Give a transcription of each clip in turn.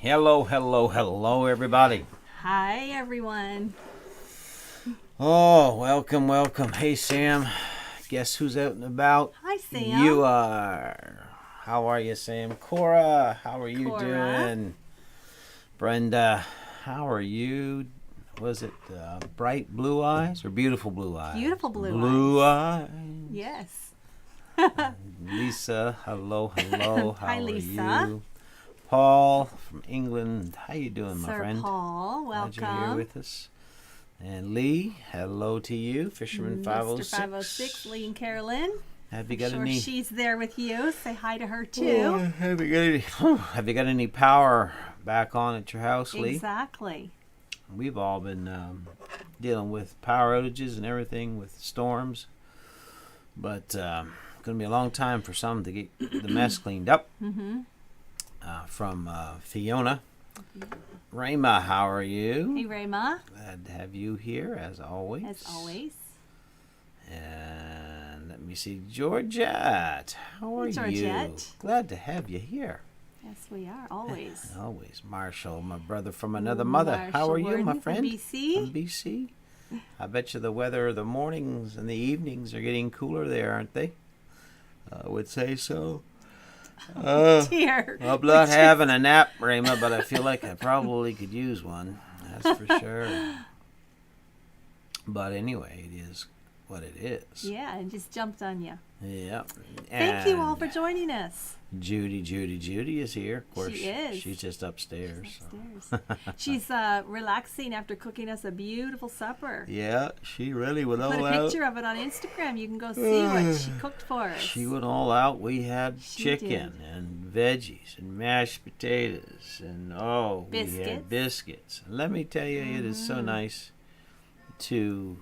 Hello, hello, hello, everybody. Hi, everyone. Oh, welcome, welcome. Hey, Sam. Guess who's out and about? Hi, Sam. You are. How are you, Sam? Cora, how are you doing? Brenda, how are you? Was it bright blue eyes or beautiful blue eyes? Beautiful blue Blue eyes. Yes. Lisa, hello, hello. How Hi, are Lisa. you? Paul from England, how you doing, my Sir friend? Paul, welcome. Glad you're here with us. And Lee, hello to you, Fisherman 506. Mr. 506, Lee and Carolyn. Have you got sure any? She's there with you. Say hi to her, Oh, too. have you got any power back on at your house, Lee? Exactly. We've all been dealing with power outages and everything with storms, but it's going to be a long time for some to get the mess cleaned up. From Fiona. Rayma, how are you? Hey, Rayma. Glad to have you here, as always. As always. And let me see, Georgette. How are Georgette. you? Glad to have you here. Yes, we are. Always. Always. Marshall, my brother from another mother. How are you, my friend? From BC. From BC. I bet you the weather, the mornings and the evenings are getting cooler there, aren't they? I would say so. Dear. I'm not having a nap, Rayma, but I feel like I probably could use one. That's for sure. But anyway, it is what it is. Yeah, and just jumped on you. Yeah. Thank you all for joining us. Judy is here. Of course, She is. She's just upstairs. She's relaxing after cooking us a beautiful supper. Yeah, she really went all Put a out. picture of it on Instagram. You can go see what she cooked for us. She went all out. We had She chicken and veggies and mashed potatoes and we had biscuits. And let me tell you, it is so nice to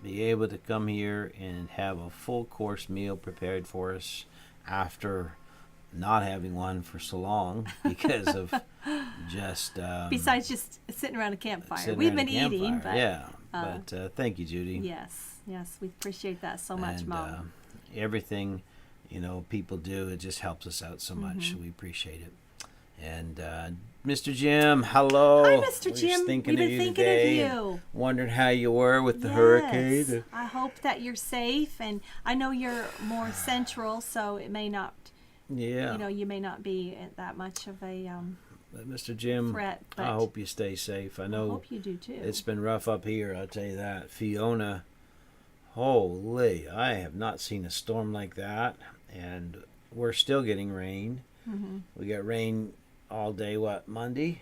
be able to come here and have a full course meal prepared for us after not having one for so long because of just besides just sitting around a campfire. We've been eating, but thank you, Judy. Yes, we appreciate that so much, Mom. Everything people do, it just helps us out so much. We appreciate it. And Mr. Jim, hello. Hi, Mr. Jim. We've been thinking of you. Wondering how you were with the hurricane. I hope that you're safe, and I know you're more central, so it may not. Yeah. You may not be at that much of a Mr. Jim, threat. But I hope you stay safe. I know. I hope you do too. It's been rough up here, I'll tell you that. Fiona, holy, I have not seen a storm like that, and we're still getting rain. We got rain all day, Monday,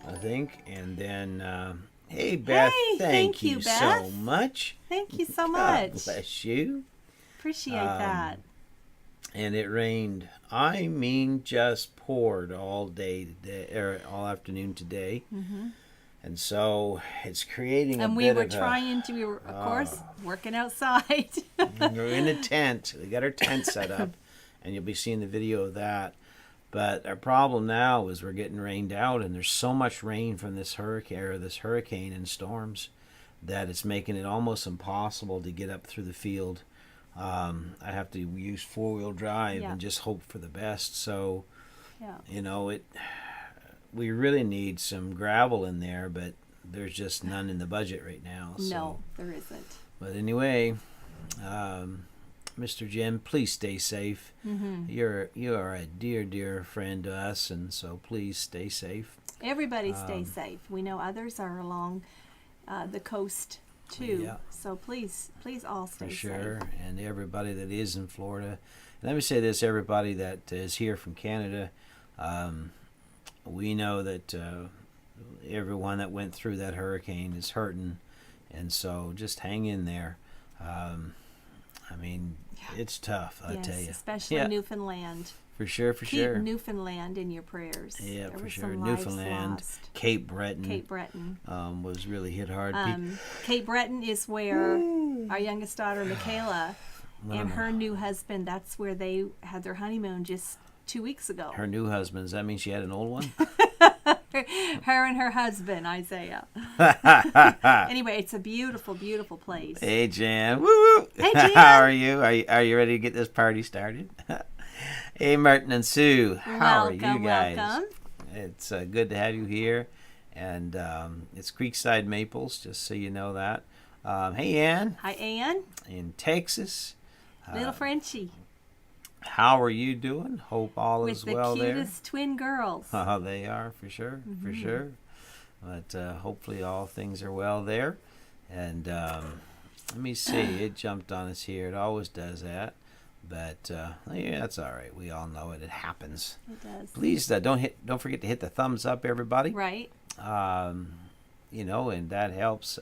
I think. And then, hey, Beth, thank you Beth. so much. Thank you so God much. bless you. Appreciate that. And it rained, just poured all day today, or all afternoon today. And so it's creating and a we bit were of trying to, of course, working outside. and we're in a tent. We got our tent set up, and you'll be seeing the video of that. But our problem now is we're getting rained out, and there's so much rain from this hurricane and storms that it's making it almost impossible to get up through the field. I have to use 4-wheel drive and just hope for the best. So, we really need some gravel in there, but there's just none in the budget right now. So. No, there isn't. But anyway, Mr. Jim, please stay safe. You are a dear friend to us, and so please stay safe. Everybody stay safe. We know others are along the coast too. Yeah. So please all stay For sure, safe. and everybody that is in Florida. And let me say this, everybody that is here from Canada, we know that everyone that went through that hurricane is hurting, and so just hang in there. It's tough, I tell you. Especially Newfoundland. For sure. Keep Newfoundland in your prayers. Yeah, there for were sure. some Newfoundland, lives lost. Cape Breton was really hit hard. Cape Breton is where our youngest daughter, Michaela, and her new husband, that's where they had their honeymoon just 2 weeks ago. Her new husband, does that mean she had an old one? Her and her husband, Isaiah. Anyway, it's a beautiful place. Hey, Jan. Woo! Hey, Jan. How are you? Are you ready to get this party started? Hey, Martin and Sue. How are you guys? Welcome. It's good to have you here. And it's Creekside Maples, just so you know that. Hey, Ann. Hi, Ann. In Texas. Little Frenchie. How are you doing? Hope all is well there. With the cutest twin girls. Oh, they are, for sure, for sure. But hopefully all things are well there. And let me see. It jumped on us here. It always does that. But yeah, that's all right. We all know it. It happens. It does. Please don't forget to hit the thumbs up, everybody. Right. You know, and that helps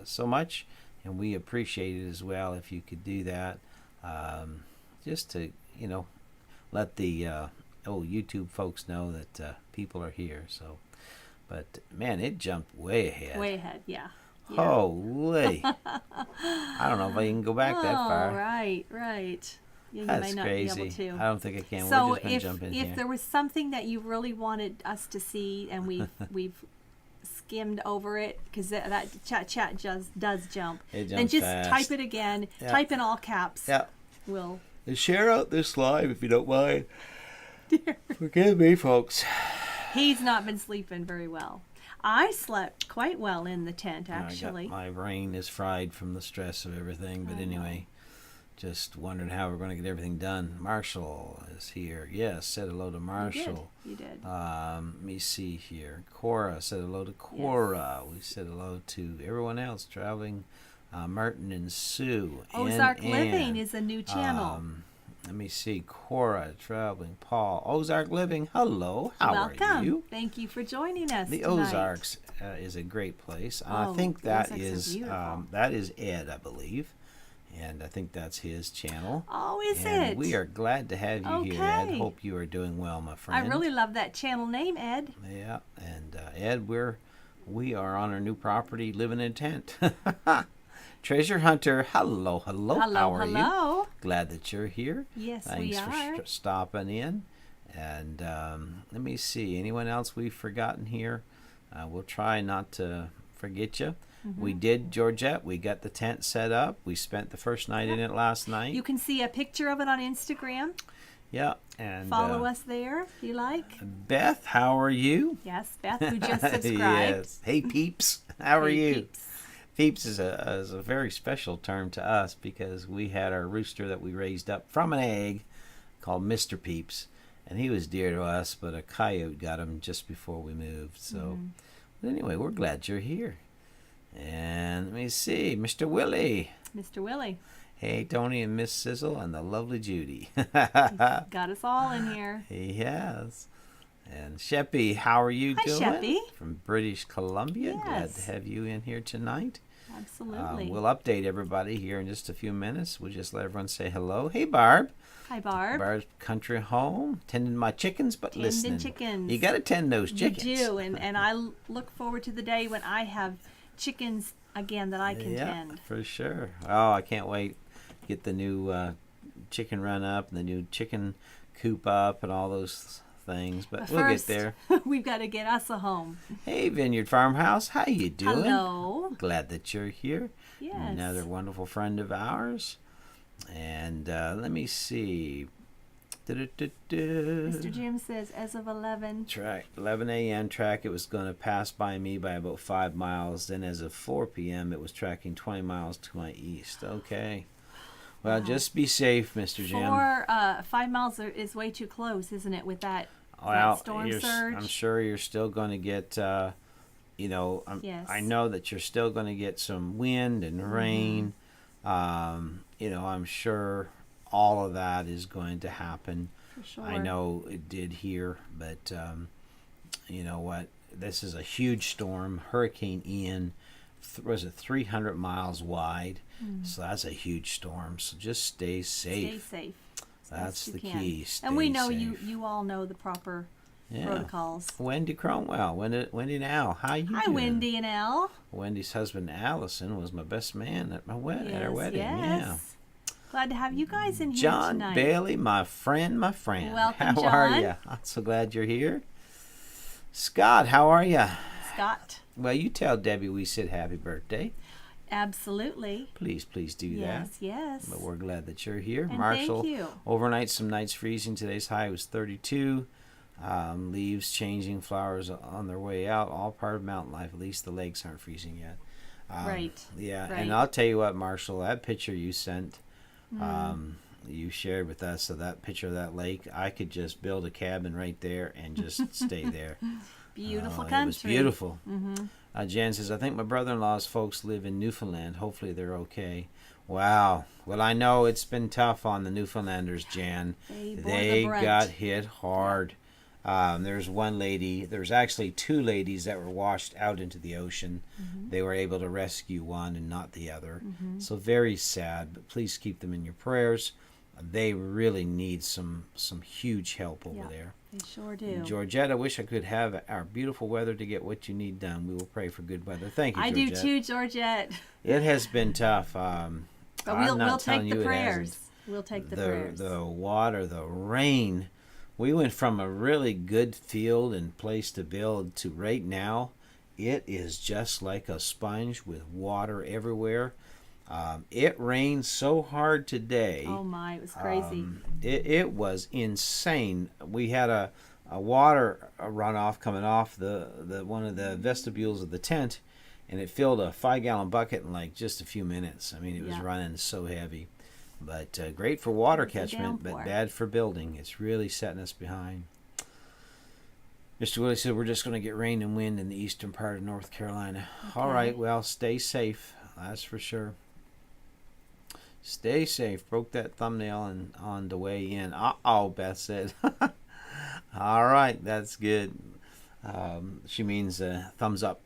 so much, and we appreciate it as well if you could do that. Just to let the old YouTube folks know that people are here. So, but man, it jumped way ahead. Way ahead. Yeah. Holy! I don't know if I can go back that far. Right. Yeah, you That's may not crazy. be able to. I don't think I can. So We're just gonna jump in if here. there was something that you really wanted us to see, and we've skimmed over it because that chat just does jump, It then jumps just fast. type it again. Yeah. Type in all caps. Yeah. We'll. And share out this live if you don't mind. Forgive me, folks. He's not been sleeping very well. I slept quite well in the tent, I got- actually. my brain is fried from the stress of everything. But anyway, just wondering how we're going to get everything done. Marshall is here. Yes, said hello to Marshall. You did. Let me see here. Cora said hello to Cora. We said hello to everyone else traveling. Martin and Sue. Ozark and Living Ann. is a new channel. Let me see. Cora traveling. Paul. Ozark Living. Hello. How Welcome. are you? Thank you for joining us The tonight. Ozarks is a great place. Oh, I think the that Ozarks are is beautiful. that is Ed, I believe, and I think that's his channel. Oh, is and it? we are glad to have you here, Ed. Okay. Hope you are doing well, my I friend. really love that channel name, Ed. Yeah, and Ed, we are on our new property, living in a tent. Treasure Hunter, hello. How are you? Hello. Glad that you're here. Yes, Thanks we for are. stopping in. And let me see. Anyone else we've forgotten here? We'll try not to forget you. We did, Georgette. We got the tent set up. We spent the first night in it last night. You can see a picture of it on Instagram. Yeah. And Follow us there if you like. Beth, how are you? Yes, Beth, who just subscribed. Yes. Hey, peeps. How are Hey, you? peeps. Peeps is a very special term to us because we had our rooster that we raised up from an egg called Mr. Peeps, and he was dear to us, but a coyote got him just before we moved. So, but anyway, we're glad you're here. And let me see, Mr. Willie. Mr. Willie. Hey, Tony and Miss Sizzle and the lovely Judy. Got us all in here. He has. And Sheppy, how are you Hi, doing? Sheppy. From British Columbia. Glad Yes. to have you in here tonight. Absolutely. We'll update everybody here in just a few minutes. We'll just let everyone say hello. Hey, Barb. Hi, Barb. Barb's country home, tending my chickens, but Tending listening. chickens. You got to tend those chickens. You do, and I look forward to the day when I have chickens again that I can Yeah, tend. for sure. Oh, I can't wait. Get the new chicken run up and the new chicken coop up and all those things. But we'll first, get there. we've got to get us a home. Hey, Vineyard Farmhouse, how you doing? Hello. Glad that you're here. Yes. Another wonderful friend of ours. And let me see. Mr. Jim says, as of 11. Track 11 a.m. track. It was going to pass by me by about 5 miles. Then as of 4 p.m. it was tracking 20 miles to my east. Okay. Well, just be safe, Mr. Jim. 5 miles is way too close, isn't it, with that, Well, that storm surge? I'm sure you're still going to get, Yes. I know that you're still going to get some wind and rain. I'm sure all of that is going to happen. For sure. I know it did here, but you know what? This is a huge storm. Hurricane Ian was it 300 miles wide? So that's a huge storm. So just stay safe. Stay safe. That's Best the you can. key. Stay And we know safe. you all know the proper protocols. Wendy Cromwell. Wendy and Al. How you Hi, doing? Wendy and Al. Wendy's husband Allison was my best man at my wedding. At our wedding. Yes. Glad to have you guys in Yeah. here John tonight. Bailey, my friend. Welcome, How are John. you? I'm so glad you're here. Scott, how are you? Scott. Well, you tell Debbie we said happy birthday. Absolutely. Please do that. Yes. But we're glad that you're here. And Marshall, thank you. overnight, some nights freezing. Today's high was 32. Leaves changing, flowers on their way out. All part of mountain life. At least the lakes aren't freezing yet. Right. Yeah, right. and I'll tell you what, Marshall, that picture you sent, you shared with us of that picture of that lake, I could just build a cabin right there and just stay there. Beautiful country. It was beautiful. Mm-hmm. Jan says, I think my brother-in-law's folks live in Newfoundland. Hopefully they're okay. Wow. Well, I know it's been tough on the Newfoundlanders, Jan. They got hit hard. There's one lady, there's actually two ladies that were washed out into the ocean. They were able to rescue one and not the other. So very sad, but please keep them in your prayers. They really need some huge help over there. They sure do. Georgette, I wish I could have our beautiful weather to get what you need done. We will pray for good weather. Thank you, I Georgette. do too, Georgette. It has been tough. But we'll take the prayers. We'll take the prayers. The water, the rain. We went from a really good field and place to build to right now, it is just like a sponge with water everywhere. It rained so hard today. Oh my, it was crazy. It was insane. We had a water runoff coming off the one of the vestibules of the tent, and it filled a 5-gallon bucket in like just a few minutes. I mean, it was running so heavy. But great for water catchment, but bad for building. It's really setting us behind. Mr. Willie said we're just going to get rain and wind in the eastern part of North Carolina. Okay. All right, well, stay safe. That's for sure. Stay safe. Broke that thumbnail on the way in. Uh-oh, Beth said. All right, that's good. She means thumbs up.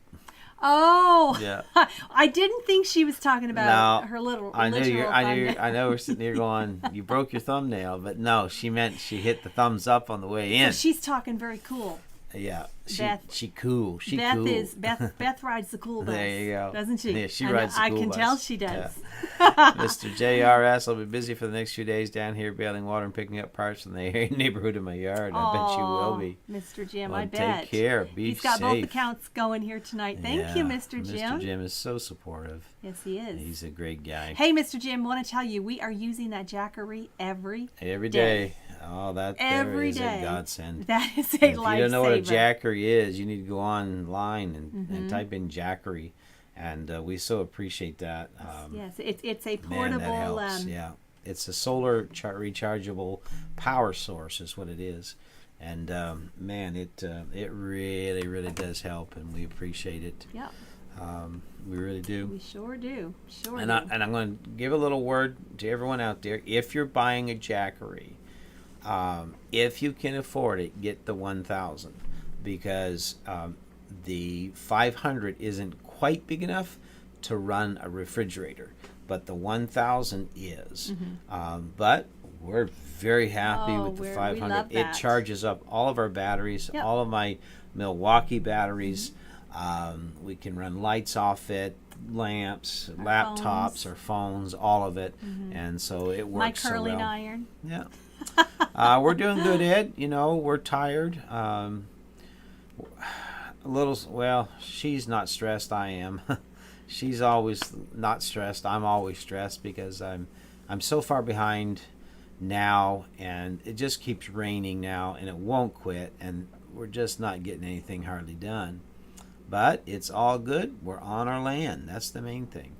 Oh, yeah. I didn't think she was talking about her little. I know we're sitting here going, you broke your thumbnail, but no, she meant she hit the thumbs up on the way in. So she's talking very cool. Yeah, Beth, she cool. Beth rides the cool bus. There you go. Doesn't she? Yeah, she rides the cool bus. I can tell she does. Yeah. Mr. JRS, I'll be busy for the next few days down here bailing water and picking up parts from the neighborhood of my yard. I bet you will be. Mr. Jim, well, I bet. Take care. Be safe. He's got both accounts going here tonight. Thank you, Mr. Jim. Mr. Jim is so supportive. Yes, he is. He's a great guy. Hey, Mr. Jim, I want to tell you, we are using that Jackery every day. Oh, that every is day. A godsend. That is a lifesaver. If you don't know what a Jackery is, you need to go online and type in Jackery, and we so appreciate that. Yes, it's a portable. Man, that helps. It's a solar rechargeable power source is what it is, and man, it really does help, and we appreciate it. Yeah. We really do. We sure do. And I'm going to give a little word to everyone out there. If you're buying a Jackery, if you can afford it, get the 1000, because the 500 isn't quite big enough to run a refrigerator, but the 1000 is. But we're very happy with the 500. It charges up all of our batteries, all of my Milwaukee batteries. We can run lights off it, lamps, our laptops, our phones, all of it, and so it works so well. My curling iron. Yeah. We're doing good, Ed. You know, we're tired. A little. Well, she's not stressed. I am. She's always not stressed. I'm always stressed because I'm so far behind now, and it just keeps raining now, and it won't quit, and we're just not getting anything hardly done. But it's all good. We're on our land. That's the main thing.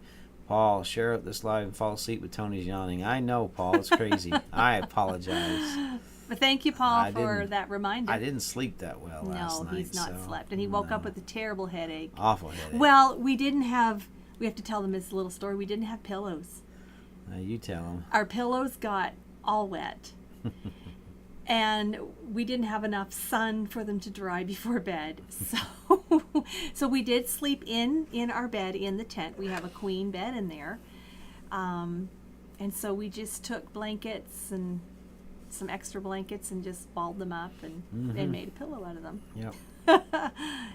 Paul, share out this live and fall asleep with Tony's yawning. I know, Paul. It's crazy. I apologize. But thank you, Paul, for that reminder. I didn't sleep that well last night. No, he's not slept. And he woke up with a terrible headache. Awful headache. Well, we have to tell them this little story. We didn't have pillows. You tell them. Our pillows got all wet. And we didn't have enough sun for them to dry before bed. So we did sleep in our bed in the tent. We have a queen bed in there. And so we just took blankets and some extra blankets and just balled them up and made a pillow out of them. Yep.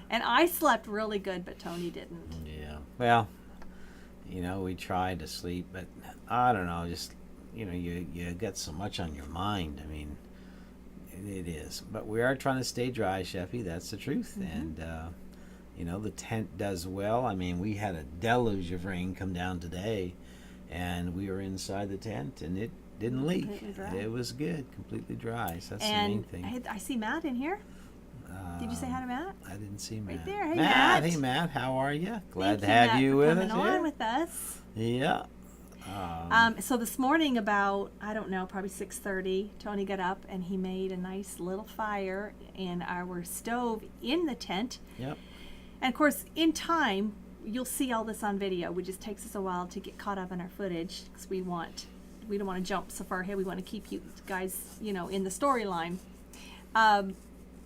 And I slept really good, but Tony didn't. Yeah. Well, you know, we tried to sleep, but I don't know, just, you know, you get so much on your mind. I mean, it is. But we are trying to stay dry, Sheffy. That's the truth. And, you know, the tent does well. I mean, we had a deluge of rain come down today, and we were inside the tent, and it didn't leak. Completely dry. It was good, completely dry. So that's the And main thing. I see Matt in here. Did you say hi to Matt? I didn't see Matt. Right there. Hey, Matt. Matt. Hey, Matt. How are you? Glad Thank to have Matt, you for with coming us on here. with us. Yeah. So this morning about, I don't know, probably 6:30, Tony got up and he made a nice little fire in our stove in the tent. Yep. And of course, in time, you'll see all this on video. It just takes us a while to get caught up in our footage because we don't want to jump so far ahead. We want to keep you guys, you know, in the storyline.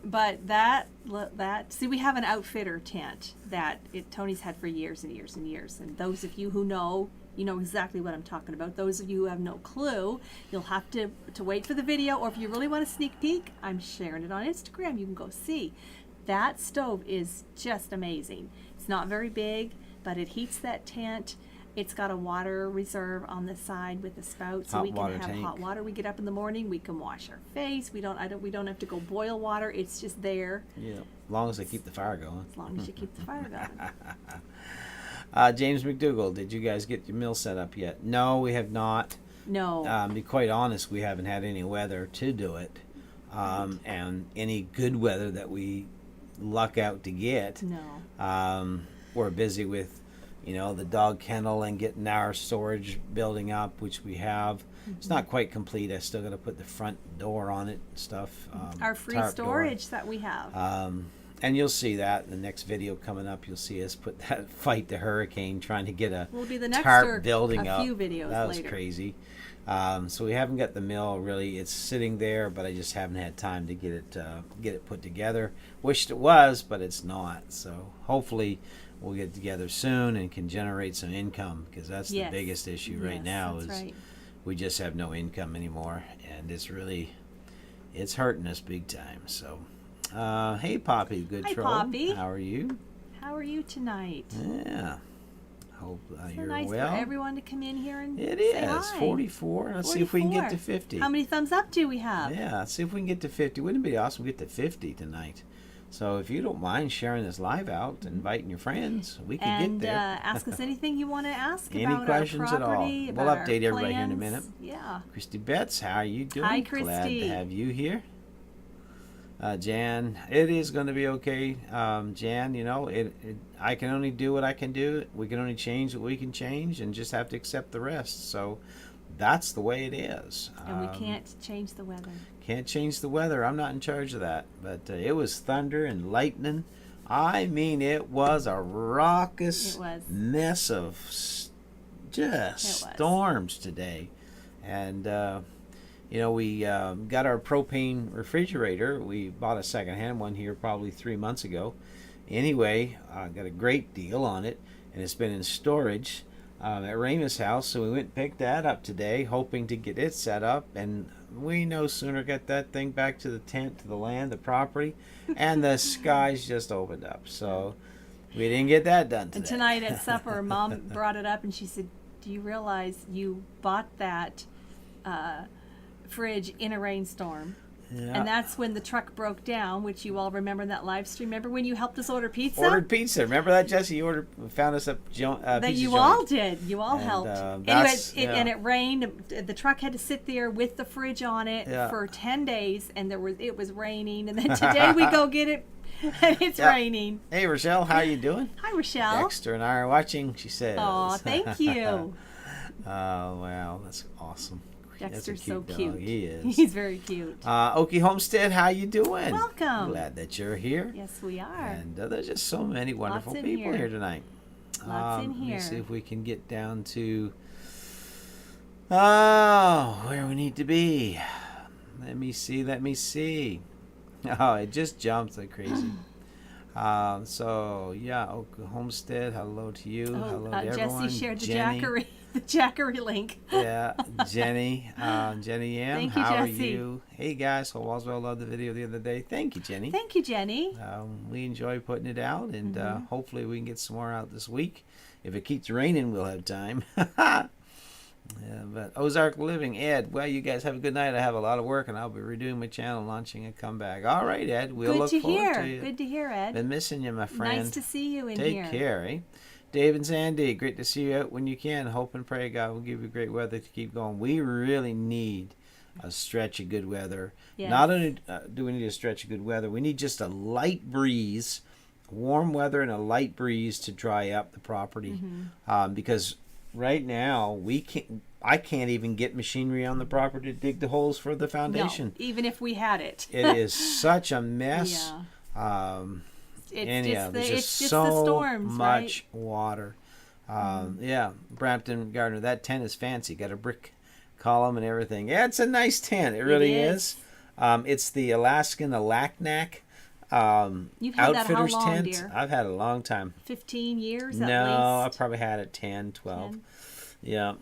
But that see, we have an outfitter tent that Tony's had for years and years and years. And those of you who know, you know exactly what I'm talking about. Those of you who have no clue, you'll have to wait for the video, or if you really want a sneak peek, I'm sharing it on Instagram. You can go see. That stove is just amazing. It's not very big, but it heats that tent. It's got a water reserve on the side with a spout, so we can have hot water. We get up in the morning, we can wash our face. We don't have to go boil water. It's just there. Yeah. As long as they keep the fire going. As long as you keep the fire going. James McDougall, did you guys get your mill set up yet? No, we have not. No. To be quite honest, we haven't had any weather to do it. And any good weather that we luck out to get. No. We're busy with, you know, the dog kennel and getting our storage building up, which we have. Mm-hmm. It's not quite complete. I still got to put the front door on it and stuff. Our free storage that we have. And you'll see that in the next video coming up. You'll see us fight the hurricane, trying to get a We'll be the next tarp building a up. few videos that was later. crazy. So we haven't got the mill really. It's sitting there, but I just haven't had time to get it put together. Wished it was, but it's not. So hopefully we'll get together soon and can generate some income, because that's the biggest issue right now. We just have no income anymore, and it's hurting us big time. So hey Poppy, good Hi, troll. Poppy. How are you? How are you tonight? Yeah. Hope So you're nice well. for everyone to come in here and It say is hi. 44. Let's see if we can get to 50. How many thumbs up do we have? Yeah, let's see if we can get to 50. Wouldn't it be awesome to get to 50 tonight? So if you don't mind sharing this live out, inviting your friends, we can get there. And ask us anything you want to ask Any about questions our at all? property, We'll about our update everybody here in a plans. minute. Yeah. Christy Betts, how are you doing? Hi, Glad Christy. to have you here. Jan, it is going to be okay. Jan, you know, I can only do what I can do. We can only change what we can change, and just have to accept the rest. So that's the way it is. And we can't change the weather. Can't change the weather. I'm not in charge of that. But it was thunder and lightning. I mean, it was a raucous mess of storms today. And you know, we got our propane refrigerator. We bought a secondhand one here probably 3 months ago. Anyway, got a great deal on it, and it's been in storage at Ramus' house. So we went and picked that up today, hoping to get it set up. And we no sooner got that thing back to the tent, to the land, the property, and the skies just opened up. So we didn't get that done today. And tonight at supper, Mom brought it up, and she said, "Do you realize you bought that fridge in a rainstorm?" Yeah. And that's when the truck broke down, which you all remember in that live stream. Remember when you helped us order pizza? Ordered pizza. Remember that, Jesse? You found us a that pizza you joint. all did. You all helped. Anyway, and it rained. The truck had to sit there with the fridge on it for 10 days, and it was raining. And then today we go get it, and it's raining. Hey, Rochelle, how you doing? Hi, Rochelle. Dexter and I are watching, she says. Aw, thank you. Oh, wow. That's awesome. Dexter's That's a so cute cute. dog. He is. He's very cute. Okie Homestead, how you doing? Welcome. Glad that you're here. Yes, we are. And there's just so many wonderful people here tonight. Lots in here. Let me see if we can get down to where we need to be. Let me see. Oh, it just jumps like crazy. So yeah, Okie Homestead, hello to you. Hello to everyone. Jesse shared the Jenny. the Jackery link. Yeah, Jenny M. Thank you, how are Jesse. you? Hey guys, hope all's well. Loved the video the other day. Thank you, Jenny. Thank you, Jenny. We enjoy putting it out, and hopefully we can get some more out this week. If it keeps raining, we'll have time. Yeah, but Ozark Living, Ed. Well, you guys have a good night. I have a lot of work, and I'll be redoing my channel, launching a comeback. All right, Ed. We'll look forward to you. Good to hear, Ed. Been missing you, my friend. Nice to see you in Take here. Take care, eh? Dave and Sandy, great to see you out when you can. Hope and pray God will give you great weather to keep going. We really need a stretch of good weather. Yes. Not only do we need a stretch of good weather, we need just a light breeze, warm weather and a light breeze to dry up the property. Because right now I can't even get machinery on the property to dig the holes for the foundation. No, even if we had it. It is such a mess. Yeah. There's just so the storms, much right? water. Yeah, Brampton Gardner, that tent is fancy. Got a brick column and everything. Yeah, it's a nice tent. It really is. It's the Alaskan Alaknak You've had Outfitters that how long, tent. Dear? I've had it a long time. 15 years at No, I least? probably had it 10, 12. 10. Yeah,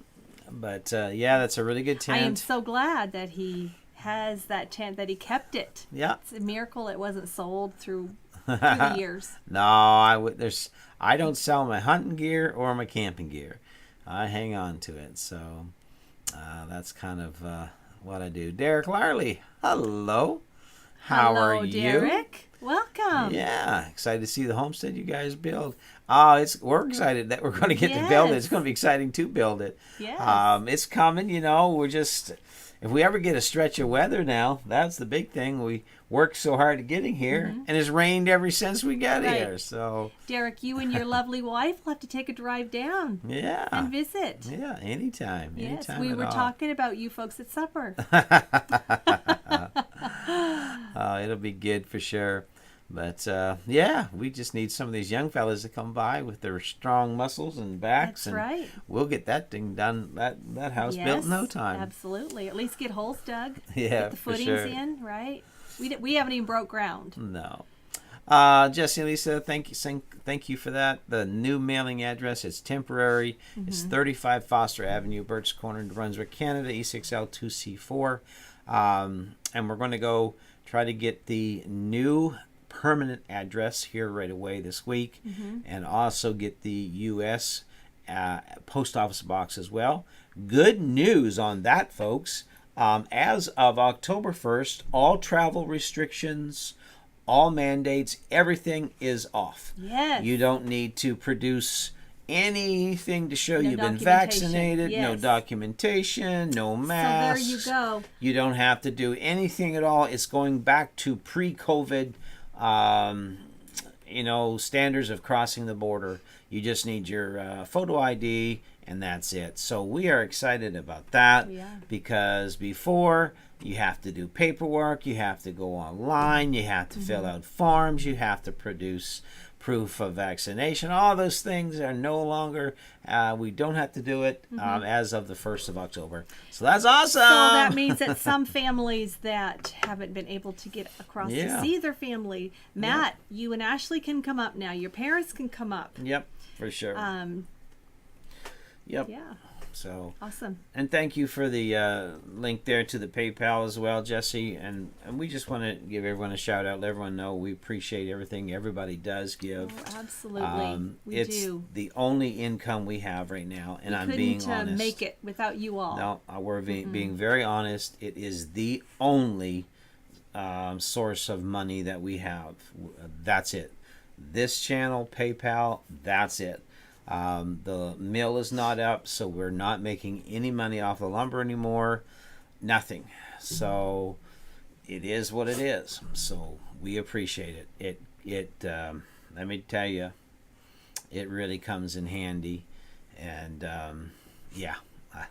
but yeah, that's a really good tent. I am so glad that he has that tent, that he kept it. Yeah, it's a miracle it wasn't sold through the years. No, I don't sell my hunting gear or my camping gear. I hang on to it. So that's kind of what I do. Derek Larley, hello. How are you? Derek. Welcome. Yeah, excited to see the homestead you guys build. We're excited that we're going to get to build it. It's going to be exciting to build it. Yes. It's coming. We're just, if we ever get a stretch of weather now, that's the big thing. We worked so hard at getting here, and it's rained ever since we got here. So, Derek, you and your lovely wife will have to take a drive down. Yeah. And visit. Yeah, anytime. Yes, anytime we were all. talking about you folks at supper. It'll be good for sure. But yeah, we just need some of these young fellas to come by with their strong muscles and backs. That's right. We'll get that thing done, that house built in no time. Absolutely. At least get holes dug. Yeah, get the footings in, right? We haven't even broke ground. No. Jesse and Lisa, thank you for that. The new mailing address is temporary. It's 35 Foster Avenue, Birch Corner, New Brunswick, Canada, E6L2C4. And we're going to go try to get the new permanent address here right away this week, and also get the U.S. Post Office box as well. Good news on that, folks. As of October 1st, all travel restrictions, all mandates, everything is off. Yes. You don't need to produce anything to show you've been vaccinated, no documentation, no masks. So there you go. You don't have to do anything at all. It's going back to pre-COVID, standards of crossing the border. You just need your photo ID, and that's it. So we are excited about that because before you have to do paperwork, you have to go online, you have to fill out forms, you have to produce proof of vaccination. All those things are no longer, we don't have to do it as of the 1st of October. So that's awesome. So that means that some families that haven't been able to get across to see their family, Matt, you and Ashley can come up now. Your parents can come up. Yep, for sure. Yep. Yeah. So awesome. And thank you for the link there to the PayPal as well, Jesse. And we just want to give everyone a shout out, let everyone know we appreciate everything everybody does give. Oh, absolutely. It's the only income we have right now, and I'm being honest. Couldn't make it without you all. No, we're being very honest. It is the only source of money that we have. That's it. This channel, PayPal, that's it. The mill is not up, so we're not making any money off the lumber anymore. Nothing. So it is what it is. So we appreciate it. It let me tell you, it really comes in handy. And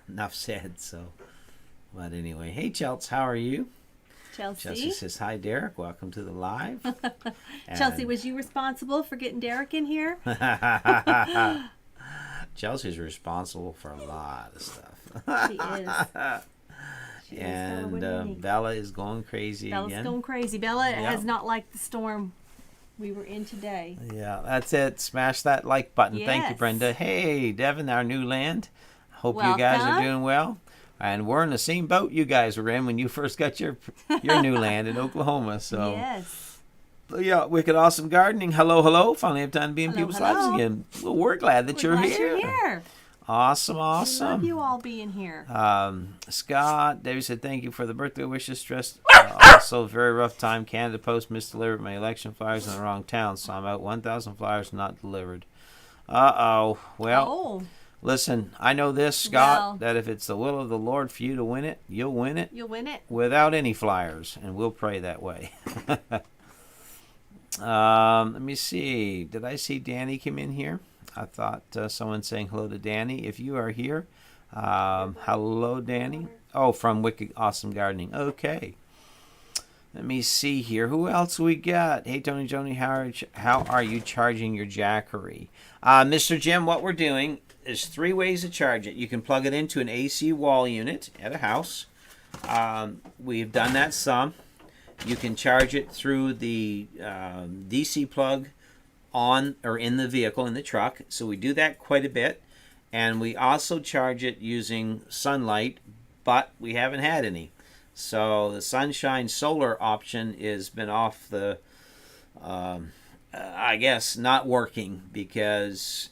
enough said. So, but anyway, hey Chelsea, how are you? Chelsea says, hi, Derek. Welcome to the live. Chelsea, was you responsible for getting Derek in here? Chelsea's responsible for a lot of stuff. She is. And Bella is going crazy again. Bella's going crazy. Bella has not liked the storm we were in today. Yeah, that's it. Smash that like button. Yes. Thank you, Brenda. Hey, Devin, our new land. Hope you guys are doing well. And we're in the same boat you guys were in when you first got your new land in Oklahoma. So yes. Yeah, Wicked Awesome Gardening. Hello. Finally have time to be in people's lives again. Well, we're glad that you're here. Awesome, We love awesome. you all being here. Scott, David said, thank you for the birthday wishes. Stressed. Also, very rough time. Canada Post misdelivered my election flyers in the wrong town, so I'm out 1,000 flyers not delivered. Uh-oh. Well, Oh, listen, I know this, Scott, Well. that if it's the will of the Lord for you to win it, you'll win it you'll win it. without any flyers, and we'll pray that way. Let me see. Did I see Danny come in here? I thought someone saying hello to Danny. If you are here, hello, Danny. Oh, from Wicked Awesome Gardening. Okay. Let me see here. Who else we got? Hey, Tony Joni, how are you charging your Jackery? Mr. Jim, what we're doing is 3 ways to charge it. You can plug it into an AC wall unit at a house. We've done that some. You can charge it through the DC plug on or in the vehicle, in the truck. So we do that quite a bit. And we also charge it using sunlight, but we haven't had any. So the sunshine solar option has been off the, I guess, not working because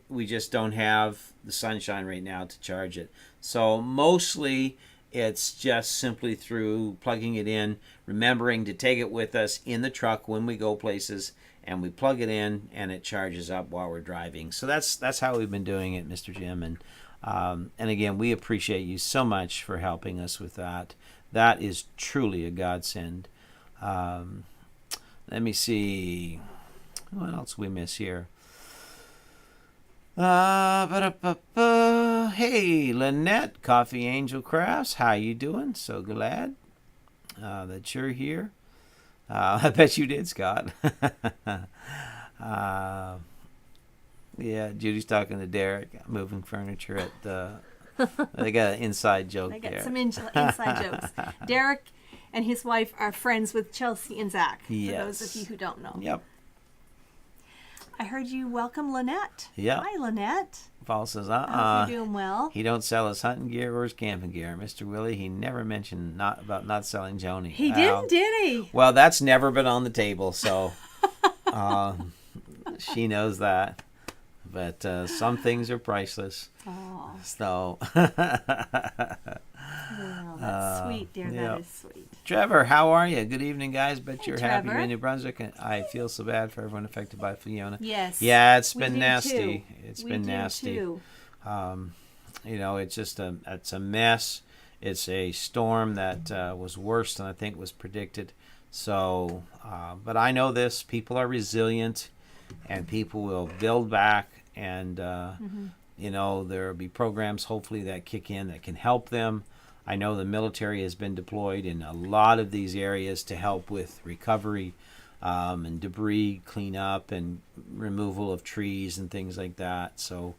we just don't have the sunshine right now to charge it. So mostly it's just simply through plugging it in, remembering to take it with us in the truck when we go places, and we plug it in and it charges up while we're driving. So that's how we've been doing it, Mr. Jim. And again, we appreciate you so much for helping us with that. That is truly a godsend. Let me see. What else we miss here? Hey, Lynette, Coffee Angel Crafts. How you doing? So glad that you're here. I bet you did, Scott. Yeah, Judy's talking to Derek, moving furniture at the... They got an inside joke I got there. some inside jokes. Derek and his wife are friends with Chelsea and Zach, for Yes. those of you who don't know. Yep. I heard you welcome Lynette. Yep. Hi, Lynette. Paul says, I hope you're doing well. he don't sell his hunting gear or his camping gear. Mr. Willie, he never mentioned about not selling Joni. He didn't, did he? Well, that's never been on the table, so she knows that. But some things are priceless. Oh, So, well, that's sweet, dear. yep. That is sweet. Trevor, how are you? Good evening, guys. Bet you're happy Trevor. you're in New Brunswick. And I feel so bad for everyone affected by Fiona. Yes. Yeah, it's we been do nasty. too. It's We been do nasty. too. You know, it's just it's a mess. It's a storm that was worse than I think was predicted. So, but I know this: people are resilient, and people will build back. And you know, there will be programs hopefully that kick in that can help them. I know the military has been deployed in a lot of these areas to help with recovery and debris cleanup and removal of trees and things like that. So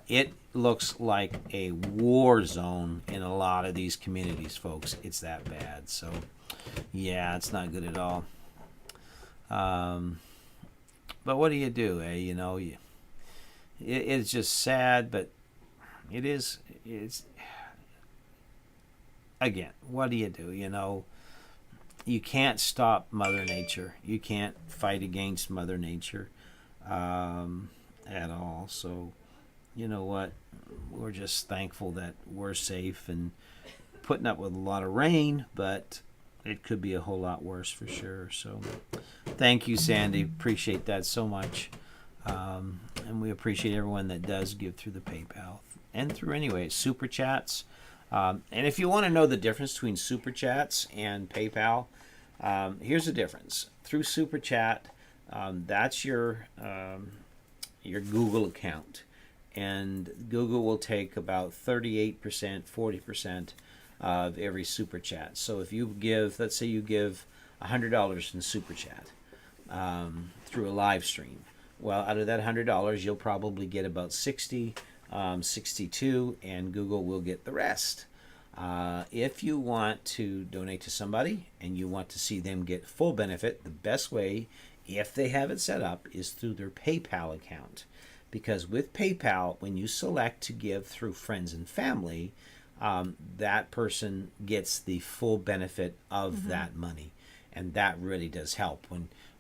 it looks like a war zone in a lot of these communities, folks. It's that bad. So yeah, it's not good at all. But what do you do? You know, it's just sad, but it's again, what do? You know, you can't stop Mother Nature. You can't fight against Mother Nature at all. So, you know what? We're just thankful that we're safe and putting up with a lot of rain, but it could be a whole lot worse for sure. So, thank you, Sandy. Appreciate that so much. And we appreciate everyone that does give through the PayPal and through anyway super chats. And if you want to know the difference between super chats and PayPal, here's the difference. Through super chat, that's your Google account, and Google will take about 38%, 40% of every super chat. So if you give, let's say you give $100 in super chat through a live stream. Well, out of that $100, you'll probably get about 60, 62, and Google will get the rest. If you want to donate to somebody and you want to see them get full benefit, the best way, if they have it set up, is through their PayPal account. Because with PayPal, when you select to give through friends and family, that person gets the full benefit of that money. and that really does help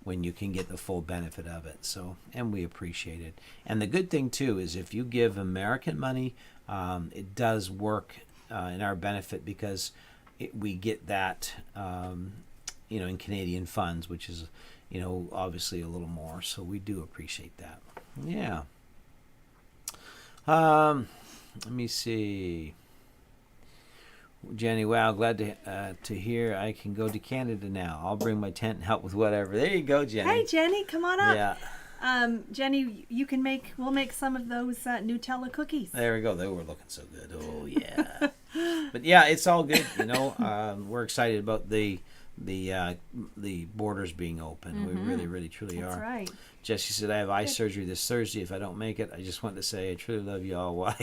when you can get the full benefit of it. So, and we appreciate it. And the good thing too is if you give American money, it does work in our benefit because we get that, in Canadian funds, which is, obviously a little more. So we do appreciate that. Yeah. Let me see. Jenny, wow, glad to hear I can go to Canada now. I'll bring my tent and help with whatever. There you go, Jenny. Hey, Jenny, come on up. Yeah. Jenny, we'll make some of those Nutella cookies. There we go. They were looking so good. Oh, yeah. But yeah, it's all good. We're excited about the borders being open. Mm-hmm. We really, really, truly That's are. right. Jesse said, I have eye surgery this Thursday. If I don't make it, I just want to say I truly love you all while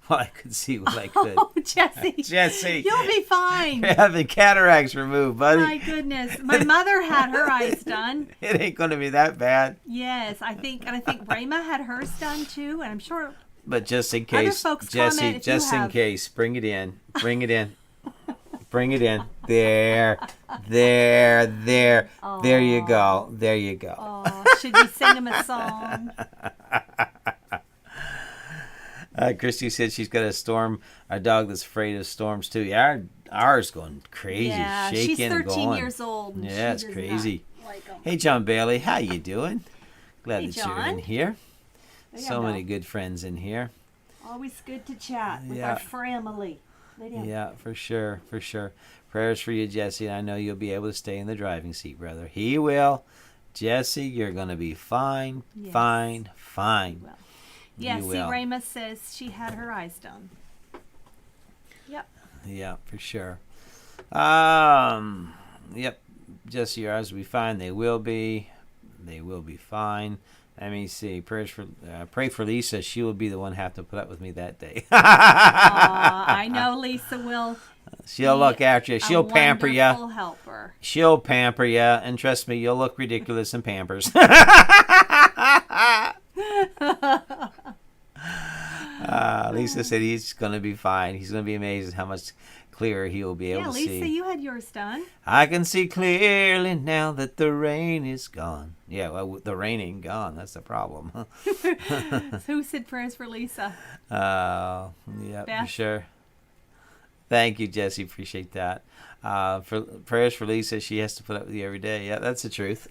I could see what I could. Oh, Jesse. Jesse. You'll be fine. You're having cataracts removed, buddy. My goodness. My mother had her eyes done. It ain't going to be that bad. Yes, I think Rayma had hers done too, and I'm sure. But just in case, folks Jesse, comment if just you in have. case, bring it in. Bring it in. Bring it in. There. There you go. There you go. Oh, should we sing him a song? Christy said she's got a dog that's afraid of storms too. Yeah, ours going crazy, Yeah, shaking she's 13 and going. years old. And Yeah, she it's does crazy. not like 'em. Hey, John Bailey, how you doing? Glad Hey, that you're John. in here. There you So go. many good friends in here. Always good to chat with Yeah. our family. Yeah, for sure, for sure. Prayers for you, Jesse. I know you'll be able to stay in the driving seat, brother. He will. Jesse, you're going to be fine, Yes. fine. Well, yeah, You see, will. Rayma says she had her eyes done. Yep. Yeah, for sure. Yep. Jesse, your eyes will be fine. They will be. They will be fine. Let me see. Pray for Lisa. She will be the one have to put up with me that day. I know Lisa will. She'll look after you. She'll pamper you. A wonderful helper. She'll pamper you, and trust me, you'll look ridiculous in Pampers. Lisa said he's going to be fine. He's going to be amazed at how much clearer he will be able to see. Yeah, Lisa, you had yours done. I can see clearly now that the rain is gone. Yeah, well, the rain ain't gone. That's the problem. Who said prayers for Lisa? Yeah, for Beth? sure. Thank you, Jesse. Appreciate that. For prayers for Lisa, she has to put up with you every day. Yeah, that's the truth.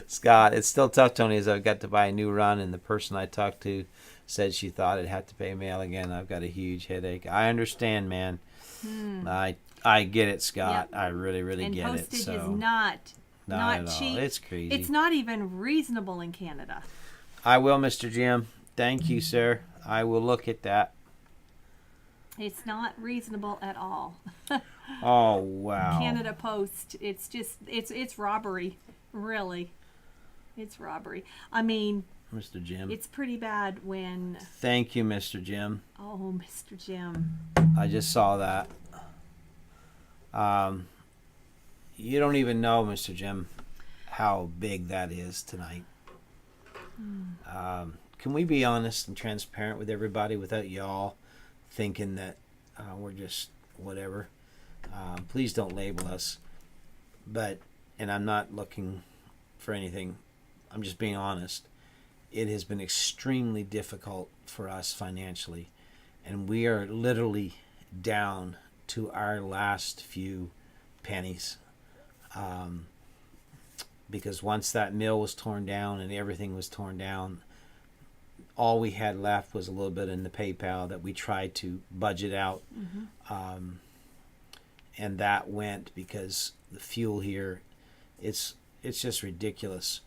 Scott, it's still tough, Tony, as I've got to buy a new run, and the person I talked to said she thought I'd have to pay mail again. I've got a huge headache. I understand, man. I get it, Scott. Yep. I really, really And get it. postage So is not at cheap. all. It's crazy. It's not even reasonable in Canada. I will, Mr. Jim. Thank you, sir. I will look at that. It's not reasonable at all. Oh, wow. Canada Post. It's just it's robbery, really. It's robbery. I mean, Mr. Jim. it's pretty bad when. Thank you, Mr. Jim. Oh, Mr. Jim. I just saw that. You don't even know, Mr. Jim, how big that is tonight. Can we be honest and transparent with everybody without y'all thinking that we're just whatever? Please don't label us. And I'm not looking for anything. I'm just being honest. It has been extremely difficult for us financially. And we are literally down to our last few pennies. Because once that mill was torn down and everything was torn down, all we had left was a little bit in the PayPal that we tried to budget out. And that went because the fuel here, it's just ridiculous.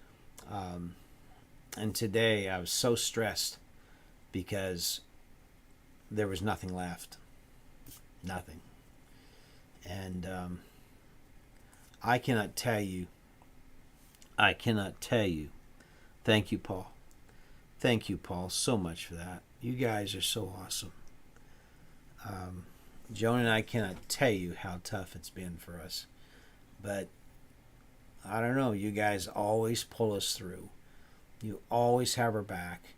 And today I was so stressed because there was nothing left. Nothing. And I cannot tell you. Thank you, Paul. Thank you, Paul, so much for that. You guys are so awesome. Joan and I cannot tell you how tough it's been for us. But I don't know, you guys always pull us through. You always have our back.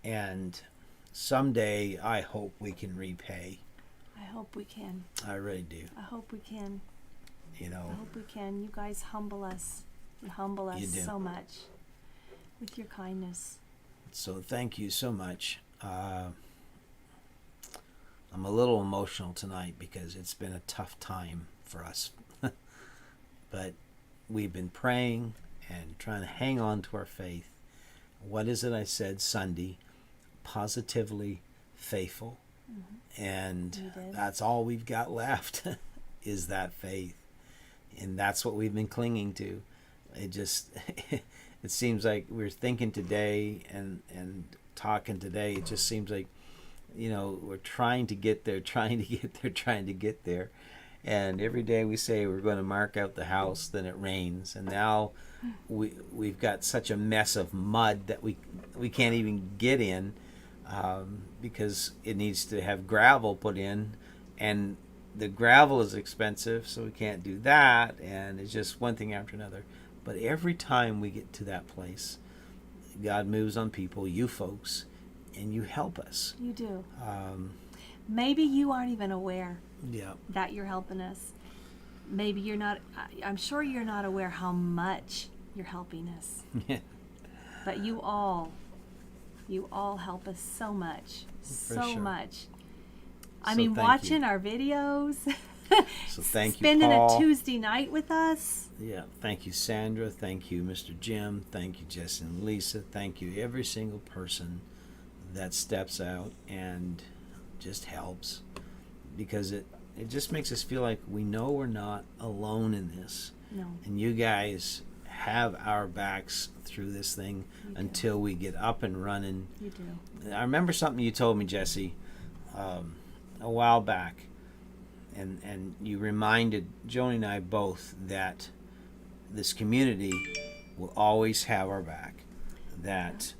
And someday I hope we can repay. I hope we can. I really do. I hope we can. you I know. hope we can. You guys humble us. You humble us You do. so much with your kindness. So thank you so much. I'm a little emotional tonight because it's been a tough time for us. But we've been praying and trying to hang on to our faith. What is it I said Sunday? Positively faithful. Mm-hmm. And that's all we've got left is that faith. And that's what we've been clinging to. It just, it seems like we're thinking today and talking today. It just seems like, we're trying to get there. And every day we say we're going to mark out the house, then it rains. And now we've got such a mess of mud that we can't even get in because it needs to have gravel put in. And the gravel is expensive, so we can't do that. And it's just one thing after another. But every time we get to that place, God moves on people, you folks, and you help us. You do. Maybe you aren't even aware Yeah. that you're helping us. Maybe you're not, I'm sure you're not aware how much you're helping us. But you all help us so much. For So sure. much. I So mean, thank watching you. our videos. So thank you, Spending Paul. a Tuesday night with us. Yeah, thank you, Sandra. Thank you, Mr. Jim. Thank you, Jess and Lisa. Thank you, every single person that steps out and just helps, because it just makes us feel like we know we're not alone in this. No. And you guys have our backs through this thing until we get up and running. You do. I remember something you told me, Jesse, a while back, and you reminded Joni and I both that this community will always have our back, that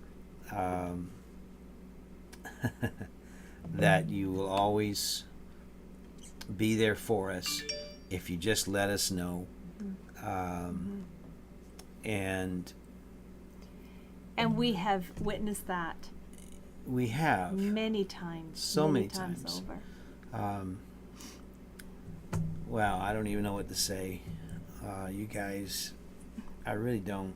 that you will always be there for us if you just let us know. And we have witnessed that we have many times. So many times. Over. Wow, I don't even know what to say. You guys, I really don't.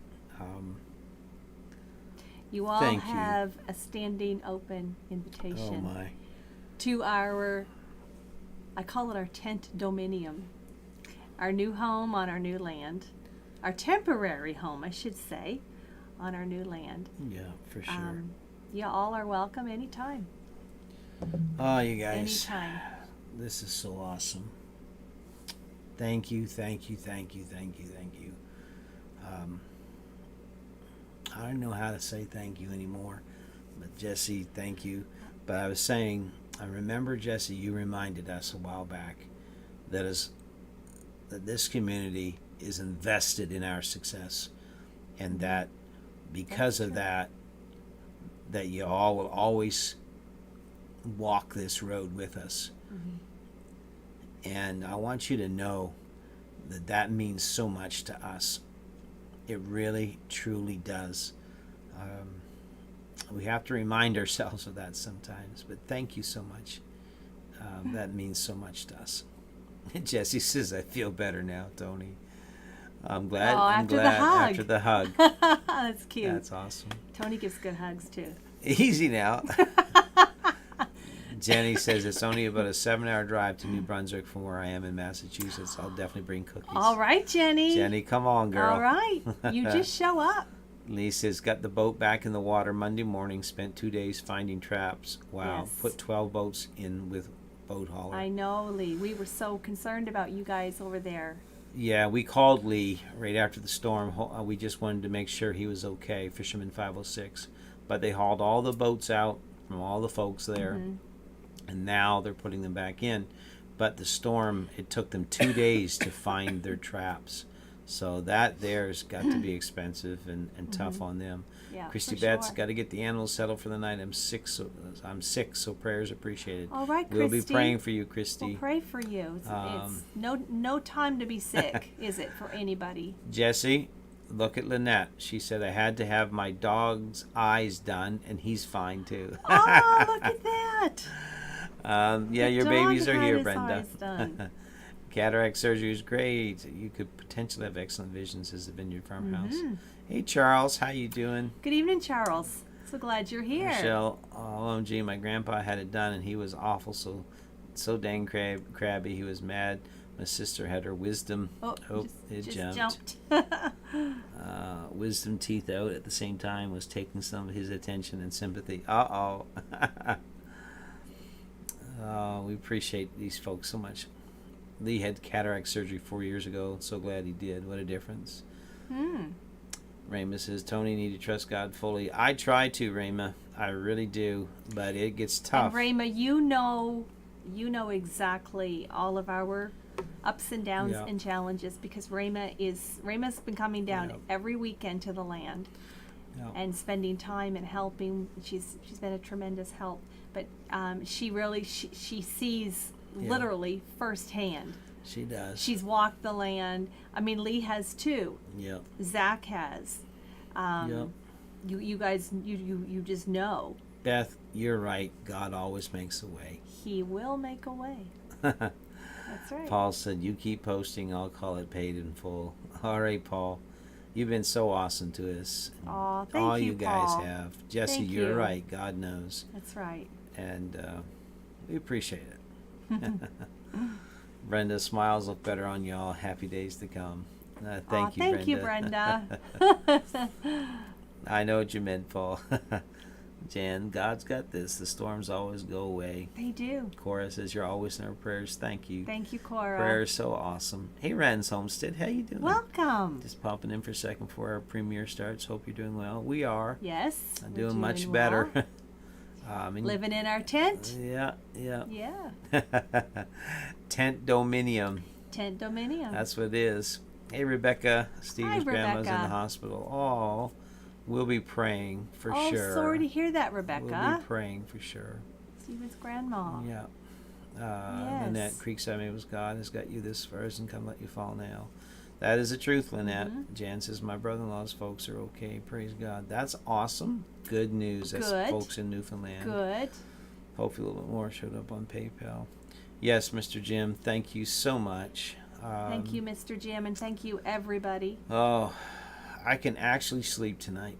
You all Thank you. have a standing open invitation Oh my. to our, I call it our tent dominium, our new home on our new land, our temporary home, I should say, on our new land. Yeah, for sure. You all are welcome anytime. Oh, you guys. Anytime. This is so awesome. Thank you. I don't know how to say thank you anymore, but Jesse, thank you. But I was saying, I remember, Jesse, you reminded us a while back that this community is invested in our success, and that because of that you all will always walk this road with us. And I want you to know that means so much to us. It really, truly does. We have to remind ourselves of that sometimes, but thank you so much. That means so much to us. Jesse says, I feel better now, Tony. I'm glad. After the hug. After the hug. That's cute. That's awesome. Tony gives good hugs too. Easy now. Jenny says it's only about a 7-hour drive to New Brunswick from where I am in Massachusetts. I'll definitely bring cookies. All right, Jenny. Jenny, come on, girl. All right. You just show up. Lee says, got the boat back in the water Monday morning, spent 2 days finding traps. Wow. Yes. Put 12 boats in with boat hauler. I know, Lee. We were so concerned about you guys over there. Yeah, we called Lee right after the storm. We just wanted to make sure he was okay, Fisherman 506. But they hauled all the boats out from all the folks there. And now they're putting them back in. But the storm, it took them 2 days to find their traps. So that there's got to be expensive and tough on them. Yeah, Christy for Betts, sure. got to get the animals settled for the night. I'm sick, so prayers appreciated. All right, We'll be Christy. praying for you, Christy. We'll pray for you. It's no time to be sick, is it, for anybody? Jesse, look at Lynette. She said, I had to have my dog's eyes done, and he's fine too. Oh, look at that. Yeah, The your dog babies are had here, his Brenda. eyes done. Cataract surgery is great. You could potentially have excellent vision, says the Vineyard Farmhouse. Hey, Charles, how you doing? Good evening, Charles. So glad you're here. Michelle, OMG, my grandpa had it done, and he was awful, so dang crabby. He was mad. My sister had her wisdom. It just jumped. Wisdom teeth out at the same time was taking some of his attention and sympathy. Oh, we appreciate these folks so much. Lee had cataract surgery 4 years ago. So glad he did. What a difference. Rama says, Tony, need to trust God fully. I try to, Rama. I really do. But it gets tough. And Rama, you know exactly all of our ups and downs and challenges, because Rama's been coming down every weekend to the land and spending time and helping. She's been a tremendous help. But she sees literally firsthand. She does. She's walked the land. I mean, Lee has too. Yep. Zach has. You guys, you just know. Beth, you're right. God always makes a way. He will make a way. That's right. Paul said, you keep posting, I'll call it paid in full. All right, Paul. You've been so awesome to us. Aw, thank all you, you guys Paul. have. Jesse, Thank you're you. right. God knows. That's right. And we appreciate it. Brenda, smiles look better on y'all. Happy days to come. Thank you, Brenda. I know what you meant, Paul. Jan, God's got this. The storms always go away. They do. Cora says, you're always in our prayers. Thank you. Thank you, Cora. Prayer is so awesome. Hey, Rand's Homestead. How you doing? Welcome. Just popping in for a second before our premiere starts. Hope you're doing well. We are. Yes. I'm doing much better. Living in our tent. Yeah. Yeah. Tent Dominium. Tent Dominium. That's what it is. Hey, Rebecca. Steve's grandma's in the hospital. Oh, we'll be praying for sure. Oh, sorry to hear that, Rebecca. We'll be praying for sure. Stephen's grandma. Yeah. Yes. Lynette, Creekside, maybe it was God has got you this first and come let you fall now. That is the truth, Lynette. Jan says, my brother-in-law's folks are okay. Praise God. That's awesome. Good news. That's folks in Newfoundland. Good. Hopefully a little bit more showed up on PayPal. Yes, Mr. Jim, thank you so much. Thank you, Mr. Jim, and thank you, everybody. Oh, I can actually sleep tonight.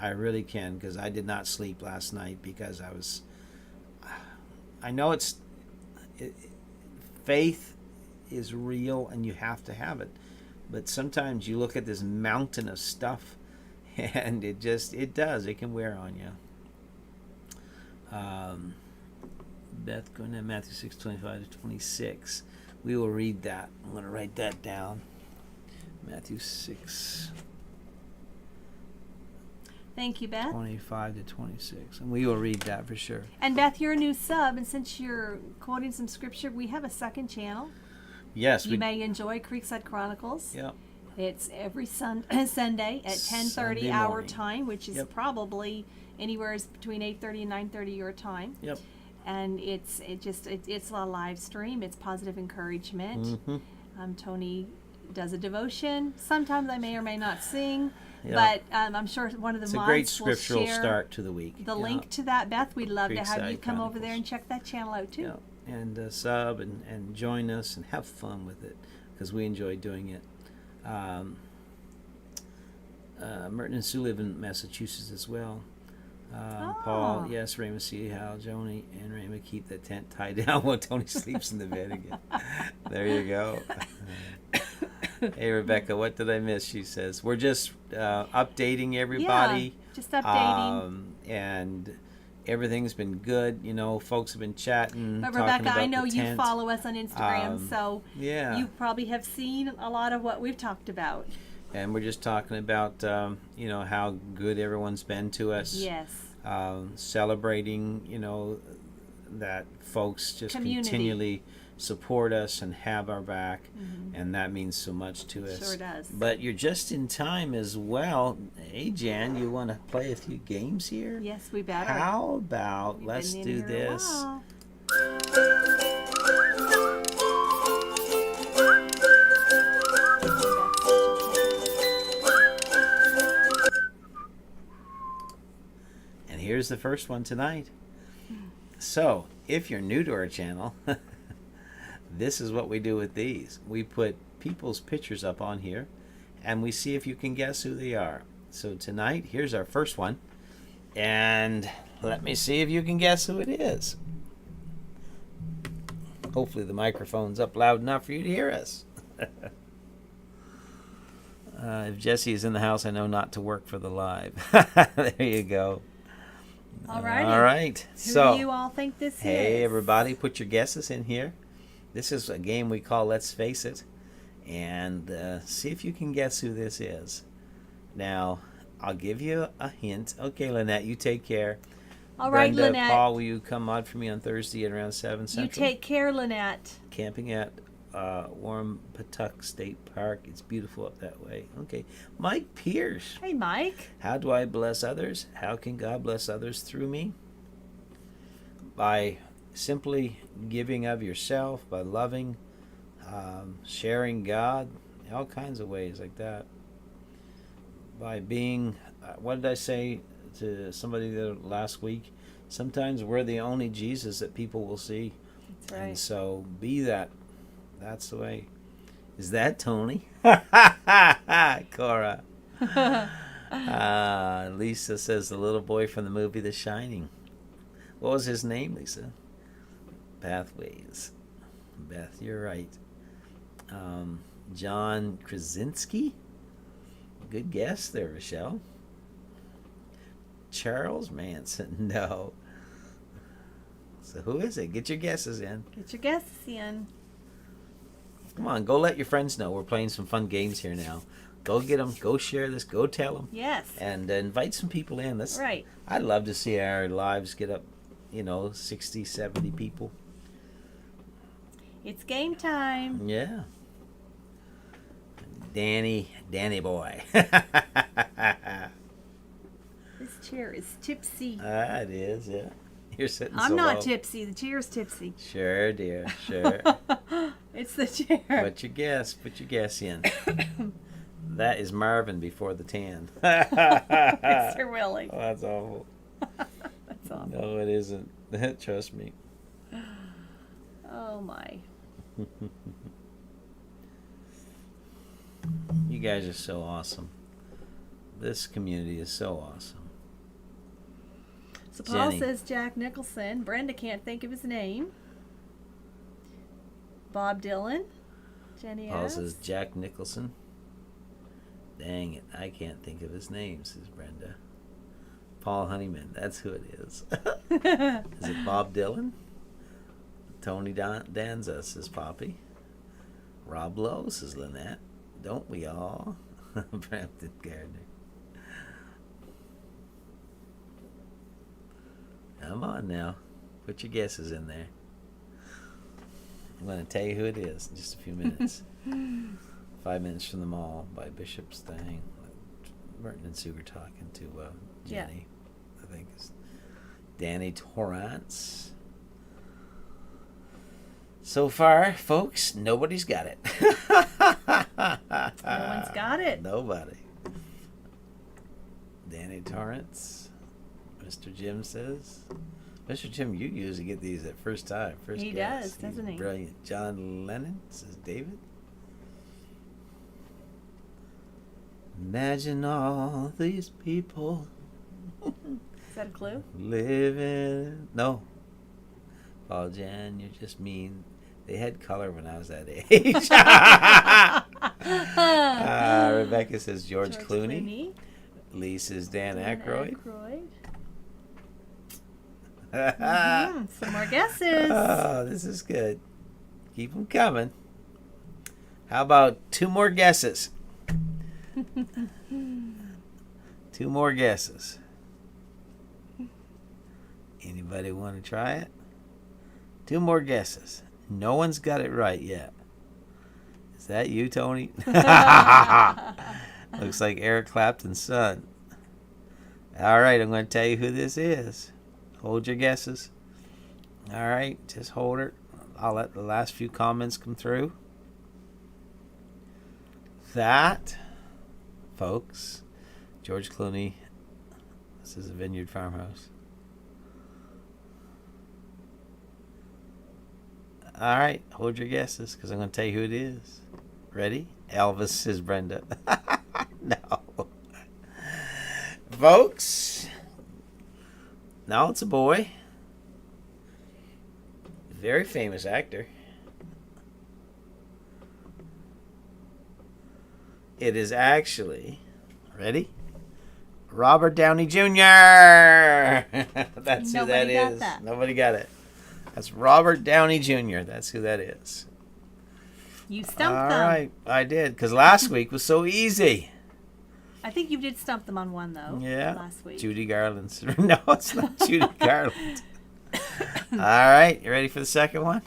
I really can, because I did not sleep last night because I know faith is real and you have to have it. But sometimes you look at this mountain of stuff and it can wear on you. Beth, going to Matthew 6:25 to 26. We will read that. I'm going to write that down. Matthew 6. Thank you, Beth. 25 to 26. And we will read that for sure. And Beth, you're a new sub, and since you're quoting some scripture, we have a second channel. Yes. You may enjoy Creekside Chronicles. Yep. It's every Sunday at 10:30 our time, which is probably anywhere between 8:30 and 9:30 your time. Yep. And it's a live stream. It's positive encouragement. Tony does a devotion. Sometimes I may or may not sing, but I'm sure one of the mods will share. It's a great scriptural start to the week. The link to that, Beth. We'd love to have you come Chronicles. over there and check that channel out too. Yeah. And sub and join us and have fun with it because we enjoy doing it. Merton and Sue live in Massachusetts as well. Paul, yes, Raymond, see how Joni and Raymond keep the tent tied down while Tony sleeps in the bed again. There you go. Hey, Rebecca, what did I miss? She says, we're just updating everybody. Yeah, just updating. And everything's been good. You know, folks have been chatting. But talking Rebecca, about I know the you tent. follow us on Instagram, so yeah. you probably have seen a lot of what we've talked about. And we're just talking about, how good everyone's been to us. Yes. Celebrating, that folks just continually support us and have our back. And that means so much to us. Sure does. But you're just in time as well. Hey, Jan, you want to play a few games here? Yes, we better. How about let's do this? Here's the first one tonight. So, if you're new to our channel, this is what we do with these. We put people's pictures up on here, and we see if you can guess who they are. So tonight, here's our first one, and let me see if you can guess who it is. Hopefully the microphone's up loud enough for you to hear us. If Jesse is in the house, I know not to work for the live. There you go. All right. All right. Who So, do you all think this is? hey, everybody, put your guesses in here. This is a game we call Let's Face It. And see if you can guess who this is. Now, I'll give you a hint. Okay, Lynette, you take care. All right, Brenda, Lynette. Paul, will you come on for me on Thursday at around 7 Central? You take care, Lynette. Camping at Warmpatuck State Park. It's beautiful up that way. Okay. Mike Pierce. Hey, Mike. How do I bless others? How can God bless others through me? By simply giving of yourself, by loving, sharing God, all kinds of ways like that. By being, what did I say to somebody last week? Sometimes we're the only Jesus that people will see. That's right. And so be that. That's the way. Is that Tony? Cora. Lisa says the little boy from the movie The Shining. What was his name, Lisa? Pathways. Beth, you're right. John Krasinski. Good guess there, Rochelle. Charles Manson. No. So who is it? Get your guesses in. Get your guesses in. Come on, go let your friends know. We're playing some fun games here now. Go get them. Go share this. Go tell them. Yes. And invite some people in. Right. I'd love to see our lives get up, 60, 70 people. It's game time. Yeah. Danny boy. This chair is tipsy. It is, yeah. You're sitting so I'm not low. tipsy. The chair's tipsy. Sure, dear, sure. It's the chair. Put your guess in. That is Marvin before the tan. Mr. Willie. Oh, that's awful. That's awful. No, it isn't. Trust me. Oh, my. You guys are so awesome. This community is so awesome. So Paul Jenny. says Jack Nicholson. Brenda can't think of his name. Bob Dylan. Jenny Paul asks. says Jack Nicholson. Dang it, I can't think of his name, says Brenda. Paul Honeyman, that's who it is. Is it Bob Dylan? Tony Danza, says Poppy. Rob Lowe, says Lynette. Don't we all? Brampton Gardner. Come on now. Put your guesses in there. I'm going to tell you who it is in just a few minutes. 5 Minutes from the Mall by Bishop Stang. Merton and Sue were talking to Jenny. Yeah. I think it's Danny Torrance. So far, folks, nobody's got it. No one's got it. Nobody. Danny Torrance. Mr. Jim says. Mr. Jim, you usually get these at first time. First He guess. does, doesn't he? Brilliant. John Lennon, says David. Imagine all these people Is that a clue? living. No. Paul Jan, you're just mean. They had color when I was that age. Rebecca says George Clooney. Lee says Dan Aykroyd. Some more guesses. Oh, this is good. Keep them coming. How about 2 more guesses? 2 more guesses. Anybody want to try it? 2 more guesses. No one's got it right yet. Is that you, Tony? Looks like Eric Clapton's son. All right, I'm going to tell you who this is. Hold your guesses. All right, just hold it. I'll let the last few comments come through. That, folks, George Clooney. This is a Vineyard Farmhouse. All right, hold your guesses because I'm going to tell you who it is. Ready? Elvis, says Brenda. No. Folks, now it's a boy. Very famous actor. It is actually, ready? Robert Downey Jr. That's who that Nobody got is. that. Nobody got it. That's Robert Downey Jr. That's who that is. You stumped All them. right, I did, because last week was so easy. I think you did stump them on one, though, Yeah. last week. Judy Garland's. No, it's not Judy Garland. All right, you ready for the second one?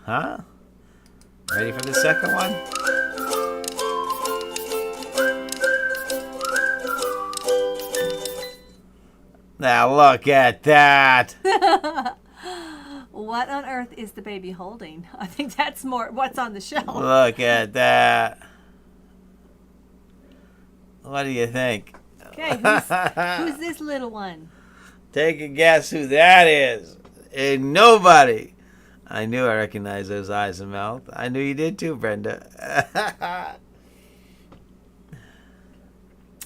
Huh? Ready for the second one? Now look at that. What on earth is the baby holding? I think that's more what's on the shelf. Look at that. What do you think? Okay, who's this little one? Take a guess who that is. Ain't nobody. I knew I recognized those eyes and mouth. I knew you did too, Brenda.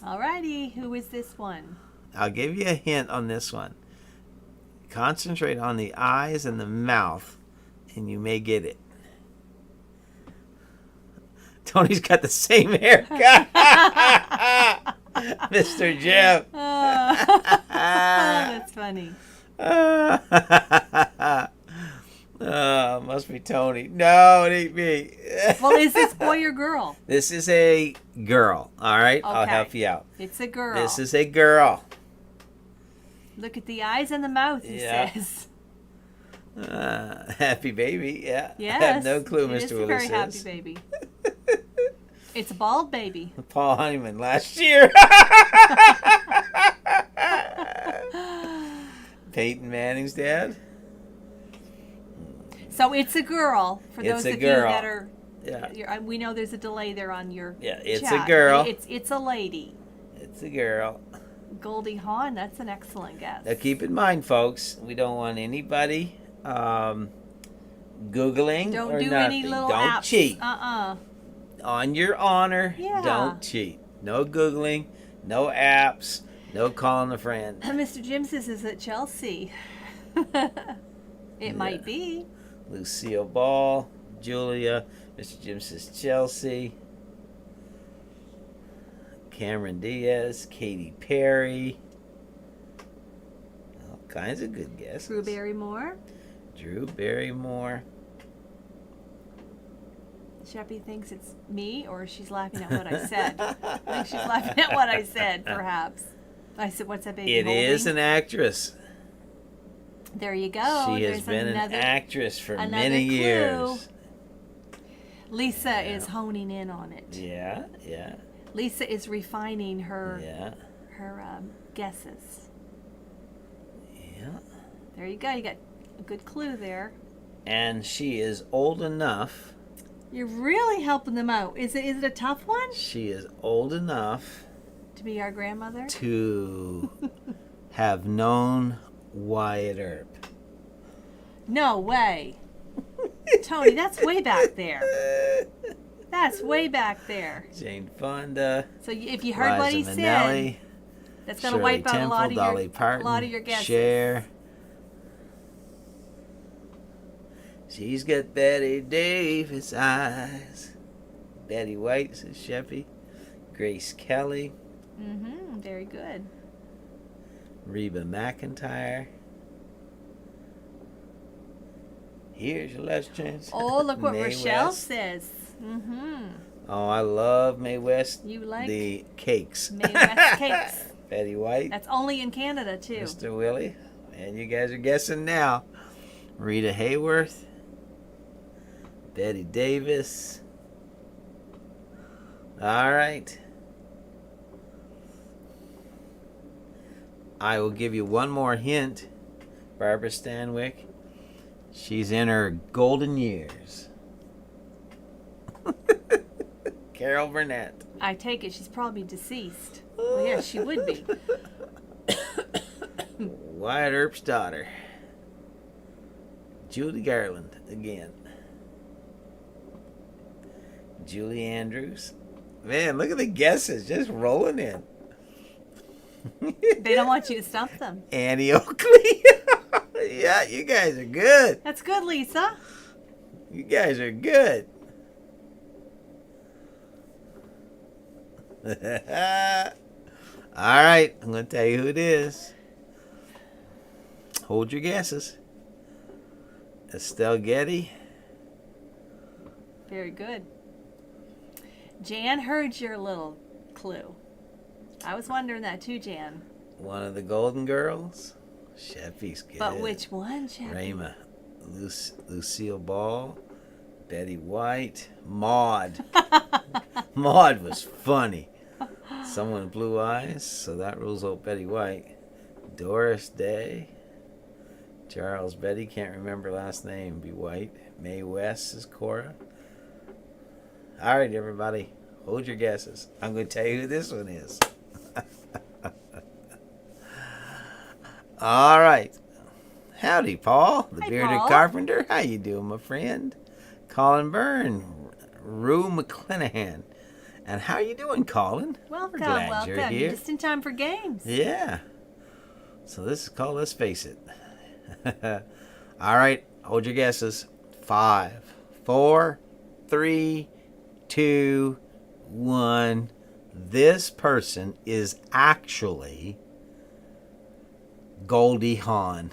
Alrighty, who is this one? I'll give you a hint on this one. Concentrate on the eyes and the mouth, and you may get it. Tony's got the same haircut. Mr. Jim. That's funny. Must be Tony. No, it ain't me. Well, is this boy or girl? This is a girl. All right, I'll Okay. help you out. It's a girl. This is a girl. Look at the eyes and the mouth, he Yeah. says. Happy baby. Yeah. Yes. I have no clue, It Mr. is a Willis very happy is. baby. It's a bald baby. Paul Honeyman last year. Peyton Manning's dad. So it's a girl. For It's those a of girl. you that are, Yeah. we know there's a delay there on your Yeah, it's chat. a girl. It's a lady. It's a girl. Goldie Hawn. That's an excellent guess. Now keep in mind, folks, we don't want anybody Googling Don't or do nothing. any little Don't apps. cheat. Uh-uh. On your honor, Yeah. don't cheat. No Googling, no apps, no calling a friend. Mr. Jim says it's at Chelsea. It might be. Lucille Ball, Julia, Mr. Jim says Chelsea, Cameron Diaz, Katy Perry. All kinds of good guesses. Drew Barrymore. Drew Barrymore. Sheppy thinks it's me, or she's laughing at what I said. I think she's laughing at what I said, perhaps. I said, "What's that baby It holding?" is an actress. There you go. She has There's been an another- actress for another many clue. years. Lisa is honing in on it. Yeah, yeah, Lisa is refining her yeah, guesses. yeah. There you go. You got a good clue there. And she is old enough. You're really helping them out. Is it a tough one She is old enough to be our grandmother? to have known Wyatt Earp. No way. Tony, that's way back there. That's way back there. Jane Fonda. So if you heard what he Liza said, Minnelli, that's going to Shirley wipe out Temple, a Dolly Parton, lot of your guesses. Cher. She's got Betty Davis eyes. Betty White, says Sheppy. Grace Kelly. Mm-hmm. Very good. Reba McEntire. Here's your last chance. Oh, look what Mae Rochelle West. says. Mm-hmm. Oh, I love Mae West. You like the cakes. Mae West cakes. Betty White. That's only in Canada, too. Mr. Willie. And you guys are guessing now. Rita Hayworth. Betty Davis. All right. I will give you one more hint. Barbara Stanwyck. She's in her golden years. Carol Burnett. I take it she's probably deceased. Well, yeah, she would be. Wyatt Earp's daughter. Julie Garland again. Julie Andrews. Man, look at the guesses just rolling in. They don't want you to stump them. Annie Oakley. Yeah, you guys are good. That's good, Lisa. You guys are good. All right, I'm going to tell you who it is. Hold your guesses. Estelle Getty. Very good. Jan heard your little clue. I was wondering that too, Jan. One of the Golden Girls. Sheffy's good. But which one, Jeff? Rayma. Lucille Ball. Betty White. Maud. Maud was funny. Someone with blue eyes. So that rules out Betty White. Doris Day. Charles Betty. Can't remember last name. Be White. Mae West is Cora. All right, everybody. Hold your guesses. I'm going to tell you who this one is. All right. Howdy, Paul, the Hi, bearded Paul. carpenter. How you doing, my friend? Colin Byrne, Rue McClanahan. And how you doing, Colin? Welcome, glad welcome. you're here. Just in time for games. Yeah. So this is called Let's Face It. All right. Hold your guesses. 5, 4, 3, 2, 1. This person is actually Goldie Hawn.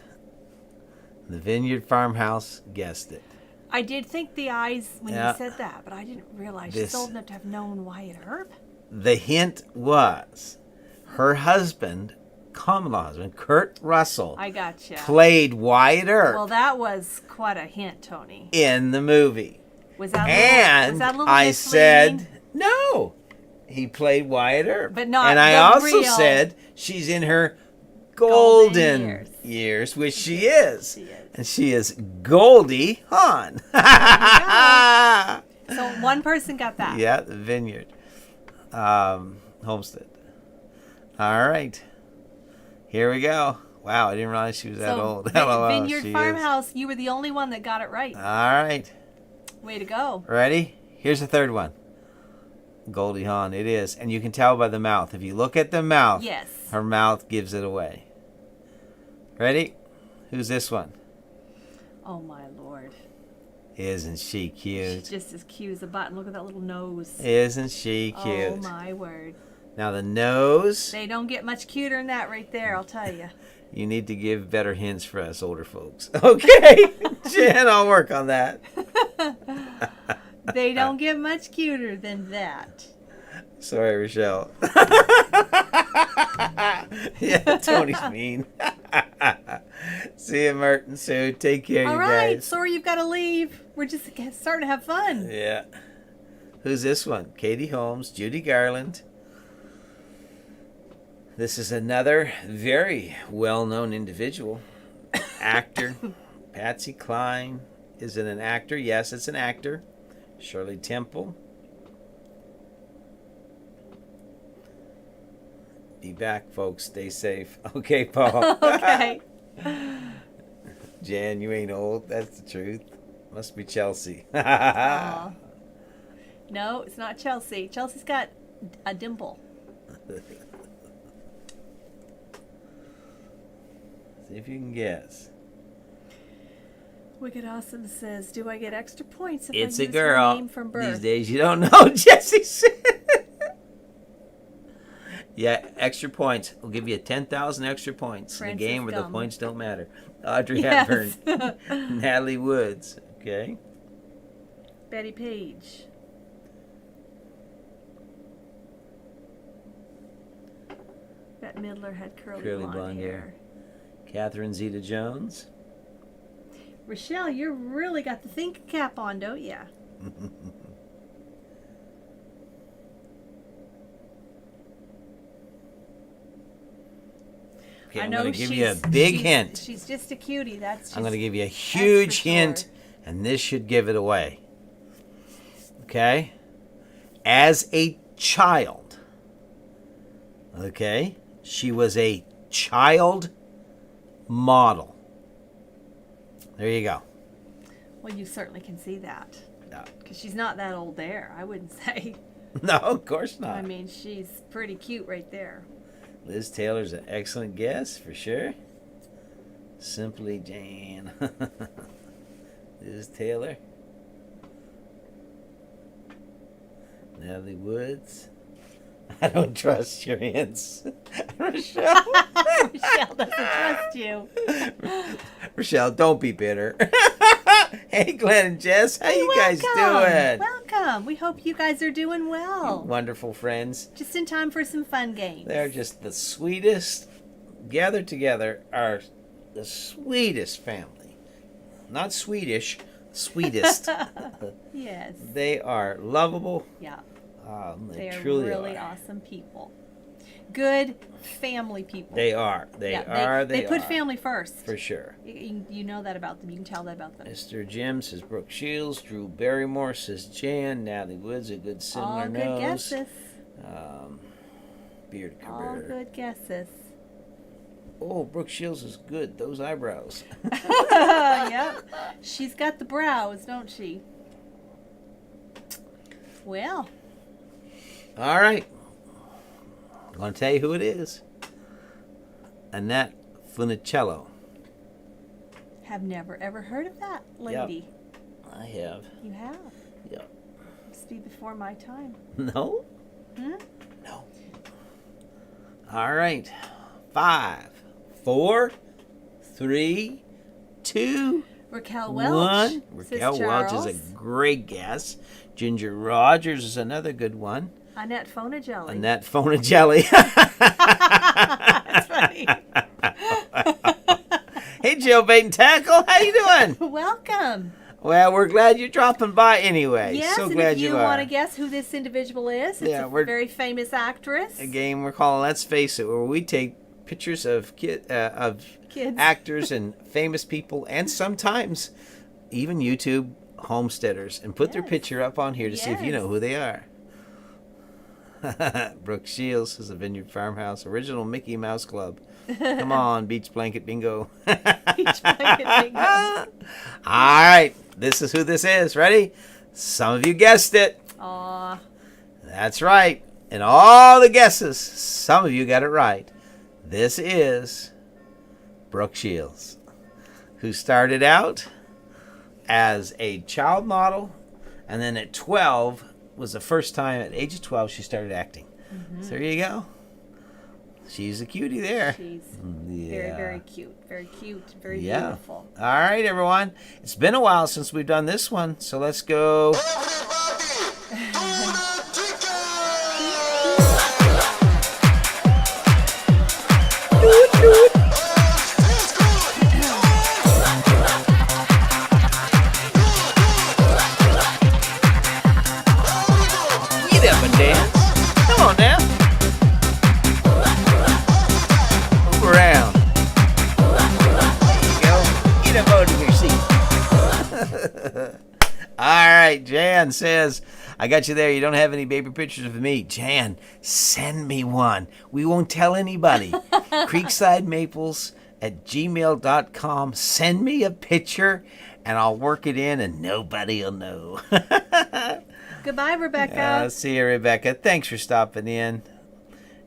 The Vineyard Farmhouse guessed it. I did think the eyes when Yeah. you said that, but I didn't realize This- she's old enough to have known Wyatt Earp. The hint was her husband, common law husband, Kurt Russell, I gotcha. played Wyatt Earp Well, that was quite a hint, Tony. in the movie. Was that And was that a little I misleading? said, no, he played Wyatt Earp. But not and I the also real- said she's in her Golden golden years. years, which she is. She is. And she is Goldie Hawn. So one person got that. Yeah, the Vineyard. Homestead. All right. Here we go. Wow, I didn't realize she was that old. LOL, Vineyard she is. Farmhouse, you were the only one that got it right. All right. Way to go. Ready? Here's the third one. Goldie Hawn, it is. And you can tell by the mouth. If you look at the mouth, Yes. her mouth gives it away. Ready? Who's this one? Oh my lord. Isn't she cute? She's just as cute as a button. Look at that little nose. Isn't she cute? Oh my word. Now the nose, They don't get much cuter than that right there, I'll tell you. you need to give better hints for us older folks. Okay, Jan, I'll work on that. They don't get much cuter than that. Sorry, Rochelle. Yeah, Tony's mean. See you, Merton, Sue. Take care, All you right, guys. sorry you've got to leave. We're just starting to have fun. Yeah. Who's this one? Katie Holmes, Judy Garland. This is another very well-known individual. Actor. Patsy Cline. Is it an actor? Yes, it's an actor. Shirley Temple. Be back, folks. Stay safe. Okay, Paul. Okay. Jan, you ain't old. That's the truth. Must be Chelsea. Aw. No, it's not Chelsea. Chelsea's got a dimple. See if you can guess. Wicked Awesome says, do I get extra points if It's I a use her girl. name from These birth? days you don't know, Jesse said. Yeah, extra points. We'll give you 10,000 extra points in a Frances game where the Gum. points don't matter. Audrey Yes. Hepburn. Natalie Woods. Okay. Betty Page. Bette Midler had curly blonde hair. Catherine Zeta-Jones. Rochelle, you really got the think cap on, don't ya? Okay, I I'm know going to give you a big hint. She's just a cutie. That's. I'm going to just- give you a huge for hint, sure. and this should give it away. Okay? As a child, okay, she was a child model. There you go. Well, you certainly can see that. No. Because she's not that old there, I wouldn't say. No, of course not. I mean, she's pretty cute right there. Liz Taylor's an excellent guess, for sure. Simply Jan. Liz Taylor. Natalie Woods. I don't trust your hints. Rochelle. Michelle doesn't trust you. Rochelle, don't be bitter. Hey, Glenn and Jess, how you guys doing? Welcome. We hope you guys are doing well. Wonderful friends. Just in time for some fun games. They're just the sweetest. Gathered together are the sweetest family. Not Swedish, sweetest. Yes. They are lovable. Yeah. They are truly really are. awesome people. Good family people. They are. They are. They put are. family first. For sure. You know that about them. You can tell that about them. Mr. Jim says Brooke Shields. Drew Barrymore says Jan. Natalie Woods, a good similar All good nose. guesses. Beard All career. good guesses. Oh, Brooke Shields is good. Those eyebrows. Yep. She's got the brows, don't she? Well. All right. I'm going to tell you who it is. Annette Funicello. Have never ever heard of that lady. Yep. I have. You have? Yep. Must be before my time. No? Hmm? No. All right. 5, 4, 3, 2, Raquel Welch. 1. says Raquel Welch is a Charles. great guess. Ginger Rogers is another good one. Annette Fonagelli. Annette Fonagelli. That's funny. Hey, Jill Bait and Tackle. How you doing? Welcome. Well, we're glad you're dropping by anyway. Yes, so and glad if you are. want to guess who this individual is, it's Yeah, a we're- very famous actress. A game we're calling Let's Face It, where we take pictures of Kids. actors and famous people, and sometimes even YouTube homesteaders, and put their Yes. picture up on here to see if you know Yes. who they are. Brooke Shields is a Vineyard Farmhouse original Mickey Mouse Club. Come on, Beach Blanket Bingo. Beach blanket bingo. All right, this is who this is. Ready? Some of you guessed it. Aw. That's right. In all the guesses, some of you got it right. This is Brooke Shields, who started out as a child model, and then at 12 was the first time at age of 12 she started acting. So there you go. She's a cutie there. She's Yeah. very, very cute. Very cute. Very Yeah. beautiful. All right, everyone. It's been a while since we've done this one, so let's go. Get up and dance. Come on now. Move around. There you go. Get up out of your seat. All right, Jan says, I got you there. You don't have any baby pictures of me. Jan, send me one. We won't tell anybody. CreeksideMaples@gmail.com. Send me a picture, and I'll work it in, and nobody will know. Goodbye, Rebecca. See you, Rebecca. Thanks for stopping in.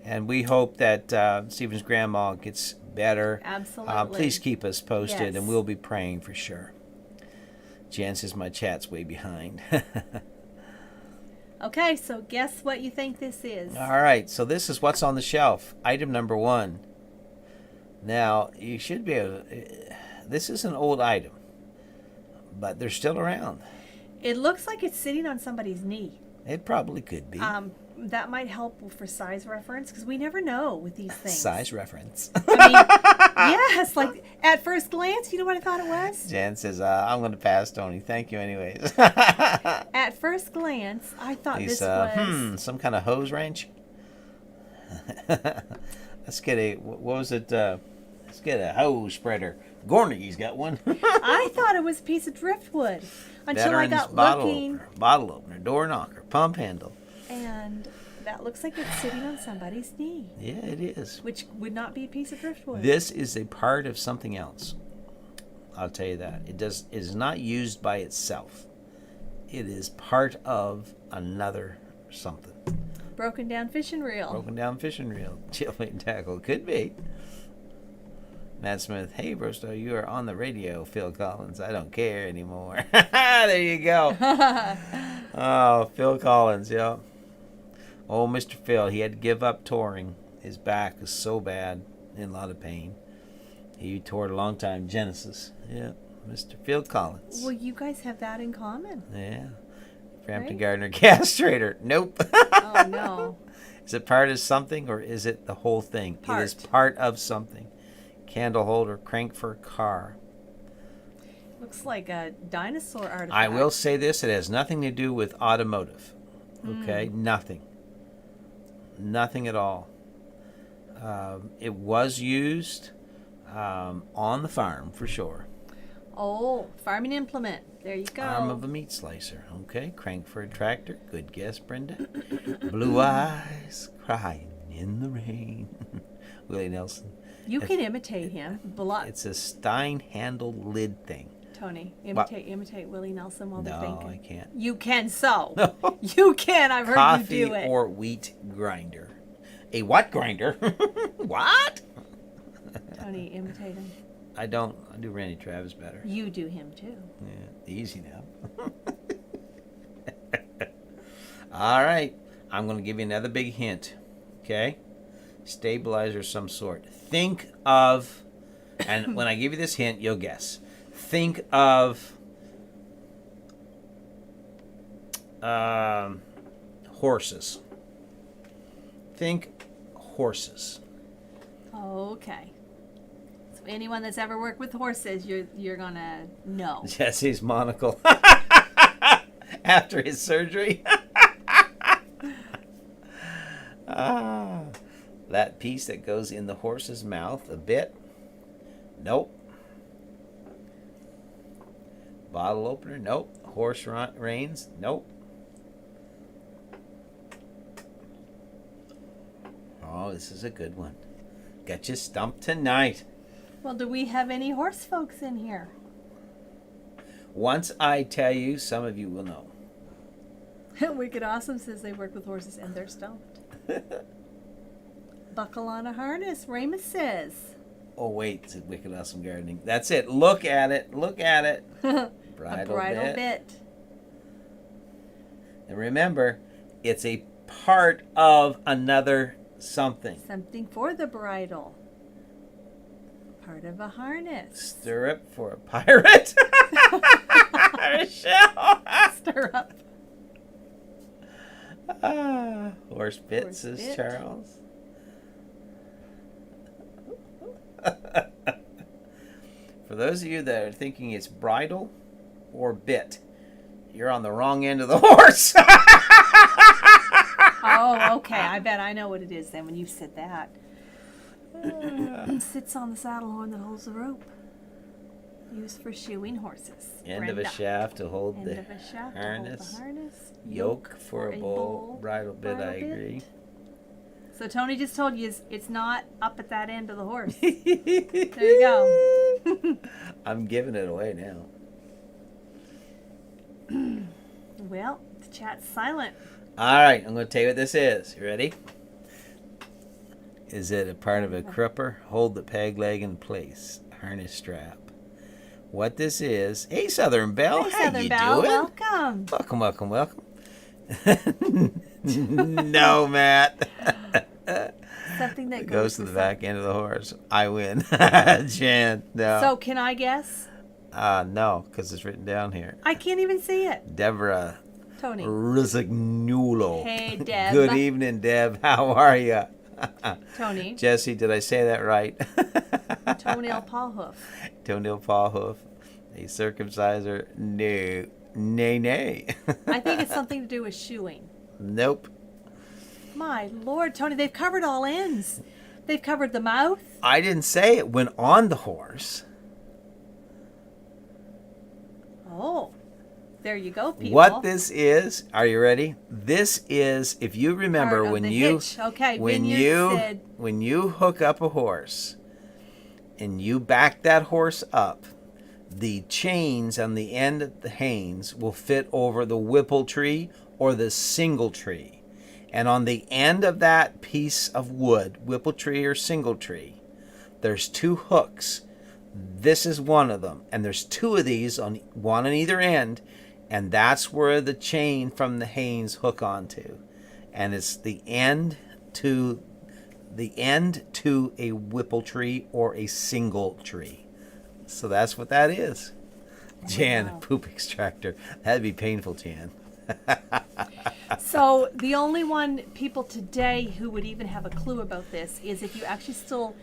And we hope that Stephen's grandma gets better. Absolutely. Please keep us posted, Yes. and we'll be praying for sure. Jan says my chat's way behind. Okay, so guess what you think this is. All right, so this is what's on the shelf. Item number 1. Now, you should be able to, this is an old item, but they're still around. It looks like it's sitting on somebody's knee. It probably could be. That might help for size reference because we never know with these things. Size reference. I mean, yes, like at first glance, you know what I thought it was? Jan says, I'm going to pass, Tony. Thank you anyways. At first glance, I thought this was... some kind of hose wrench? Let's get a, what was it? Let's get a hose spreader. Gorney's got one. I thought it was a piece of driftwood until I got looking. Bottle opener, door knocker, pump handle. And that looks like it's sitting on somebody's knee, Yeah, it is. which would not be a piece of driftwood. This is a part of something else. I'll tell you that. It is not used by itself. It is part of another something. Broken down fishing reel. Broken down fishing reel. Chill bait tackle. Could be. Matt Smith, hey, Brosto, you are on the radio. Phil Collins, I don't care anymore. There you go. Oh, Phil Collins, yeah. Oh, Mr. Phil, he had to give up touring. His back was so bad, in a lot of pain. He toured a long time, Genesis. Yeah, Mr. Phil Collins. Well, you guys have that in common. Yeah. Frampton Right? Gardner castrator. Nope. Oh, no. Is it part of something or is it the whole thing? Part. It is part of something. Candle holder, crank for a car. Looks like a dinosaur artifact. I will say this, it has nothing to do with automotive. Okay? Nothing. Nothing at all. It was used on the farm for sure. Oh, farming implement. There you go. Arm of a meat slicer. Okay, crank for a tractor. Good guess, Brenda. Blue eyes crying in the rain. Willie Nelson. You can imitate him. It's a Stein-handled lid thing. Tony, imitate Willie Nelson while they're No, thinking. I can't. You can so. No. You can. I've heard Coffee you do it. or wheat grinder. A what grinder? What? Tony, imitate him. I don't. I do Randy Travis better. You do him too. Yeah, easy now. All right. I'm going to give you another big hint. Okay? Stabilizer of some sort. Think of, and when I give you this hint, you'll guess. Think of horses. Think horses. Okay. So anyone that's ever worked with horses, you're gonna know. Jesse's monocle after his surgery. That piece that goes in the horse's mouth, a bit. Nope. Bottle opener, nope. Horse reins, nope. Oh, this is a good one. Got you stumped tonight. Well, do we have any horse folks in here? Once I tell you, some of you will know. Wicked Awesome says they work with horses and they're stumped. Buckle on a harness, Ramus says. Oh, wait, said Wicked Awesome Gardening. That's it. Look at it. Look at it. A Bridle bridle bit. bit. And remember, it's a part of another something. Something for the bridle. Part of a harness. Stirrup for a pirate. Michelle. Stirrup. Horse bit, Horse says bit. Charles. For those of you that are thinking it's bridle or bit, you're on the wrong end of the horse. Oh, okay. I bet I know what it is then when you said that. Sits on the saddle horn that holds the rope. Used for shoeing horses. End of a shaft to hold End the of a shaft harness. to hold the harness. Yoke for a bull. Bridle bit, bridle I bit. agree. So Tony just told you it's not up at that end of the horse. There you go. I'm giving it away now. Well, the chat's silent. All right, I'm going to tell you what this is. You ready? Is it a part of a crupper? Hold the peg leg in place. Harness strap. What this is... Hey, Southern Belle. Hey, How Southern you Belle, doing? welcome. Welcome, welcome, welcome. No, Matt. Something that It goes to with the back end of the horse. I win. Jan, no. So can I guess? No, because it's written down here. I can't even see it. Deborah Tony. Rizignulo. Hey, Deb. Good evening, Deb. How are you? Tony. Jesse, did I say that right? Toenail paw hoof. Toenail paw hoof. A circumciser. No. Nay, nay. I think it's something to do with shoeing. Nope. My Lord, Tony, they've covered all ends. They've covered the mouth. I didn't say it went on the horse. Oh, there you go, people. What this is, are you ready? This is, if you remember, Part of when the you hitch. Okay, when Vineyard you said- when you hook up a horse and you back that horse up, the chains on the end of the hanes will fit over the whipple tree or the single tree. And on the end of that piece of wood, whipple tree or single tree, there's 2 hooks. This is one of them. And there's 2 of these, one on either end. And that's where the chain from the hanes hook onto. And it's the end to a whipple tree or a single tree. So that's what that is. Jan, Wow. poop extractor. That'd be painful, Jan. So the only one people today who would even have a clue about this is if you actually still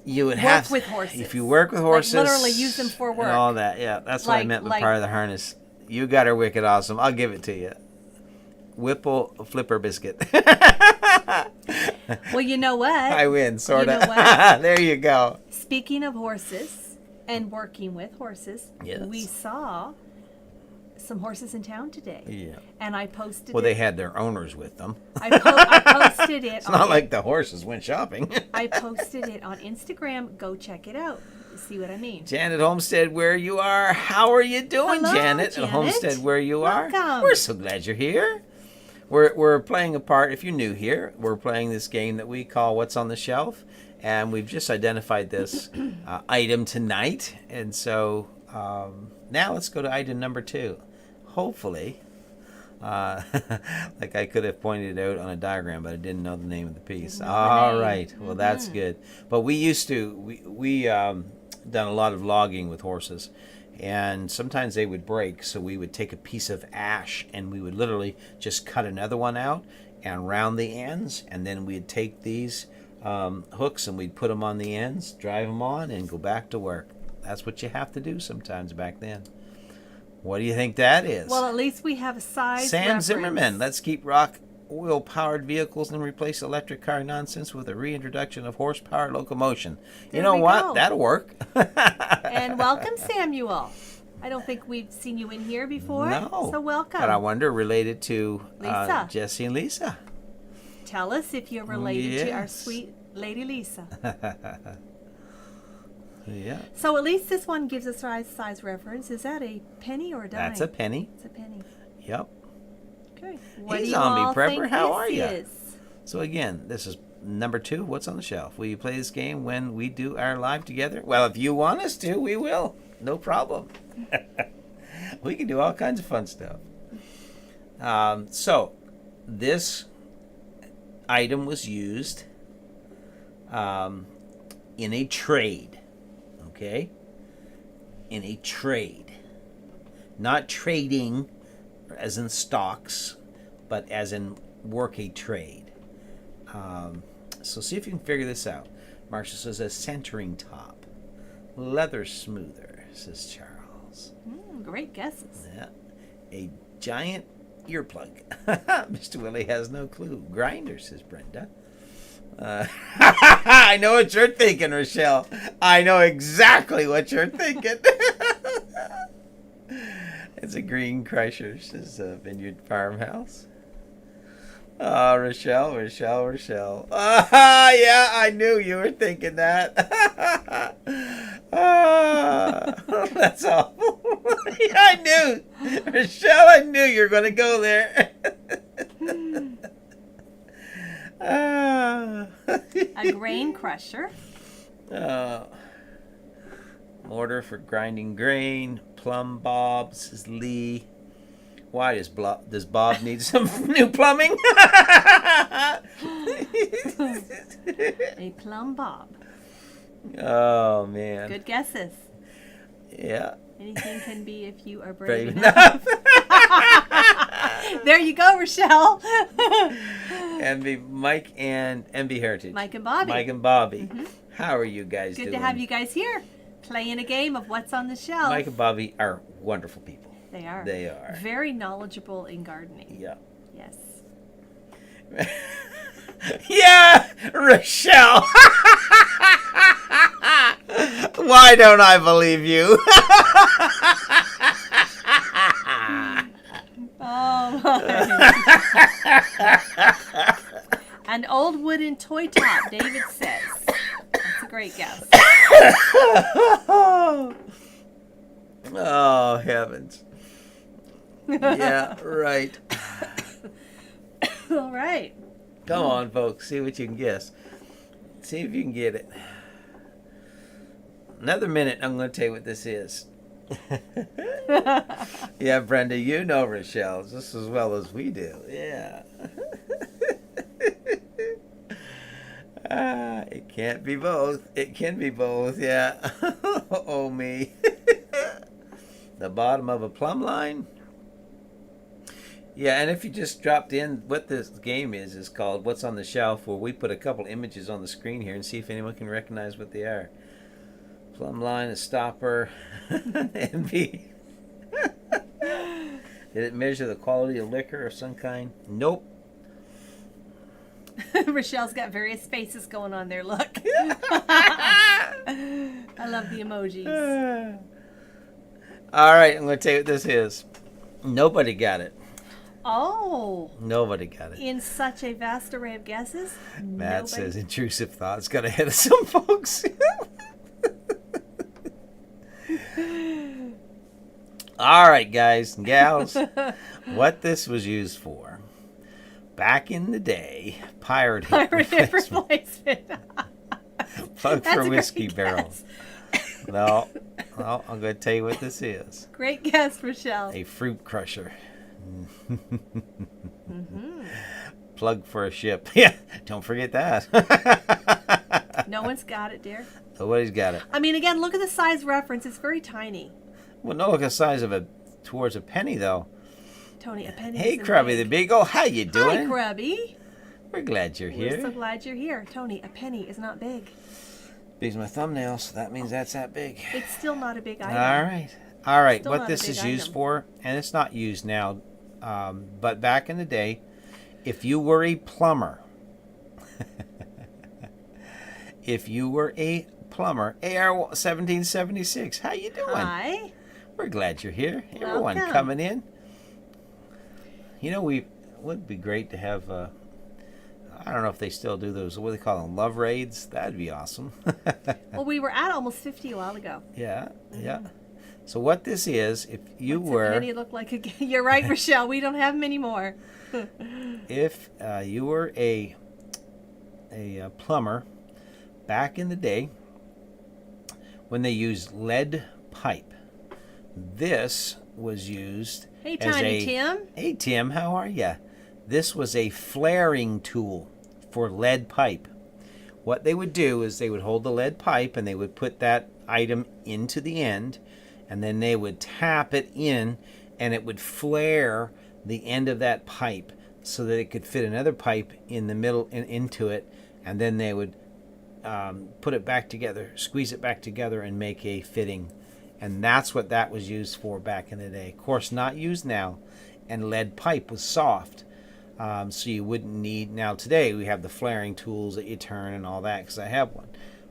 You would work have with horses. If you work with horses, Like literally use them for work. and all that. Yeah, that's what I Like- meant by like- part of the harness. You got her wicked awesome. I'll give it to you. Whipple flipper biscuit. Well, you know what? I win, sort of. You know what? There you go. Speaking of horses and working with horses, Yes. we saw some horses in town today. Yeah. And I posted Well, it. they had their owners with them. I posted it. It's not like the horses went shopping. I posted it on Instagram. Go check it out. See what I mean? Janet Homestead, where you are. How are you doing, Hello, Janet? Janet. Homestead, where you are. Welcome. We're so glad you're here. We're playing a part. If you're new here, we're playing this game that we call What's on the Shelf, and we've just identified this item tonight. And so now let's go to item number 2. Hopefully, like I could have pointed it out on a diagram, but I didn't know the name of the piece. Didn't know the All name. right, well that's good. But we used to we done a lot of logging with horses, and sometimes they would break, so we would take a piece of ash and we would literally just cut another one out and round the ends, and then we'd take these hooks and we'd put them on the ends, drive them on, and go back to work. That's what you have to do sometimes back then. What do you think that is? Well, at least we have a size Sam reference. Zimmerman, let's keep rock oil-powered vehicles and replace electric car nonsense with a reintroduction of horsepower locomotion. You There know we what? go. That'll work. And welcome, Samuel. I don't think we've seen you in here before. No. So welcome. But I wonder, related to Lisa. Jesse and Lisa. Tell us if you're related to our Yes. sweet Lady Lisa. Yeah. So at least this one gives us a size reference. Is that a penny or a dime? That's a penny. It's a penny. Yep. Okay. What Hey, do you Zombie all Prepper, think how this are ya? is? So again, this is number 2, What's on the Shelf. Will you play this game when we do our live together? Well, if you want us to, we will. No problem. We can do all kinds of fun stuff. So this item was used in a trade. Okay? In a trade. Not trading as in stocks, but as in work a trade. So see if you can figure this out. Marcia says a centering top. Leather smoother, says Charles. Great guesses. Yeah. A giant earplug. Mr. Willie has no clue. Grinder, says Brenda. I know what you're thinking, Rochelle. I know exactly what you're thinking. It's a green crusher, says Vineyard Farmhouse. Oh, Rochelle. Yeah, I knew you were thinking that. That's awful. Yeah, I knew. Rochelle, I knew you were going to go there. A grain crusher. Mortar for grinding grain. Plumb bob, says Lee. Why does Bob need some new plumbing? A plumb bob. Oh, man. Good guesses. Yeah. Anything can be if you are Brave brave enough. There you go, Rochelle. MB Mike and MB Heritage. Mike and Bobby. Mike and Bobby. How are you guys Good doing? to have you guys here playing a game of What's on the Shelf. Mike and Bobby are wonderful people. They are. They are. Very knowledgeable in gardening. Yeah. Yes. Yeah, Rochelle. Why don't I believe you? Oh my. An old wooden toy top, David says. That's a great guess. Oh, heavens. Yeah, right. All right. Come on, folks. See what you can guess. See if you can get it. Another minute, I'm going to tell you what this is. Yeah, Brenda, you know Rochelle just as well as we do. Yeah. It can't be both. It can be both, yeah. Oh, me. The bottom of a plumb line. Yeah, and if you just dropped in, what this game is called What's on the Shelf, where we put a couple images on the screen here and see if anyone can recognize what they are. Plumb line, a stopper, envy. Did it measure the quality of liquor of some kind? Nope. Rochelle's got various faces going on there. Look. I love the emojis. All right, I'm going to tell you what this is. Nobody got it. Oh. Nobody got it. In such a vast array of guesses. Matt says intrusive thoughts got ahead of some folks. All right, guys and gals, what this was used for. Back in the day, pirate hip replacement. Plug for whiskey barrels. No, I'm going to tell you what this is. Great guess, Rochelle. A fruit crusher. Mm-hmm. Plug for a ship. Yeah, don't forget that. No one's got it, dear. Nobody's got it. I mean, again, look at the size reference. It's very tiny. Well, no, look at the size of towards a penny, though. Tony, a penny. Hey, Krubby the Beagle, how you doing? Hi, Krubby. We're glad you're here. We're so glad you're here. Tony, a penny is not big. Big's my thumbnail, so that means that's that big. It's still not a big item. All right. Still What this is used for, and it's not used now, but back in the day, if you were a plumber, AR 1776, how you doing? Hi. We're glad you're here. Everyone Welcome. coming in. You know, we would be great to have, I don't know if they still do those, what do they call them, love raids? That'd be awesome. Well, we were at almost 50 a while ago. Yeah, yeah. So what this is, if you What's were... a penny look like again? You're right, Rochelle. We don't have them anymore. If you were a plumber back in the day when they used lead pipe, this was used Hey, as Tiny Tim. Hey, Tim, how are you? This was a flaring tool for lead pipe. What they would do is they would hold the lead pipe and they would put that item into the end, and then they would tap it in, and it would flare the end of that pipe so that it could fit another pipe in the middle and into it, and then they would put it back together, squeeze it back together, and make a fitting. And that's what that was used for back in the day. Of course, not used now, and lead pipe was soft, so you wouldn't need... Now today we have the flaring tools that you turn and all that, because I have one.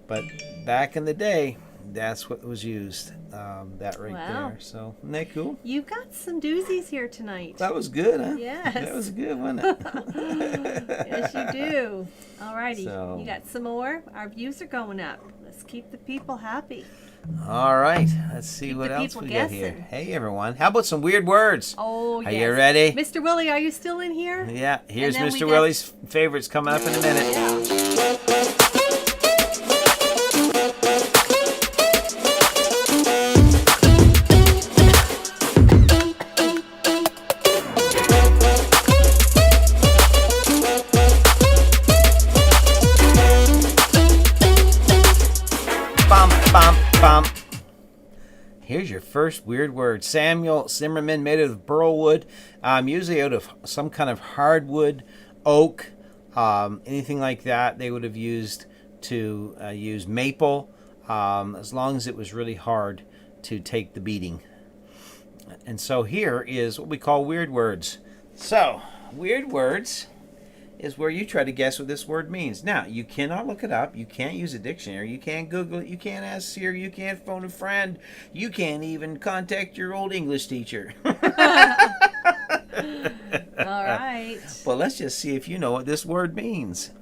But back in the day, that's what was used, that right there. So, isn't that cool? You've got some doozies here tonight. That was good, huh? Yes. That was good, wasn't it? Yes, you do. All righty. So- You got some more? Our views are going up. Let's keep the people happy. All right, let's see Keep what the else people we got guessing. here. Hey, everyone. How about some weird words? Oh, Are yes. you ready? Mr. Willie, are you still in here? Yeah, here's And then we Mr. got- Willie's favorites coming up in a minute. Yeah. Bump, bump, bump. Here's your first weird word. Samuel Zimmerman, made out of burl wood, usually out of some kind of hardwood, oak, anything like that. They would have used to use maple, as long as it was really hard to take the beating. And so here is what we call weird words. So, weird words is where you try to guess what this word means. Now, you cannot look it up. You can't use a dictionary. You can't Google it. You can't ask Siri. You can't phone a friend. You can't even contact your old English teacher. All right. Well, let's just see if you know what this word means.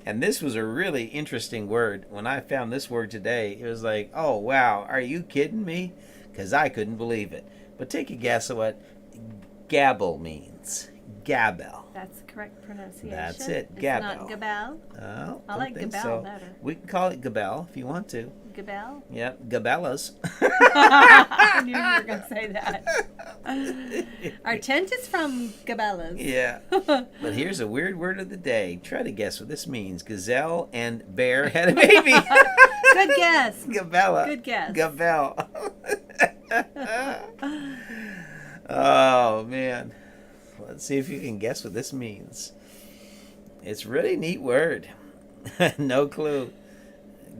And this was a really interesting word. When I found this word today, it was like, oh, wow, are you kidding me? because I couldn't believe it. But take a guess at what gabble means. Gabble. That's the correct pronunciation. That's it, It's gabble. not gabelle. Oh, I like think gabelle so. better. We can call it gabelle if you want to. Gabelle? Yep, gabellas. I knew you were going to say that. Our tent is from Gabellas. Yeah. But here's a weird word of the day. Try to guess what this means. Gazelle and bear had a baby. Good guess. Gabella. Good guess. Gabelle. Oh, man. Let's see if you can guess what this means. It's a really neat word. No clue.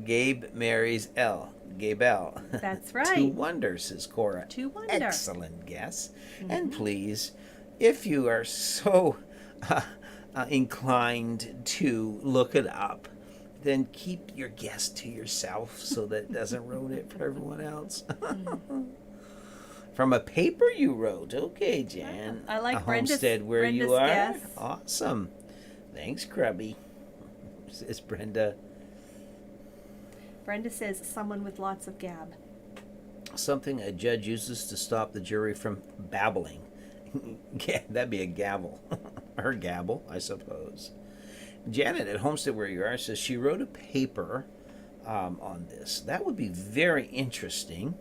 Gabe marries Elle. Gabelle. That's right. 2 wonders, says Cora. 2 wonder. Excellent guess. And please, if you are so inclined to look it up, then keep your guess to yourself so that it doesn't ruin it for everyone else. From a paper you wrote. Okay, Jan. I like a Brenda's, homestead where Brenda's you are. guess. Awesome. Thanks, Krubby. Says Brenda. Brenda says someone with lots of gab. Something a judge uses to stop the jury from babbling. Yeah, that'd be a gavel. Her gavel, I suppose. Janet at Homestead where you are says she wrote a paper on this. That would be very interesting.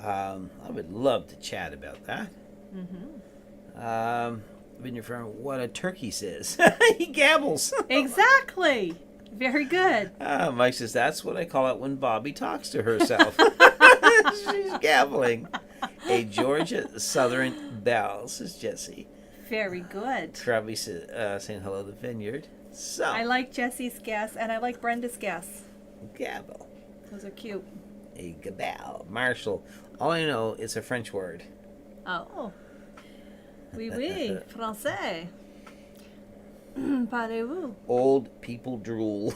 I would love to chat about that. When you're from what a turkey says. He gabbles. Exactly. Very good. Mike says that's what I call it when Bobby talks to herself. She's gabbling. A Georgia Southern belle, says Jesse. Very good. Krabby says, saying hello to Vineyard. So, I like Jesse's guess, and I like Brenda's guess. gabble. Those are cute. A gabelle. Marshall. All I know is a French word. Oh. Oui, oui. Français. Parlez-vous? Old people drool.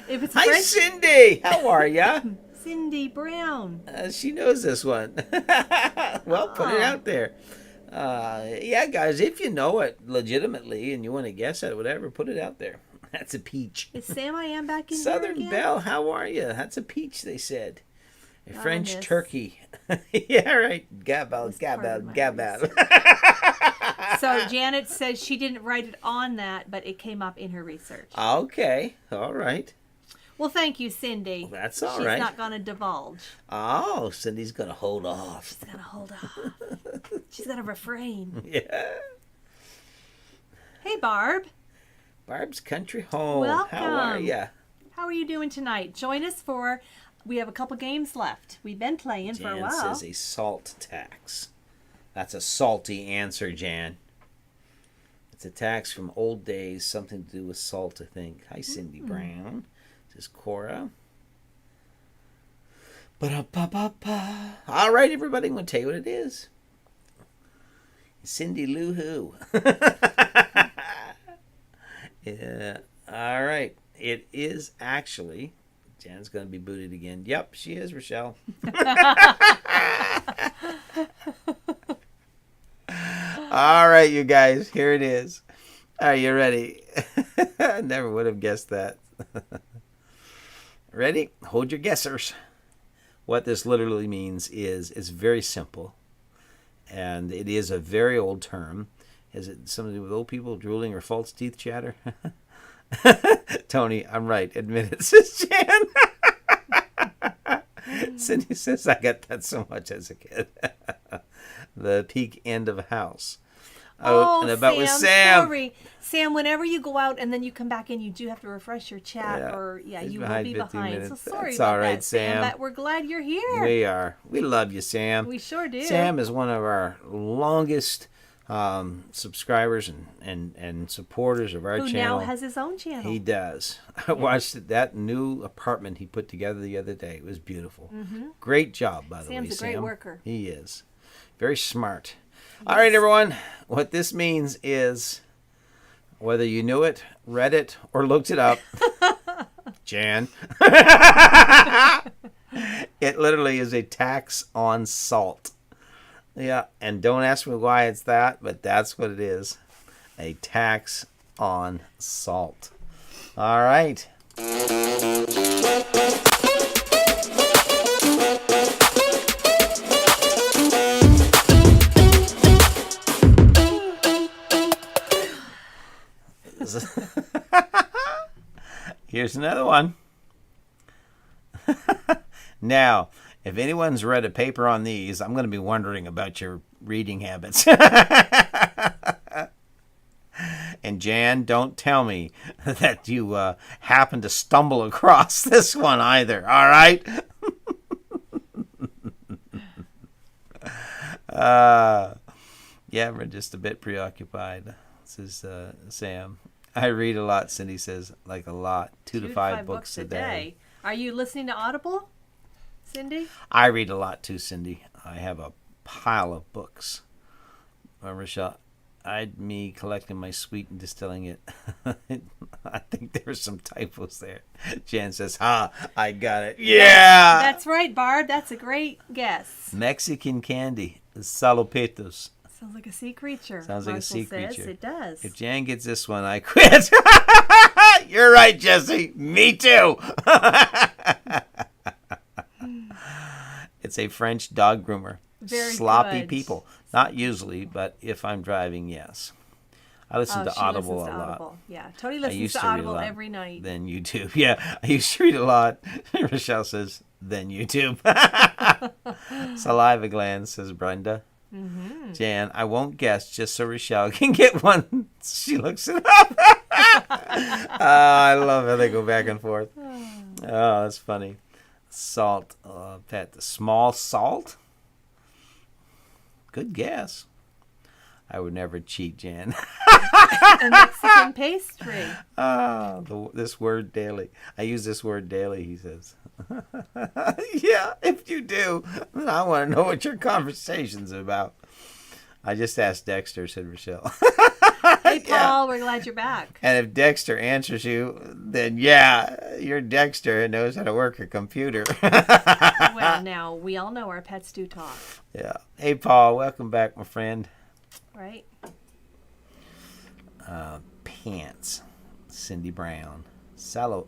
If it's Hi, French, Cindy. How are ya? Cindy Brown. She knows this one. Well, put it out there. Yeah, guys, if you know it legitimately and you want to guess at it, whatever, put it out there. That's a peach. Is Sam I am back in Southern here again? Belle, how are you? That's a peach, they said. A French miss. turkey. Yeah, right. Gabelle, That's part of gabelle, my gabelle. So Janet says she didn't write it on that, but it came up in her research. Okay, all right. Well, thank you, Cindy. That's all She's right. not going to divulge. Oh, Cindy's going to hold off. She's going to hold off. She's going to refrain. Yeah. Hey, Barb. Barb's Country Home. Welcome. How are ya? How are you doing tonight? Join us for, we have a couple games left. We've been playing for a Jan while. says a salt tax. That's a salty answer, Jan. It's a tax from old days, something to do with salt, I think. Hi, Cindy Brown. This is Cora. Ba-da-ba-ba-ba. All right, everybody, I'm going to tell you what it is. Cindy Lou Who. Yeah. All right. It is actually... Jan's going to be booted again. Yep, she is, Rochelle. All right, you guys. Here it is. Are you ready? I never would have guessed that. Ready? Hold your guessers. What this literally means is it's very simple. And it is a very old term. Is it something with old people drooling or false teeth chatter? Tony, I'm right. Admit it, says Jan. Cindy says, I got that so much as a kid. The peak end of a house. Oh, and about Sam, with Sam. sorry. Sam, whenever you go out and then you come back in, you do have to refresh your chat, Yeah, or he's you will behind be 15 behind. minutes. So sorry That's about all right, that, Sam. Sam. But we're glad you're here. We are. We love you, Sam. We sure do. Sam is one of our longest subscribers and supporters of our Who channel. now has his own channel. He does. I watched that new apartment he put together the other day. It was beautiful. Great job, by the way, Sam. Sam's a great worker. He is. Very smart. Yes. All right, everyone. What this means is, whether you knew it, read it, or looked it up, Jan, it literally is a tax on salt. Yeah, and don't ask me why it's that, but that's what it is. A tax on salt. All right. Here's another one. Now, if anyone's read a paper on these, I'm going to be wondering about your reading habits. And Jan, don't tell me that you happen to stumble across this one either, all right? Yeah, we're just a bit preoccupied. This is Sam. I read a lot, Cindy says, like a lot. 2 to 5 books a day. Are you listening to Audible, Cindy? I read a lot too, Cindy. I have a pile of books. Rochelle, me collecting my sweet and distilling it. I think there were some typos there. Jan says, I got it. Yeah! That's right, Barb. That's a great guess. Mexican candy. Salopetos. Sounds like a sea creature. Sounds like a sea says creature. It does. If Jan gets this one, I quit. You're right, Jesse. Me too. It's a French dog groomer. Very Sloppy good. people. Not usually, but if I'm driving, yes. I listen to Audible a lot. Yeah, Tony I listens used to to read a Audible lot. every night. Then YouTube. Yeah, I used to read a lot. Rochelle says, then YouTube. Saliva glands, says Brenda. Mm-hmm. Jan, I won't guess just so Rochelle can get one. She looks it up. I love how they go back and forth. Oh, that's funny. Salt. Pet. Small salt? Good guess. I would never cheat, Jan. A Mexican pastry. This word daily. I use this word daily, he says. Yeah, if you do, then I want to know what your conversation's about. I just asked Dexter, said Rochelle. Hey, Paul, we're glad you're back. And if Dexter answers you, then yeah, you're Dexter and knows how to work a computer. Well, now, we all know our pets do talk. Yeah. Hey, Paul, welcome back, my friend. Right? Pants. Cindy Brown. Salapetis.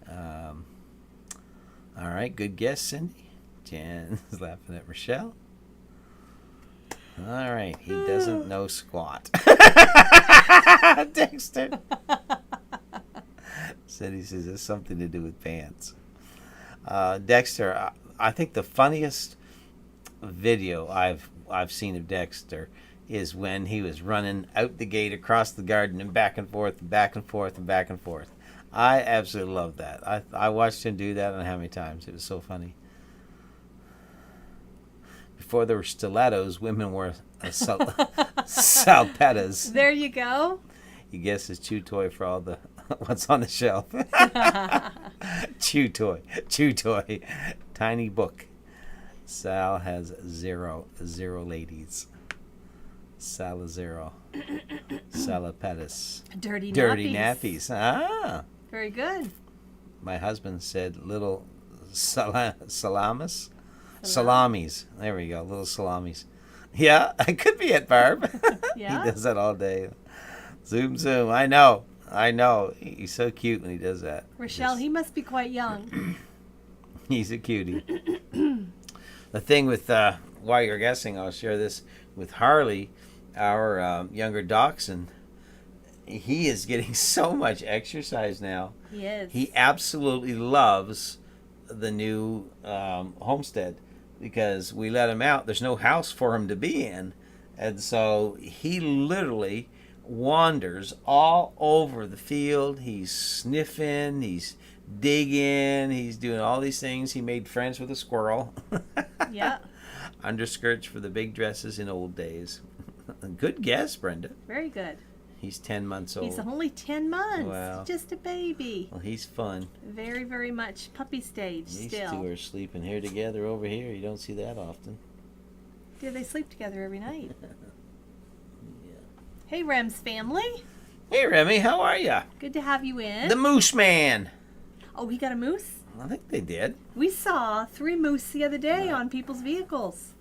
All right, good guess, Cindy. Jan is laughing at Rochelle. All right, he doesn't know squat. Dexter. Cindy says it's something to do with pants. Dexter, I think the funniest video I've seen of Dexter is when he was running out the gate across the garden and back and forth and back and forth and back and forth. I absolutely love that. I watched him do that, I don't know how many times. It was so funny. Before there were stilettos, women wore salpetas. There you go. You guess it's chew toy for all the what's on the shelf. Chew toy. Tiny book. Sal has zero ladies. Salazero. Salapetis. Dirty nappies. Ah. Very good. My husband said little salamis. Salamis. There we go. Little salamis. Yeah, I could be it, Barb. Yeah. He does that all day. Zoom. I know. He's so cute when he does that. Rochelle, he must be quite young. He's a cutie. The thing with, while you're guessing, I'll share this with Harley, our younger dachshund. He is getting so much exercise now. He is. He absolutely loves the new Homestead because we let him out. There's no house for him to be in. And so he literally wanders all over the field. He's sniffing, he's digging, he's doing all these things. He made friends with a squirrel. Yeah. Underskirts for the big dresses in old days. Good guess, Brenda. Very good. He's 10 months old. He's only 10 months. Wow. Just a baby. Well, he's fun. Very, very much puppy stage These still. two are sleeping here together over here. You don't see that often. Yeah, they sleep together every night. Yeah. Hey, Rem's family. Hey, Remy, how are ya? Good to have you in. The Moose Man. Oh, he got a moose? I think they did. We saw 3 moose the other day on people's vehicles.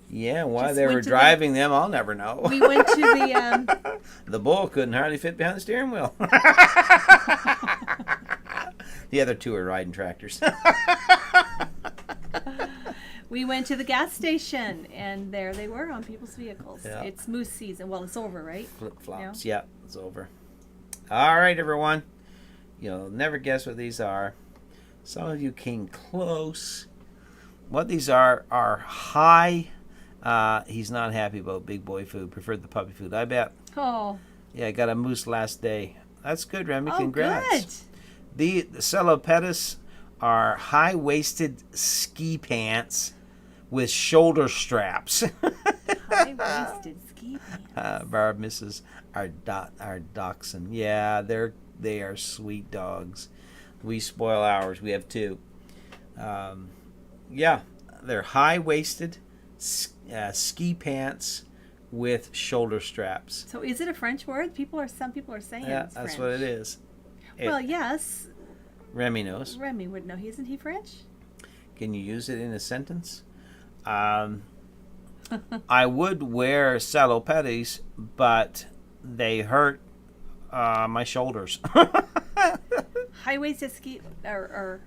Yeah, why Just they were went to driving them, I'll never know. We went to the... The bull couldn't hardly fit behind the steering wheel. The other two are riding tractors. We went to the gas station, and there they were on people's vehicles. Yeah. It's moose season. Well, it's over, right? Flip-flops. Yeah, it's over. All right, everyone. You'll never guess what these are. Some of you came close. What these are high. He's not happy about big boy food. Preferred the puppy food, I bet. Oh. Yeah, I got a moose last day. That's good, Remy. Oh, Congrats. The Celopetus are high-waisted ski pants with shoulder straps. High-waisted ski pants. Barb misses our dachshund. Yeah, they are sweet dogs. We spoil ours. We have two. Yeah, they're high-waisted ski pants with shoulder straps. So is it a French word? Some people are saying Yeah, it's that's French. what it is. Well, yes. Remy knows. Remy would know. Isn't he French? Can you use it in a sentence? I would wear salopettes, but they hurt my shoulders. High-waisted ski or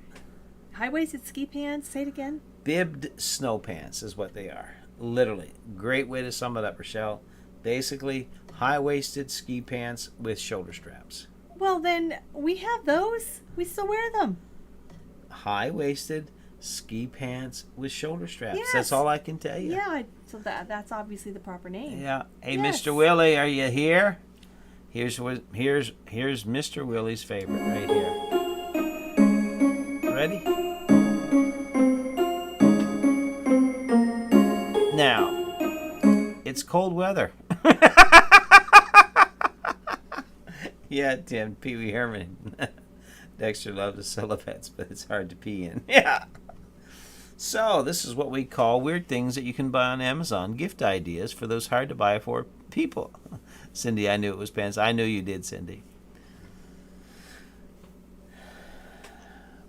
high-waisted ski pants. Say it again. Bibbed snow pants is what they are. Literally. Great way to sum it up, Rochelle. Basically, high-waisted ski pants with shoulder straps. Well, then we have those. We still wear them. High-waisted ski pants with shoulder straps. Yes. That's all I can tell you. Yeah, so that's obviously the proper name. Yeah. Hey, Yes. Mr. Willie, are you here? Here's Mr. Willie's favorite right here. Ready? Now, it's cold weather. Yeah, Tim, Pee Wee Herman. Dexter loves the silhouettes, but it's hard to pee in. Yeah. So, this is what we call weird things that you can buy on Amazon. Gift ideas for those hard to buy for people. Cindy, I knew it was pants. I knew you did, Cindy.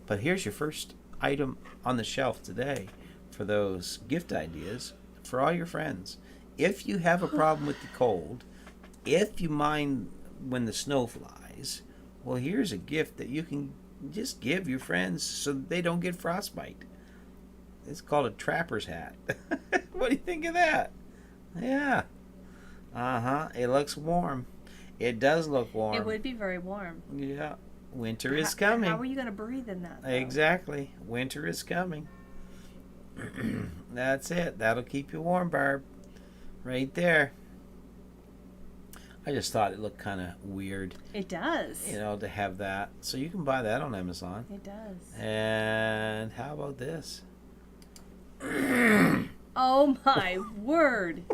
But here's your first item on the shelf today for those gift ideas for all your friends. If you have a problem with the cold, if you mind when the snow flies, well, here's a gift that you can just give your friends so they don't get frostbite. It's called a trapper's hat. What do you think of that? Yeah. It looks warm. It does look warm. It would be very warm. Yeah. Winter is coming. How are you going to breathe in that, though? Exactly. Winter is coming. That's it. That'll keep you warm, Barb. Right there. I just thought it looked kind of weird. It does. To have that. So you can buy that on Amazon. It does. And how about this? Oh, my word.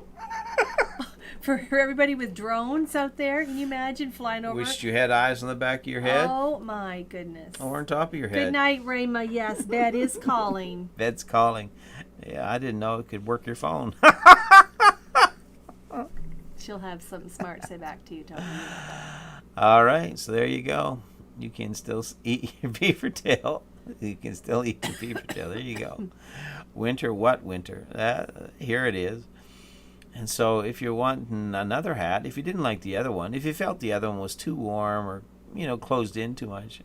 For everybody with drones out there, can you imagine flying over? Wished you had eyes on the back of your head. Oh, my goodness. Or on top of your head. Good night, Rayma. Yes, bed is calling. Bed's calling. Yeah, I didn't know it could work your phone. She'll have something smart to say back to you, Tony. All right, so there you go. You can still eat your beaver tail. You can still eat your beaver tail. There you go. Winter, what winter? Here it is. And so if you're wanting another hat, if you didn't like the other one, if you felt the other one was too warm or, closed in too much,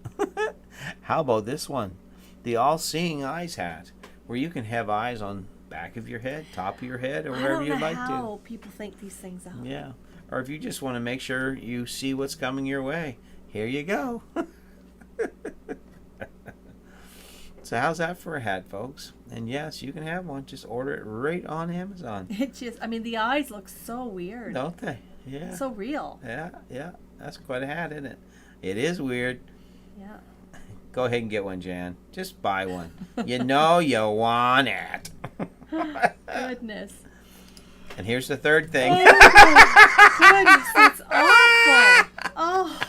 how about this one? The all-seeing eyes hat, where you can have eyes on back of your head, top of your head, or wherever you'd like to. I don't know how people think these things out. Yeah. Or if you just want to make sure you see what's coming your way, here you go. So how's that for a hat, folks? And yes, you can have one. Just order it right on Amazon. The eyes look so weird. Don't they? Yeah. So real. Yeah. That's quite a hat, isn't it? It is weird. Yeah. Go ahead and get one, Jan. Just buy one. You know you want it. Goodness. And here's the third thing. Oh, goodness, that's awful.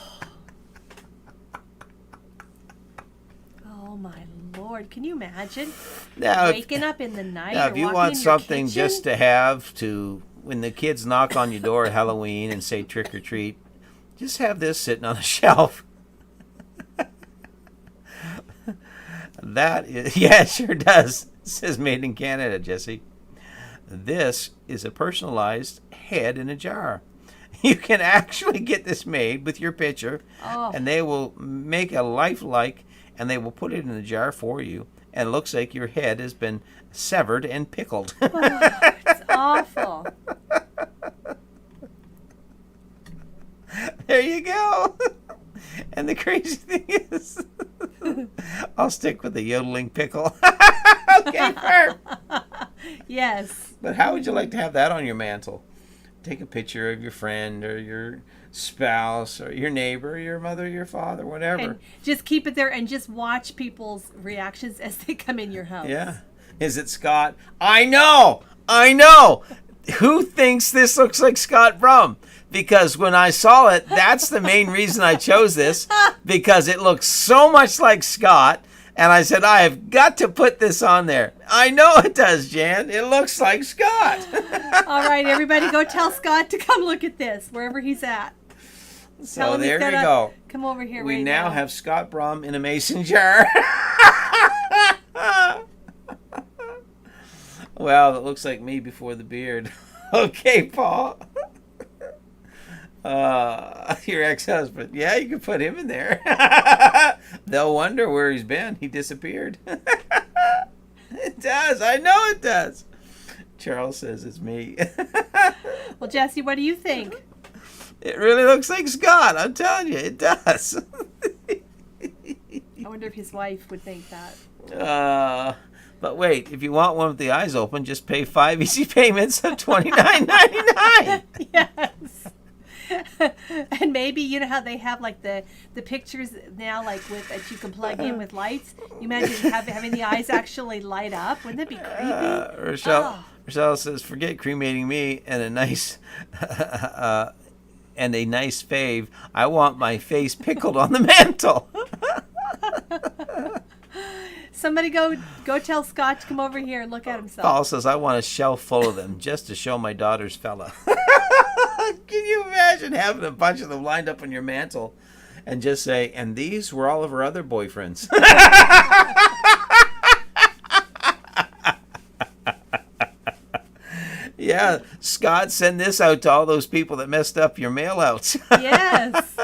Oh, my Lord. Can you imagine waking up in the night now, or if you walking want in your something kitchen? just to have to, when the kids knock on your door at Halloween and say trick or treat, just have this sitting on a shelf. That is, yeah, it sure does. It says made in Canada, Jesse. This is a personalized head in a jar. You can actually get this made with your picture, and they will make a lifelike, and they will put it in a jar for you, and it looks like your head has been severed and pickled. Oh, it's awful. There you go. And the crazy thing is, I'll stick with the yodeling pickle. Okay, Ferb. Yes. But how would you like to have that on your mantle? Take a picture of your friend or your spouse or your neighbor, your mother, your father, whatever. And just keep it there and just watch people's reactions as they come in your house. Yeah. Is it Scott? I know. Who thinks this looks like Scott Brum? Because when I saw it, that's the main reason I chose this, because it looks so much like Scott. And I said, I have got to put this on there. I know it does, Jan. It looks like Scott. All right, everybody, go tell Scott to come look at this, wherever he's at. So there you go. Come over here. We right now have Scott Brum in a mason jar. Well, it looks like me before the beard. Okay, Paul. Your ex-husband. Yeah, you can put him in there. They'll wonder where he's been. He disappeared. It does. I know it does. Charles says it's me. Well, Jesse, what do you think? It really looks like Scott. I'm telling you, it does. I wonder if his wife would think that. But wait, if you want one with the eyes open, just pay 5 easy payments of $29.99. Yes. And maybe you know how they have like the pictures now, like with that you can plug in with lights. You imagine having the eyes actually light up. Wouldn't that be creepy? Rochelle says, "Forget cremating me and a nice fave. I want my face pickled on the mantle." Somebody go tell Scott to come over here and look at himself. Paul says, "I want a shelf full of them just to show my daughter's fella." Can you imagine having a bunch of them lined up on your mantle and just say, "And these were all of her other boyfriends." Yeah, Scott, send this out to all those people that messed up your mail outs. Yes.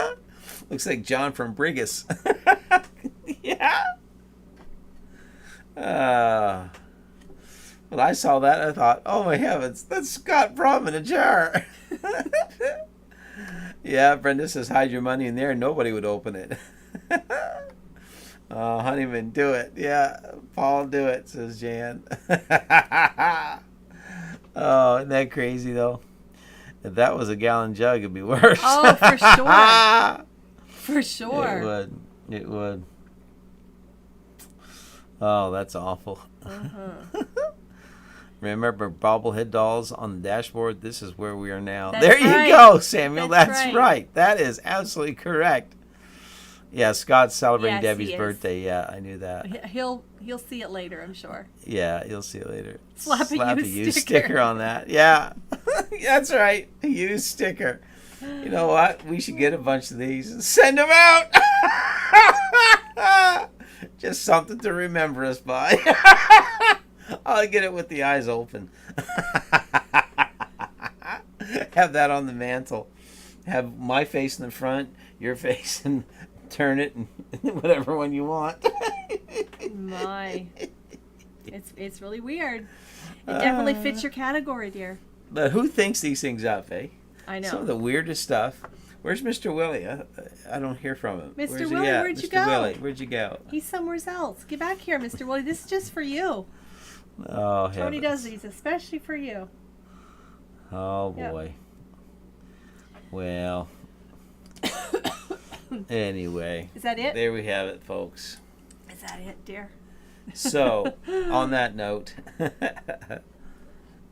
Looks like John from Brigus. Yeah. When I saw that, I thought, oh my heavens, that's Scott Brum in a jar. Yeah, Brenda says, hide your money in there. Nobody would open it. Oh, Honeyman, do it. Yeah, Paul, do it, says Jan. Oh, isn't that crazy, though? If that was a gallon jug, it'd be worse. Oh, for sure. For sure. It would. Oh, that's awful. Uh-huh. Remember bobblehead dolls on the dashboard? This is where we are now. That's there you right. go, Samuel. That's That's right. right. That is absolutely correct. Yeah, Scott's celebrating Yes, Debbie's he is. birthday. Yeah, I knew that. He'll see it later, I'm sure. Yeah, you'll see it later. Slap a used sticker on that. Yeah, that's right. A used sticker. You know what? We should get a bunch of these and send them out. Just something to remember us by. I'll get it with the eyes open. Have that on the mantle. Have my face in the front, your face, and turn it and whatever one you want. My. It's really weird. It definitely fits your category, dear. But who thinks these things up, eh? I know. Some of the weirdest stuff. Where's Mr. Willie? I don't hear from him. Mr. Where's he Willie, at? where'd you Mr. go? Willie, where'd you go? He's somewhere else. Get back here, Mr. Willie. This is just for you. Oh, Tony heavens. does these especially for you. Oh, Yep. boy. Well. Anyway. Is that it? There we have it, folks. Is that it, dear? So, on that note,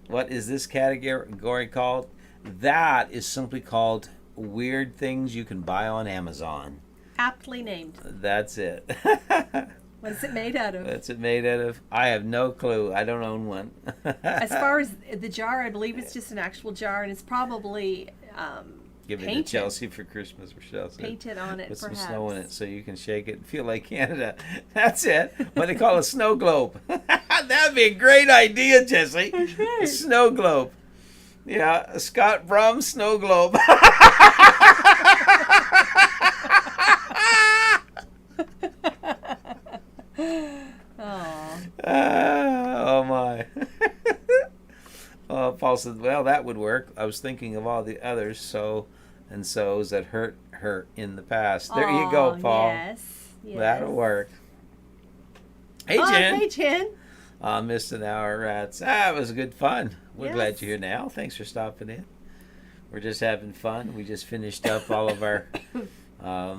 what is this category called? That is simply called weird things you can buy on Amazon. Aptly named. That's it. What is it made out of? What's it made out of? I have no clue. I don't own one. As far as the jar, I believe it's just an actual jar, and it's probably Give it painted. to Chelsea for Christmas, Rochelle said. Painted on it, Put some perhaps. snow in it so you can shake it and feel like Canada. That's it. What they call a snow globe. That'd be a great idea, Jesse. That's right. A snow globe. Yeah, a Scott Brum snow globe. Oh. Paul said, well, that would work. I was thinking of all the others so and so's that hurt her in the past. There you go, Paul. Yes. That'll work. Hey, Jen. Hey, Jen. Missed an hour, rats. It was good fun. We're Yes. glad you're here now. Thanks for stopping in. We're just having fun. We just finished up all of our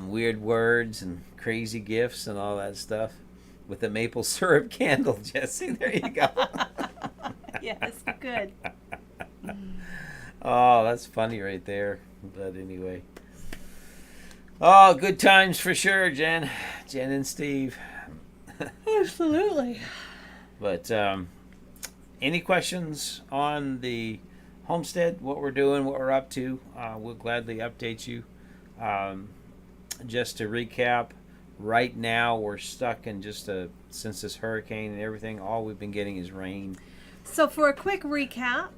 weird words and crazy gifts and all that stuff with the maple syrup candle, Jesse. There you go. Yes, good. Oh, that's funny right there. But anyway. Oh, good times for sure, Jen. Jen and Steve. Absolutely. But any questions on the homestead, what we're doing, what we're up to? We'll gladly update you. Just to recap, right now we're stuck in since this hurricane and everything, all we've been getting is rain. So for a quick recap,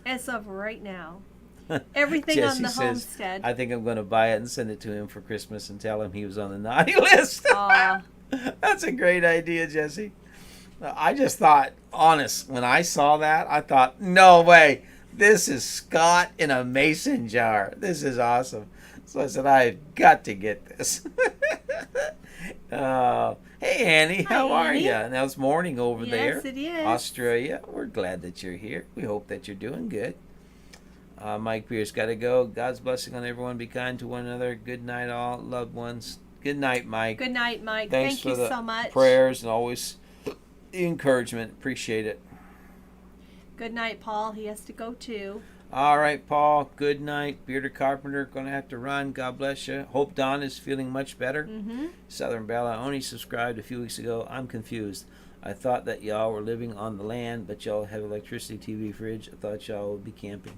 as of right now, everything on the says, homestead. I think I'm going to buy it and send it to him for Christmas and tell him he was on the naughty list. That's a great idea, Jesse. I just thought, honest, when I saw that, I thought, no way, this is Scott in a mason jar. This is awesome. So I said, I've got to get this. Hey, Annie, how are you? Now it's morning over there. Yes, it is. Australia. We're glad that you're here. We hope that you're doing good. Mike Pierce, got to go. God's blessing on everyone. Be kind to one another. Good night, all loved ones. Good night, Mike. Good night, Mike. Thanks Thank you for the so much. prayers and always the encouragement. Appreciate it. Good night, Paul. He has to go too. All right, Paul. Good night. Bearded Carpenter, going to have to run. God bless you. Hope Don is feeling much better. Mm-hmm. Southern Bella, I only subscribed a few weeks ago. I'm confused. I thought that y'all were living on the land, but y'all have electricity, TV, fridge. I thought y'all would be camping.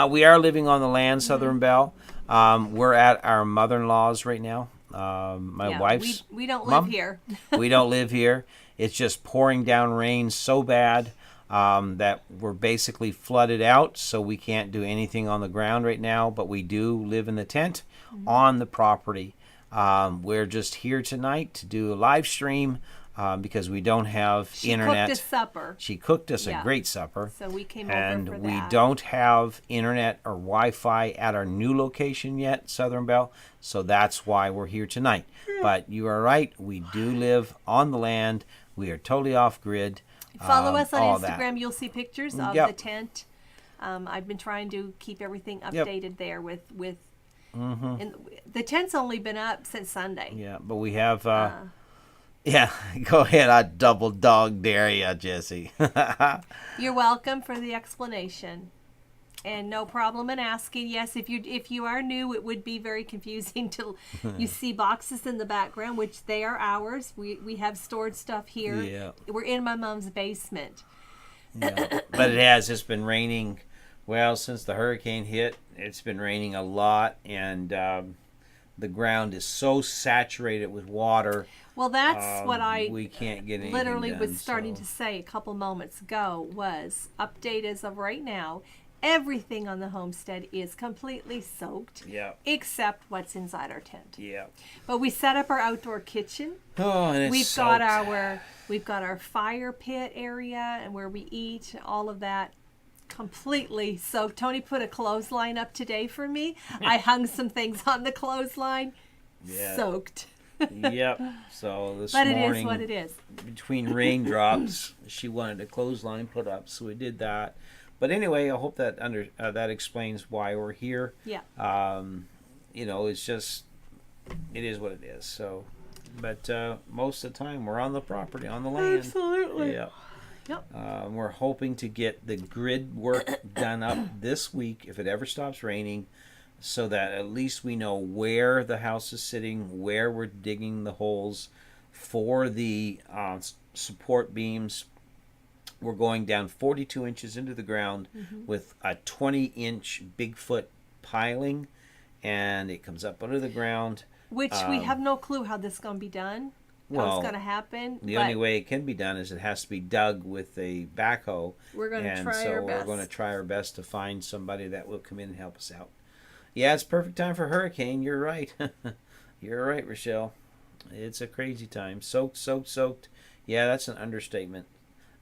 We are living on the land, Southern Belle. We're at our mother-in-law's right now. My wife's we don't mom. live here. We don't live here. It's just pouring down rain so bad that we're basically flooded out, so we can't do anything on the ground right now, but we do live in the tent on the property. We're just here tonight to do a live stream because we don't have internet. She cooked us supper. She cooked us a great supper. So we came and over for we that. don't have internet or Wi-Fi at our new location yet, Southern Belle, so that's why we're here tonight. But you are right, we do live on the land. We are totally off grid. Follow us on all Instagram. that. You'll see pictures of Yep. the tent. I've been trying to keep everything updated there with and the tent's only been up since Sunday. Yeah, but we have yeah, go ahead. I double dog dare you, Jesse. You're welcome for the explanation. And no problem in asking. Yes, if you are new, it would be very confusing to you see boxes in the background, which they are ours. We have stored stuff here. Yeah. We're in my mom's basement. Yeah. But it's been raining. Well, since the hurricane hit, it's been raining a lot, and the ground is so saturated with water. Well, that's what we can't get anything literally done, was starting to say a couple moments ago was update as of right now. Everything on the homestead is completely soaked, except what's inside our tent. Yeah. But we set up our outdoor kitchen. Oh, and it's We've soaked. got our fire pit area and where we eat, all of that completely soaked. Tony put a clothesline up today for me. I hung some things on the clothesline, soaked. Yep. So this But morning, it is what it is. between raindrops, she wanted a clothesline put up, so we did that. But anyway, I hope that that explains why we're here. Yeah. It's just, it is what it is. So, but most of the time we're on the property, on the land. Absolutely. Yeah. Yep. We're hoping to get the grid work done up this week if it ever stops raining, so that at least we know where the house is sitting, where we're digging the holes for the support beams. We're going down 42 inches into the ground with a 20-inch Bigfoot piling, and it comes up under the ground. Which we have no clue how this is going to be done. How it's going to happen. The only way it can be done is it has to be dug with a backhoe. We're going to try our best. We're going to try our best to find somebody that will come in and help us out. Yeah, it's perfect time for hurricane. You're right. You're right, Rochelle. It's a crazy time. Soaked. Yeah, that's an understatement.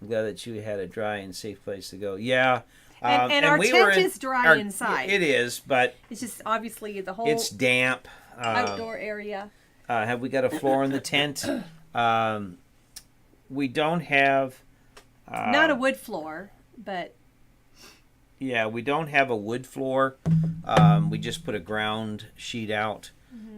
I'm glad that you had a dry and safe place to go. Yeah, And our tent is dry inside. It is, but It's just obviously the whole it's damp. outdoor area. Have we got a floor in the tent? We don't have. Not a wood floor, but Yeah, we don't have a wood floor. We just put a ground sheet out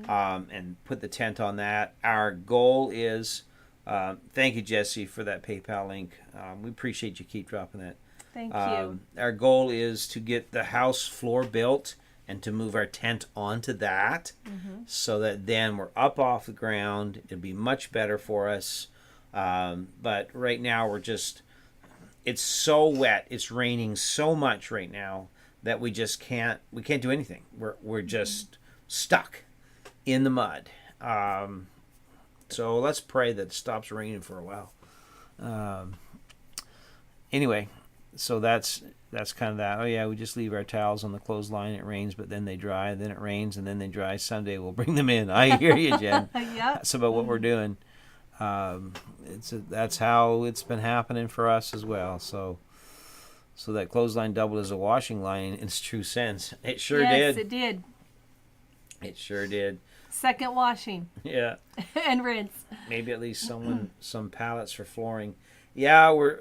and put the tent on that. Our goal is, thank you, Jesse, for that PayPal link. We appreciate you keep dropping that. thank you. Our goal is to get the house floor built and to move our tent onto that so that then we're up off the ground. It'd be much better for us. But right now it's so wet. It's raining so much right now that we can't do anything. We're just stuck in the mud. So let's pray that it stops raining for a while. Anyway, so that's kind of that. Oh yeah, we just leave our towels on the clothesline. It rains, but then they dry. Then it rains, and then they dry. Someday we'll bring them in. I hear you, Jen. Yep. That's about what we're doing. That's how it's been happening for us as well. So that clothesline doubled as a washing line in its true sense. It sure did. Yes, it did. It sure did. Second washing. Yeah. And rinse. Maybe at least some pallets for flooring. Yeah, we're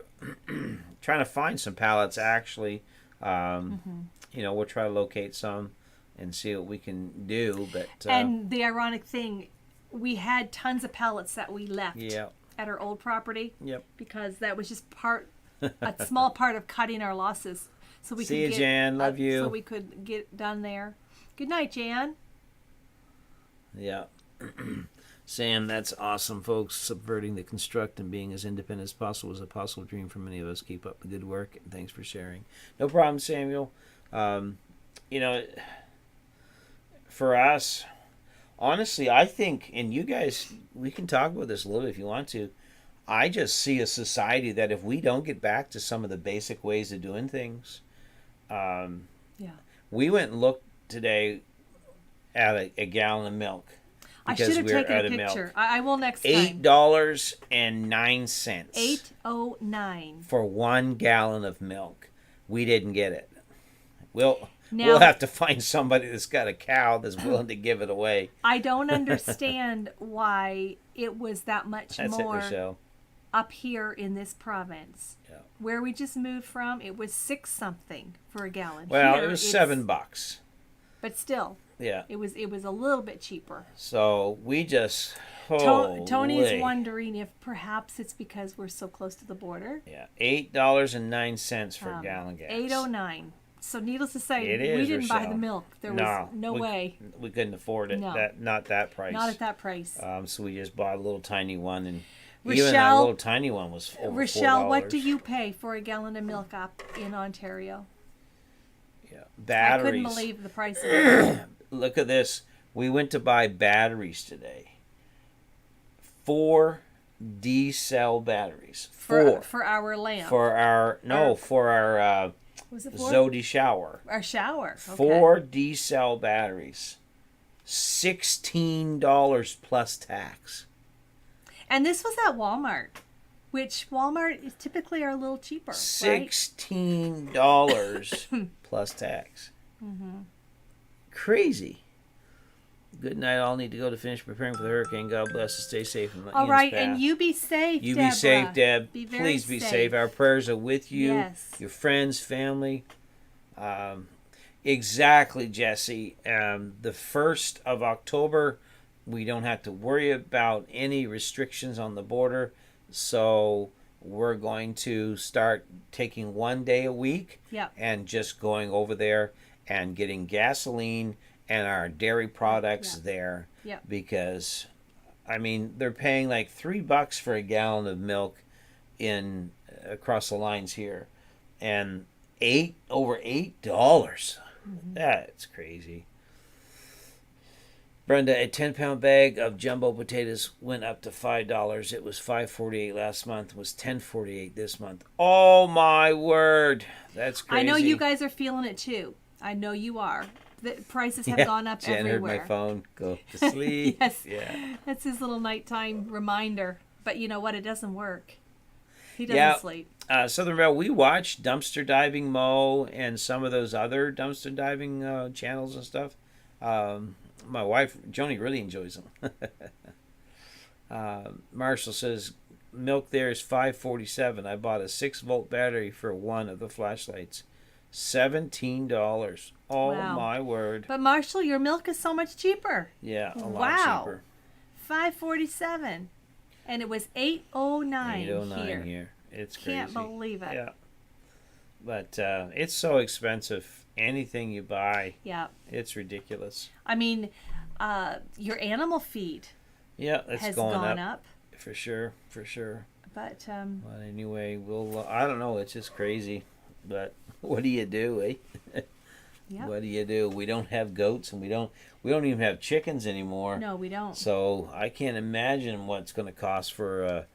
trying to find some pallets actually. We'll try to locate some and see what we can do. But and the ironic thing, we had tons of pallets that we left Yep. at our old property. Yep. Because that was just a small part of cutting our losses. So we See could you, Jan. Love you. So we could get done there. Good night, Jan. Yeah. Sam, that's awesome, folks. Subverting the construct and being as independent as possible is a possible dream for many of us. Keep up the good work, and thanks for sharing. No problem, Samuel. For us, honestly, I think, and you guys, we can talk about this a little bit if you want to. I just see a society that if we don't get back to some of the basic ways of doing things, we went and looked today at a gallon of milk. I should have taken a picture. I will next time. $8.09. $8.09 for 1 gallon of milk. We didn't get it. We'll have to find somebody that's got a cow that's willing to give it away. I don't understand why it was that much more up here in this province. Yeah. Where we just moved from, it was $6 something for a gallon. Well, here, it was $7. But still. Yeah. It was a little bit cheaper. So we just Tony's wondering if perhaps it's because we're so close to the border. Yeah. $8.09 for a gallon gas. $8.09. So needless to say, we didn't buy the milk. There was no way. We couldn't afford it. No. Not that price. Not at that price. So we just bought a little tiny one, and Rochelle, even that little tiny one was over Rochelle, $4. what do you pay for a gallon of milk up in Ontario? Yeah, batteries. I couldn't believe the price of it. Look at this. We went to buy batteries today. 4 D-cell batteries. For our lamp. For our was it Zodi shower. Our shower. Okay. 4 D-cell batteries. $16 plus tax. And this was at Walmart, which Walmart is typically are a little cheaper. $16 plus tax. Crazy. Good night. I'll need to go to finish preparing for the hurricane. God bless us. Stay safe. All right, and you be safe, You Deborah. be safe, Deb. Please be safe. Our prayers are with you, yes. your friends, family. Exactly, Jesse. The 1st of October, we don't have to worry about any restrictions on the border. So we're going to start taking 1 day a week and just going over there and getting gasoline and our dairy products there. Because, I mean, they're paying like $3 for a gallon of milk across the lines here. And over $8. That's crazy. Brenda, a 10-pound bag of jumbo potatoes went up to $5. It was $5.48 last month. It was $10.48 this month. Oh my word, that's crazy. I know you guys are feeling it too. I know you are. The prices have gone up Jen everywhere. Heard my phone go to sleep. Yes, that's his little nighttime reminder. But you know what? It doesn't work. He doesn't Yeah. sleep. Southern Belle, we watch Dumpster Diving Mo and some of those other dumpster diving channels and stuff. My wife, Joni, really enjoys them. Marshall says, milk there is $5.47. I bought a 6-volt battery for one of the flashlights. $17. Oh, Wow. my word. But Marshall, your milk is so much cheaper. Yeah, a lot Wow. cheaper. $5.47. And it was $8.09 $8.09 here. It's crazy. Can't believe it. Yeah. But it's so expensive. Anything you buy, Yeah. it's ridiculous. I mean, your animal feed Yeah, it's has going gone up. up. For sure, for sure. But But anyway, I don't know, it's just crazy. But what do you do, eh? yeah. What do you do? We don't have goats, and we don't even have chickens anymore. No, we don't. So I can't imagine what it's going to cost for a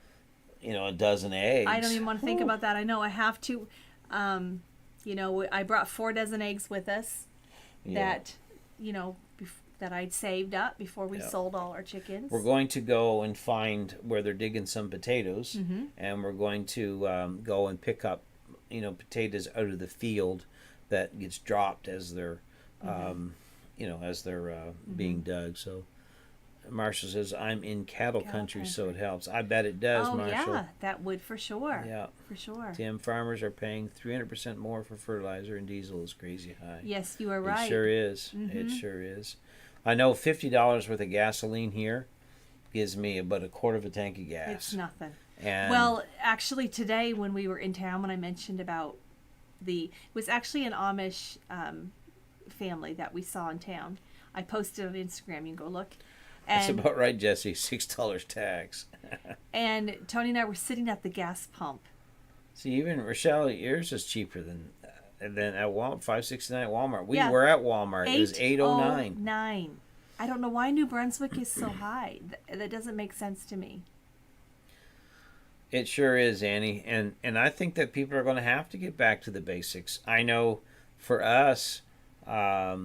dozen eggs. I don't even want to think about that. I know I have to. I brought 4 dozen eggs with us that, that I'd saved up before we sold all our chickens. We're going to go and find where they're digging some potatoes, Mm-hmm. and we're going to go and pick up, potatoes out of the field that gets dropped as they're, being dug. So Marshall says, I'm in cattle country, so it helps. I bet it does, Oh, Marshall. yeah, that would for sure. Yeah. For sure. Tim, farmers are paying 300% more for fertilizer, and diesel is crazy high. Yes, you are right. It sure is. Mm-hmm. It sure is. I know $50 worth of gasoline here gives me about a quarter of a tank of gas. It's nothing. And Well, actually, today when we were in town, when I mentioned about it was actually an Amish family that we saw in town. I posted on Instagram. You can go look. that's And, about right, Jesse. $6 tax. and Tony and I were sitting at the gas pump. See, even Rochelle, yours is cheaper than at Walmart. $5.69 at Walmart. We Yeah. were at Walmart. It was $8.09. $8.09. I don't know why New Brunswick is so high. That doesn't make sense to me. It sure is, Annie, and I think that people are going to have to get back to the basics. I know, for us, we're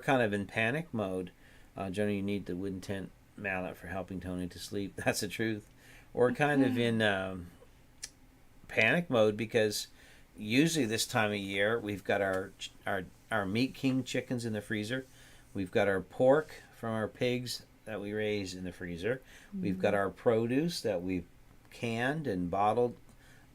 kind of in panic mode. Joni, you need the wooden tent mallet for helping Tony to sleep. That's the truth. We're kind of in panic mode because usually this time of year we've got our Meat King chickens in the freezer. We've got our pork from our pigs that we raise in the freezer. We've got our produce that we've canned and bottled,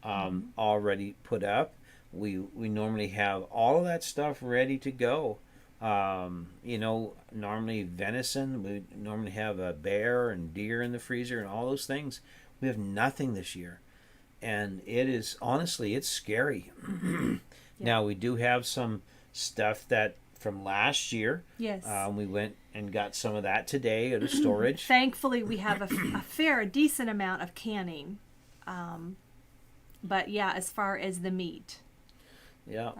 already put up. We normally have all of that stuff ready to go. Normally venison. We normally have a bear and deer in the freezer and all those things. We have nothing this year, and it's scary. Now we do have some stuff that from last year. Yes. We went and got some of that today at a storage. Thankfully, we have a decent amount of canning. But yeah, as far as the meat, Yeah.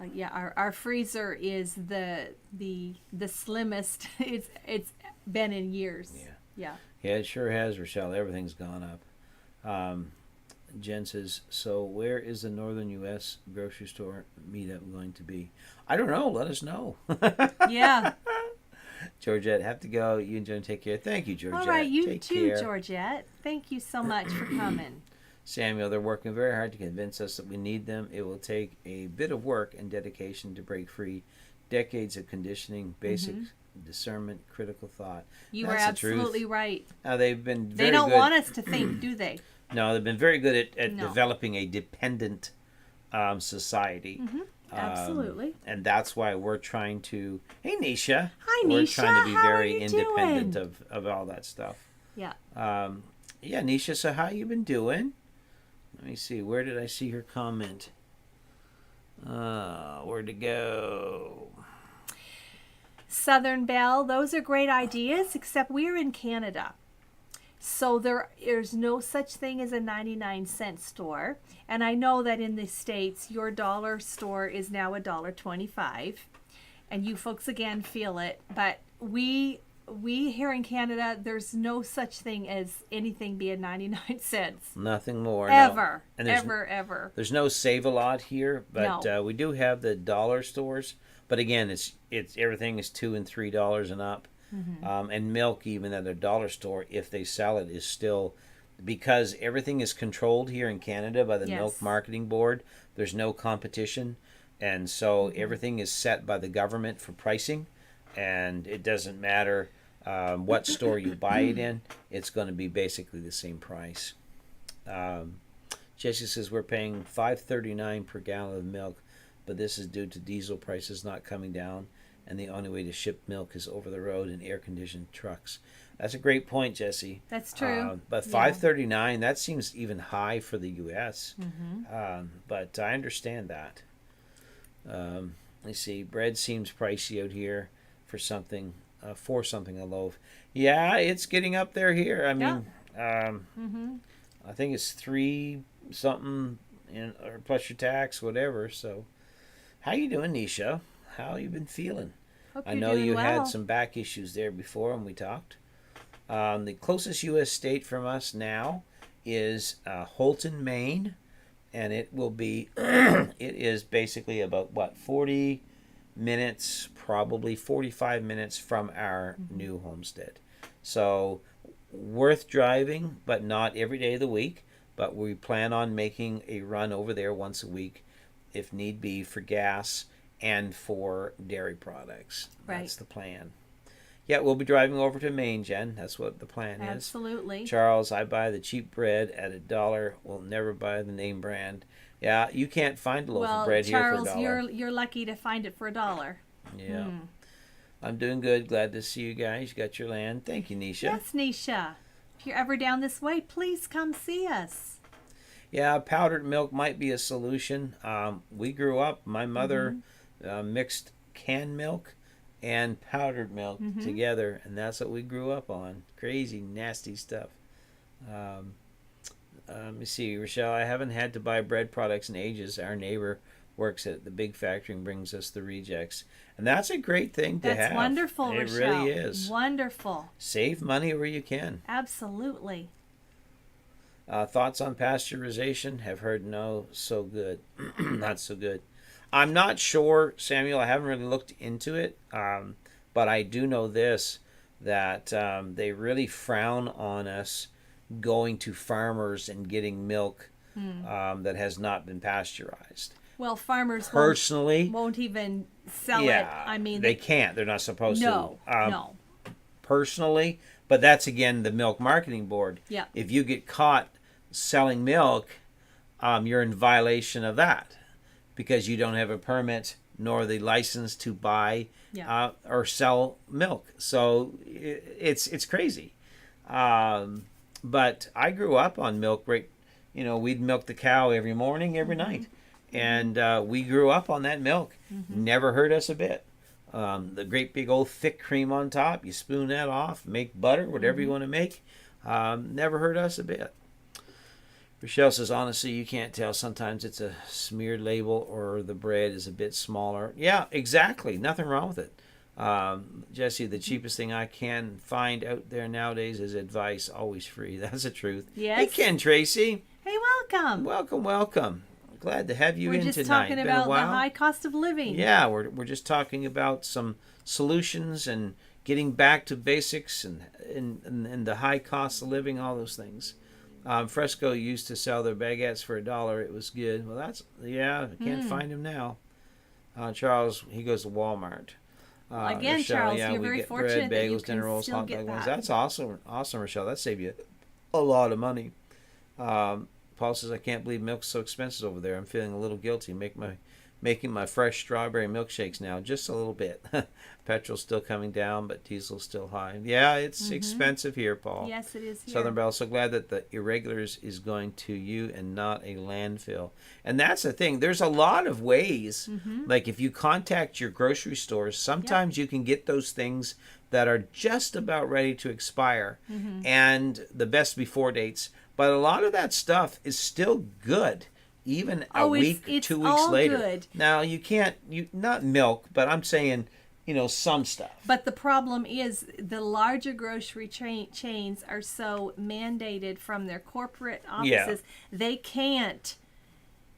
our freezer is the slimmest it's been in years. Yeah. Yeah, it sure has, Rochelle. Everything's gone up. Jen says, so where is the northern U.S. grocery store meetup going to be? I don't know. Let us know. Yeah. Georgette, have to go. You and Jen take care. Thank you, Georgette. All right, you take too, care. Georgette. Thank you so much for coming. Samuel, they're working very hard to convince us that we need them. It will take a bit of work and dedication to break free. Decades of conditioning, basic discernment, critical thought. You That's are the truth. absolutely right. They've been very They don't good. want us to think, do they? No, they've been very good at No. developing a dependent society. Absolutely. And that's why we're trying to... Hey, Nisha. Hi, We're Nisha. trying to be How are very you independent doing? of all that stuff. Yeah. Yeah, Nisha, so how you been doing? Let me see. Where did I see her comment? Where'd it go? Southern Belle, those are great ideas, except we're in Canada. So there's no such thing as a 99-cent store. And I know that in the States, your dollar store is now $1.25. And you folks, again, feel it. But we here in Canada, there's no such thing as anything being 99 cents. Nothing more. Ever. No. And Ever. There's no Save-A-Lot here, but No. we do have the dollar stores. But again, it's everything is $2 and $3 and up. And milk, even at a dollar store, if they sell it, is still because everything is controlled here in Canada by the Yes. Milk Marketing Board. There's no competition, and so everything is set by the government for pricing, and it doesn't matter what store you buy it in. It's going to be basically the same price. Jesse says we're paying $5.39 per gallon of milk, but this is due to diesel prices not coming down, and the only way to ship milk is over the road in air-conditioned trucks. That's a great point, Jesse. That's true. But $5.39, that seems even high for the U.S. But I understand that. Let's see. Bread seems pricey out here for something a loaf. Yeah, it's getting up there here. I mean, I think it's $3 something or plus your tax, whatever. So, how you doing, Nisha? How you been feeling? Hope I you're know doing you well. had some back issues there before when we talked. The closest U.S. state from us now is Holton, Maine, and it will be. It is basically about 40 minutes, probably 45 minutes from our new homestead. So worth driving, but not every day of the week. But we plan on making a run over there once a week, if need be, for gas and for dairy products. Right. That's the plan. Yeah, we'll be driving over to Maine, Jen. That's what the plan is. Absolutely. Charles, I buy the cheap bread at $1. We'll never buy the name brand. Yeah, you can't find a loaf of bread Charles, here for $1. you're lucky to find it for $1. Yeah. I'm doing good. Glad to see you guys. You got your land. Thank you, Nisha. Yes, Nisha. If you're ever down this way, please come see us. Yeah, powdered milk might be a solution. We grew up, my mother mixed canned milk and powdered milk together, and that's what we grew up on. Crazy, nasty stuff. Let me see, Rochelle, I haven't had to buy bread products in ages. Our neighbor works at the big factory and brings us the rejects. And that's a great thing to have. That's wonderful, It Rochelle. really is. Wonderful. Save money where you can. Absolutely. Thoughts on pasteurization? Have heard no, so good. Not so good. I'm not sure, Samuel. I haven't really looked into it. But I do know this, that they really frown on us going to farmers and getting milk that has not been pasteurized. Well, farmers Personally, won't even sell yeah, it. I mean, they can't. They're not supposed no, to. no. Personally, but that's again the Milk Marketing Board. Yeah. If you get caught selling milk, you're in violation of that because you don't have a permit nor the license to buy or sell milk. So it's crazy. But I grew up on milk. Right, we'd milk the cow every morning, every night. And we grew up on that milk. Never hurt us a bit. The great big old thick cream on top. You spoon that off, make butter, whatever you want to make. Never hurt us a bit. Rochelle says, honestly, you can't tell. Sometimes it's a smeared label or the bread is a bit smaller. Yeah, exactly. Nothing wrong with it. Jesse, the cheapest thing I can find out there nowadays is advice, always free. That's the truth. Yes. Hey, Ken Tracy. Hey, welcome. Welcome. Glad to have you We're in just tonight. talking Been about a the while. high cost of living. Yeah, we're just talking about some solutions and getting back to basics and the high cost of living, all those things. Fresco used to sell their baguettes for $1. It was good. Well, I can't find them now. Charles, he goes to Walmart. Again, Rochelle, Charles, yeah, you're we very get fortunate bread, that you bagels, dinner can rolls, still hot get dog ones. that. That's awesome, Rochelle. That saved you a lot of money. Paul says, I can't believe milk's so expensive over there. I'm feeling a little guilty making my fresh strawberry milkshakes now, just a little bit. Petrol's still coming down, but diesel's still high. Yeah, it's expensive here, Paul. Yes, it is here. Southern Belle, so glad that the irregulars is going to you and not a landfill. And that's the thing. There's a lot of ways. Like if you contact your grocery stores, sometimes you can get those things that are just about ready to expire and the best before dates. But a lot of that stuff is still good, even a week, it's 2 weeks all later. good. Now, not milk, but I'm saying, some stuff. But the problem is the larger grocery chains are so mandated from their corporate offices. They can't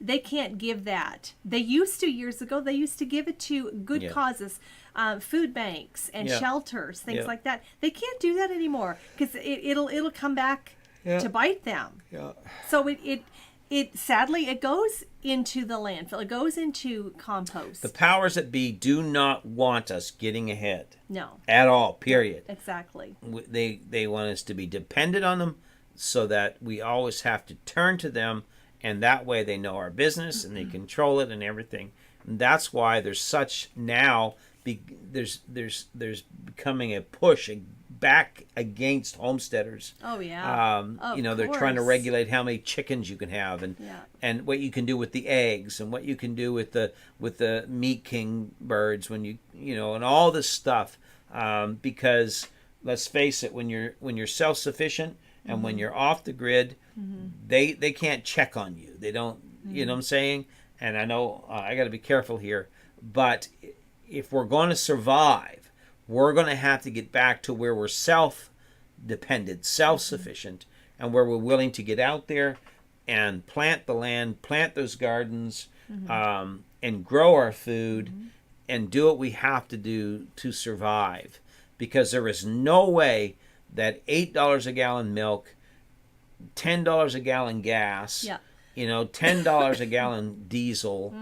give that. They used to years ago. They used to give it to good causes, food banks and shelters, things like that. They can't do that anymore because it'll come back to bite them. Yeah. So it sadly it goes into the landfill. It goes into compost. The powers that be do not want us getting ahead. No. At all, period. Exactly. They want us to be dependent on them so that we always have to turn to them, and that way they know our business and they control it and everything. And that's why there's such now there's becoming a push back against homesteaders. Oh yeah. They're trying to regulate how many chickens you can have and what you can do with the eggs and what you can do with the meat king birds when and all this stuff. Because let's face it, when you're self-sufficient and when you're off the grid, they can't check on you. They don't. You know what I'm saying? And I know I got to be careful here, but if we're going to survive, we're going to have to get back to where we're self-dependent, self-sufficient, and where we're willing to get out there and plant the land, plant those gardens, and grow our food, and do what we have to do to survive. Because there is no way that $8 a gallon milk, $10 a gallon gas, $10 a gallon diesel,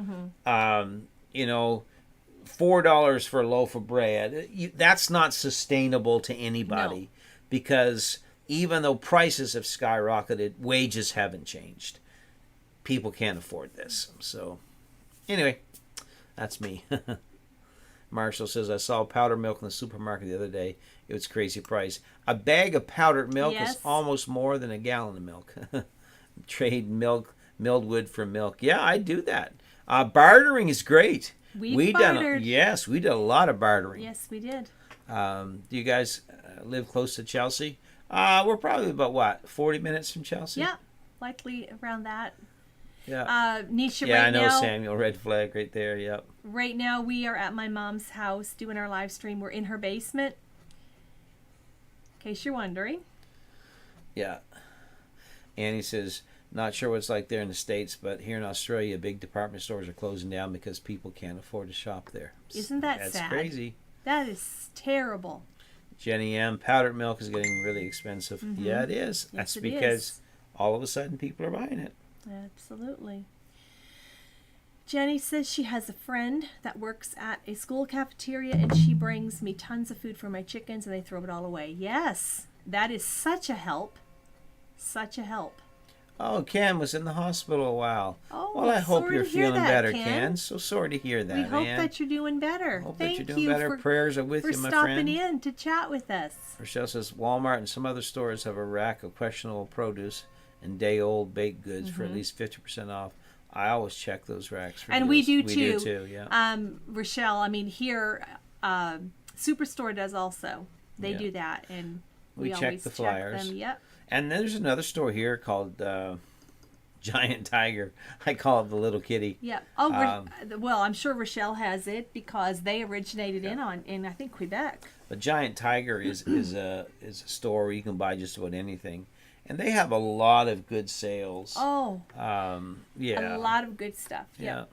$4 for a loaf of bread. That's not sustainable to anybody, because even though prices have skyrocketed, wages haven't changed. People can't afford this. So anyway, that's me. Marshall says, I saw powdered milk in the supermarket the other day. It was crazy price. A bag of powdered milk is almost more than a gallon of milk. Trade milled wood for milk. Yeah, I do that. Bartering is great. We bartered. We did a lot of bartering. Yes, we did. Do you guys live close to Chelsea? We're probably about 40 minutes from Chelsea? Yeah, likely around that. Yeah. Nisha, I know now, Samuel, red flag right there. Yep. Right now we are at my mom's house doing our live stream. We're in her basement, in case you're wondering. Yeah. Annie says, not sure what it's like there in the States, but here in Australia, big department stores are closing down because people can't afford to shop there. Isn't that sad? That's crazy. That is terrible. Jenny M., powdered milk is getting really expensive. Yeah, it is. That's because all of a sudden people are buying it. Absolutely. Jenny says she has a friend that works at a school cafeteria, and she brings me tons of food for my chickens, and they throw it all away. Yes, that is such a help. Such a help. Oh, Ken was in the hospital a while. Oh, well, I hope you're feeling better, Ken. So sorry to hear that, We hope that you're doing better. Hope Thank that you're doing better. Prayers are with you, my friend. For stopping in to chat with us. Rochelle says, Walmart and some other stores have a rack of questionable produce and day-old baked goods for at least 50% off. I always check those racks. And we do too. We do too, yeah. Rochelle, I mean, here, Superstore does also. They do that, and we check always the flyers. Check them. Yep. And then there's another store here called Giant Tiger. I call it the Little Kitty. Yeah. Oh, well, I'm sure Rochelle has it because they originated in I think Quebec. But Giant Tiger is a store where you can buy just about anything. And they have a lot of good sales. Oh. Yeah. A lot of good stuff. Yeah.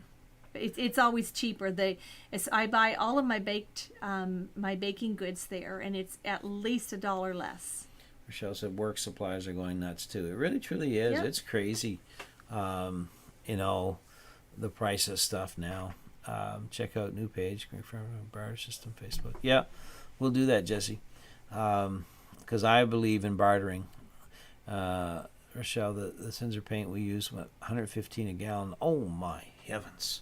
It's always cheaper. I buy all of my baking goods there, and it's at least $1 less. Rochelle said work supplies are going nuts too. It really truly is. Yep. It's crazy. The price of stuff now. Check out new page, Barter System, Facebook. Yeah, we'll do that, Jesse. Because I believe in bartering. Rochelle, the Cinzer paint we use went $115 a gallon. Oh my heavens.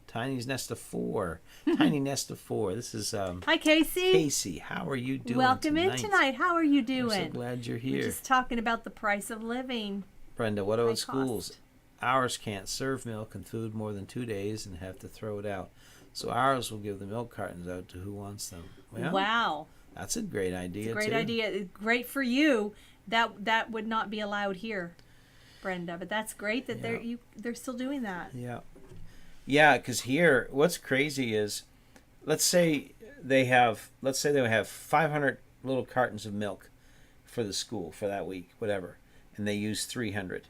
Tiny's Nest of Four. Tiny Nest of Four. This is hi, Casey. Casey, how are you doing? Welcome tonight? In tonight. How are you doing? I'm so glad you're here. We're just talking about the price of living. Brenda, what about schools? Ours can't serve milk and food more than 2 days and have to throw it out. So ours will give the milk cartons out to who wants them. Well, wow. That's a great idea. It's a great idea. Great for you. That would not be allowed here, Brenda. But that's great that they're still doing that. Yeah. Yeah, because here, what's crazy is, let's say they have 500 little cartons of milk for the school for that week, whatever, and they use 300.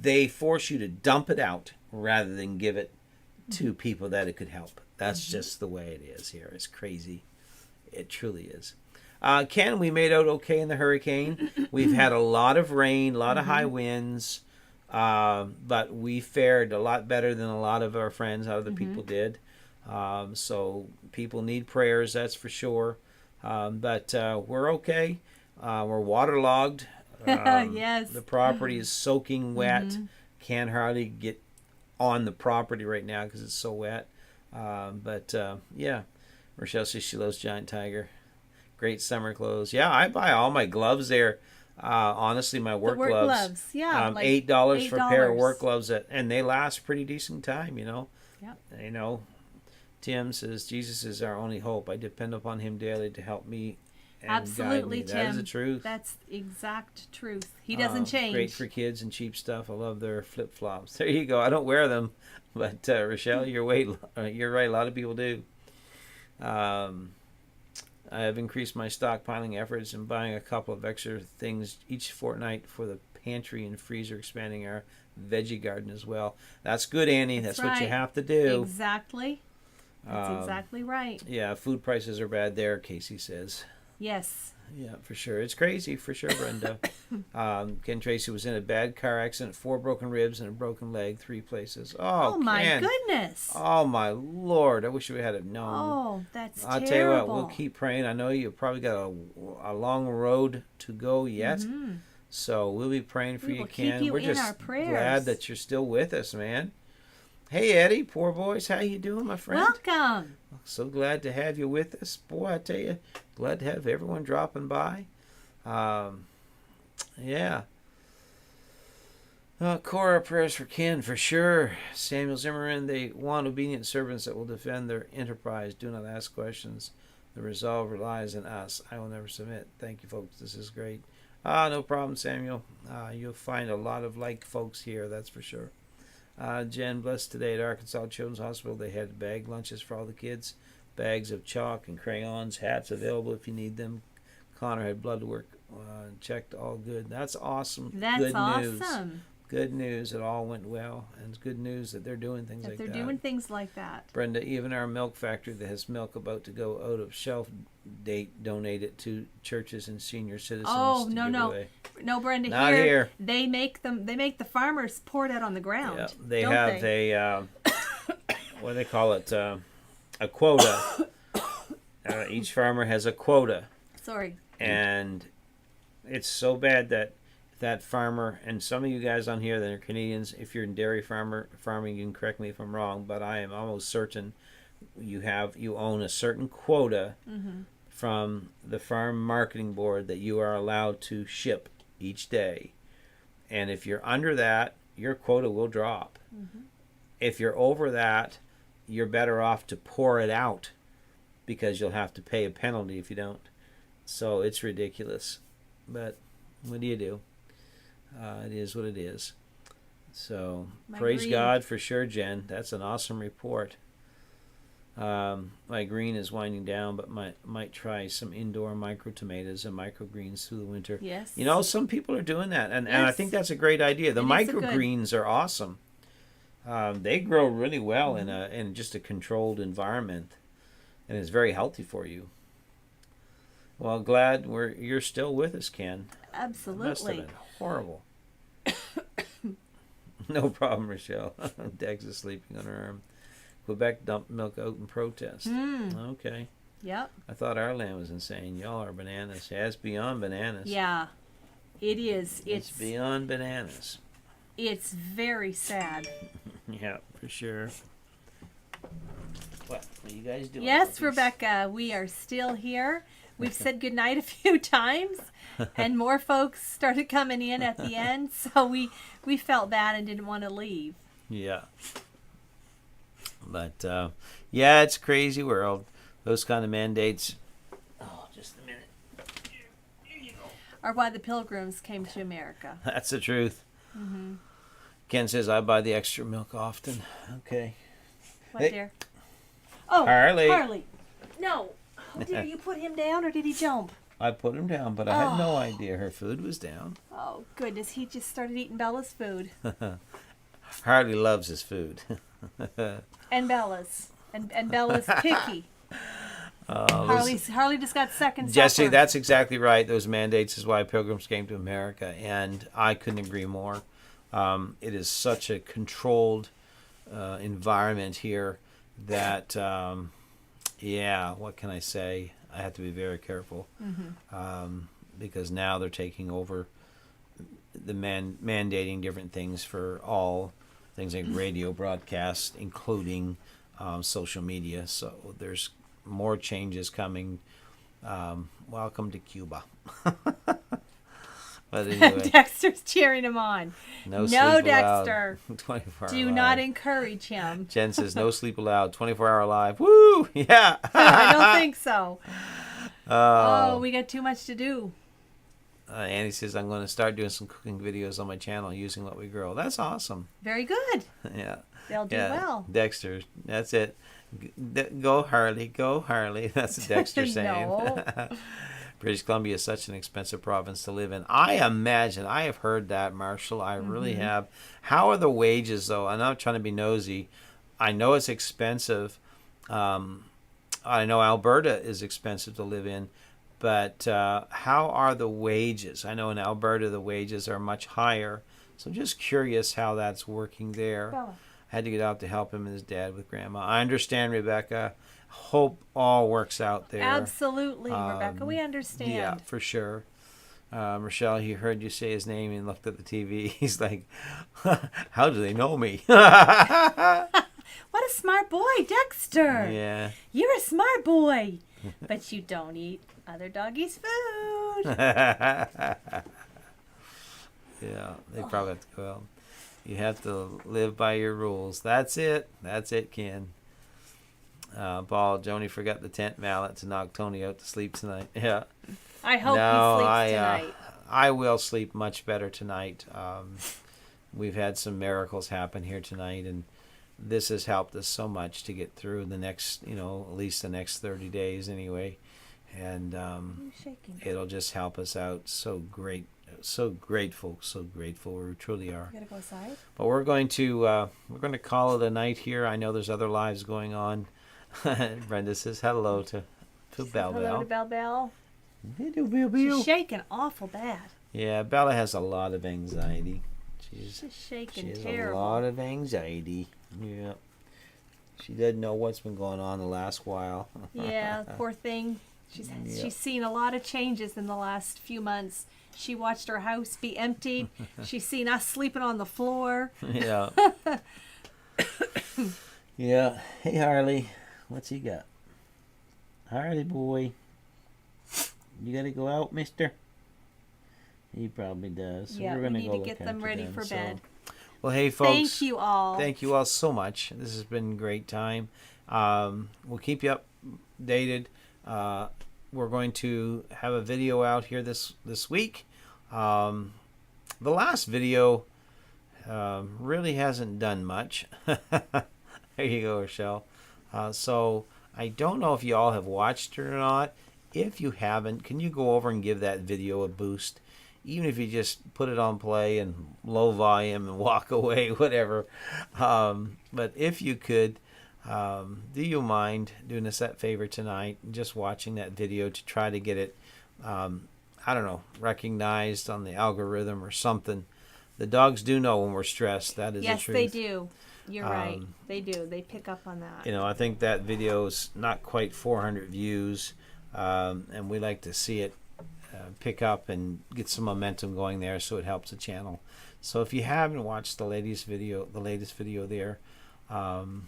They force you to dump it out rather than give it to people that it could help. That's just the way it is here. It's crazy. It truly is. Ken, we made out okay in the hurricane. We've had a lot of rain, a lot of high winds, but we fared a lot better than a lot of our friends, other people did. So people need prayers, that's for sure. But we're okay. We're waterlogged. Yes. The property is soaking wet. Can't hardly get on the property right now because it's so wet. But yeah, Rochelle says she loves Giant Tiger. Great summer clothes. Yeah, I buy all my gloves there. Honestly, my work gloves. Yeah, like $8 for a pair of work gloves, and they last pretty decent time. Yeah. Tim says Jesus is our only hope. I depend upon Him daily to help me. And Absolutely, guide me. Tim. That is the truth. That's exact truth. He doesn't change. Great for kids and cheap stuff. I love their flip flops. There you go. I don't wear them, but Rochelle, you're right. A lot of people do. I have increased my stockpiling efforts and buying a couple of extra things each fortnight for the pantry and freezer, expanding our veggie garden as well. That's good, Annie. That's what you right. have to do. Exactly. That's exactly right. Yeah, food prices are bad there, Casey says. Yes. Yeah, for sure. It's crazy, for sure, Brenda. Ken Tracy was in a bad car accident, 4 broken ribs and a broken leg, 3 places. Oh, my Ken. goodness. Oh, my Lord. I wish we had it known. Oh, that's I'll terrible. tell you what, we'll keep praying. I know you've probably got a long road to go yet. So we'll be praying for you, Ken. Keep you We're in just our prayers. glad that you're still with us, man. Hey, Eddie, poor boys. How you doing, my friend? Welcome. So glad to have you with us. Boy, I tell you, glad to have everyone dropping by. Yeah. Cora, prayers for Ken, for sure. Samuel Zimmerman, they want obedient servants that will defend their enterprise. Do not ask questions. The resolve relies on us. I will never submit. Thank you, folks. This is great. No problem, Samuel. You'll find a lot of like folks here, that's for sure. Jen, blessed today at Arkansas Children's Hospital. They had bag lunches for all the kids. Bags of chalk and crayons, hats available if you need them. Connor had blood work checked, all good. That's awesome. That's good news. awesome. Good news. It all went well. And it's good news that they're doing things like that. They're doing things like that. Brenda, even our milk factory that has milk about to go out of shelf date, donate it to churches and senior citizens. Oh, to no, give no. away. No, Brenda, Not here. They make the farmers pour it out on the ground. Yeah, they have a what do they call it? A quota. Each farmer has a quota. Sorry. And it's so bad that farmer, and some of you guys on here that are Canadians, if you're in dairy farming, you can correct me if I'm wrong, but I am almost certain you own a certain quota from the farm marketing board that you are allowed to ship each day. And if you're under that, your quota will drop. If you're over that, you're better off to pour it out because you'll have to pay a penalty if you don't. So it's ridiculous. But what do you do? It is what it is. So praise God for sure, Jen. That's an awesome report. My green is winding down, but might try some indoor micro tomatoes and microgreens through the winter. Yes. Some people are doing that, and I think that's a great idea. The microgreens are awesome. They grow really well in just a controlled environment, and it's very healthy for you. Well, glad you're still with us, Ken. Absolutely. It must have been horrible. No problem, Rochelle. Dex is sleeping on her arm. Quebec dumped milk out in protest. Okay. Yep. I thought our land was insane. Y'all are bananas. Yeah, it's beyond bananas. Yeah, it is. It's beyond bananas. It's very sad. Yeah, for sure. What are you guys doing? Yes, puppies? Rebecca, we are still here. We've said goodnight a few times, and more folks started coming in at the end, so we felt bad and didn't want to leave. Yeah. But, yeah, it's a crazy world. Those kind of mandates. Oh, just a minute. Here you go. Are why the Pilgrims came to America. That's the truth. Ken says, I buy the extra milk often. Okay. What, Hey. dear? Oh, Harley. No. Oh, dear, you put him down or did he jump? I put him down, but I had no idea her food was down. Oh, goodness. He just started eating Bella's food. Harley loves his food. And Bella's. And Bella's picky. Harley just got second Jesse, supper. that's exactly right. Those mandates is why pilgrims came to America, and I couldn't agree more. It is such a controlled environment here that, yeah, what can I say? I have to be very careful because now they're taking over the mandating different things for all things like radio broadcasts, including social media. So there's more changes coming. Welcome to Cuba. But anyway, Dexter's cheering him on. no sleep Dexter. allowed. 24 hour Do live. not encourage him. Jen says no sleep allowed. 24-hour live. Woo! Yeah. I don't think so. Oh, we got too much to do. Annie says I'm going to start doing some cooking videos on my channel using what we grow. That's awesome. Very good. Yeah. They'll do well. Dexter, that's it. Go Harley, go Harley. That's what Dexter saying. No. British Columbia is such an expensive province to live in. I imagine. I have heard that, Marshall. I really have. How are the wages, though? I'm not trying to be nosy. I know it's expensive. I know Alberta is expensive to live in. But how are the wages? I know in Alberta the wages are much higher. So I'm just curious how that's working there. Bella. I had to get out to help him and his dad with Grandma. I understand, Rebecca. Hope all works out there. Absolutely, Rebecca. We understand. Yeah, for sure. Rochelle, he heard you say his name and looked at the TV. He's like, how do they know me? What a smart boy, Dexter. Yeah. You're a smart boy. But you don't eat other doggies' food. Yeah, they probably have to go out. You have to live by your rules. That's it. That's it, Ken. Paul, Joni forgot the tent mallet to knock Tony out to sleep tonight. Yeah. I hope he sleeps tonight. I will sleep much better tonight. We've had some miracles happen here tonight, and this has helped us so much to get through the next, at least the next 30 days anyway. And it'll just help us out so great. So grateful. We truly are. You gotta go outside? But we're going to call it a night here. I know there's other lives going on. Brenda says hello to Belle Belle. Hello to Belle Belle. Hello, Belle Belle. She's shaking awful bad. Yeah, Bella has a lot of anxiety. She's shaking she has terrible. a lot of anxiety. Yeah. She doesn't know what's been going on the last while. Yeah, poor thing. She's seen a lot of changes in the last few months. She watched her house be emptied. She's seen us sleeping on the floor. Yeah. Yeah. Hey, Harley. What's he got? Harley boy. You got to go out, mister? He probably does. So Yeah, we're we gonna need go to look get them after ready for bed. Well, hey, folks. Thank you all. Thank you all so much. This has been a great time. We'll keep you updated. We're going to have a video out here this week. The last video really hasn't done much. There you go, Rochelle. So I don't know if you all have watched it or not. If you haven't, can you go over and give that video a boost? Even if you just put it on play and low volume and walk away, whatever. But if you could, do you mind doing us that favor tonight, just watching that video to try to get it, recognized on the algorithm or something. The dogs do know when we're stressed. That is the truth. Yes, they do. You're right. They do. They pick up on that. I think that video's not quite 400 views, and we like to see it pick up and get some momentum going there, so it helps the channel. So if you haven't watched the latest video there, and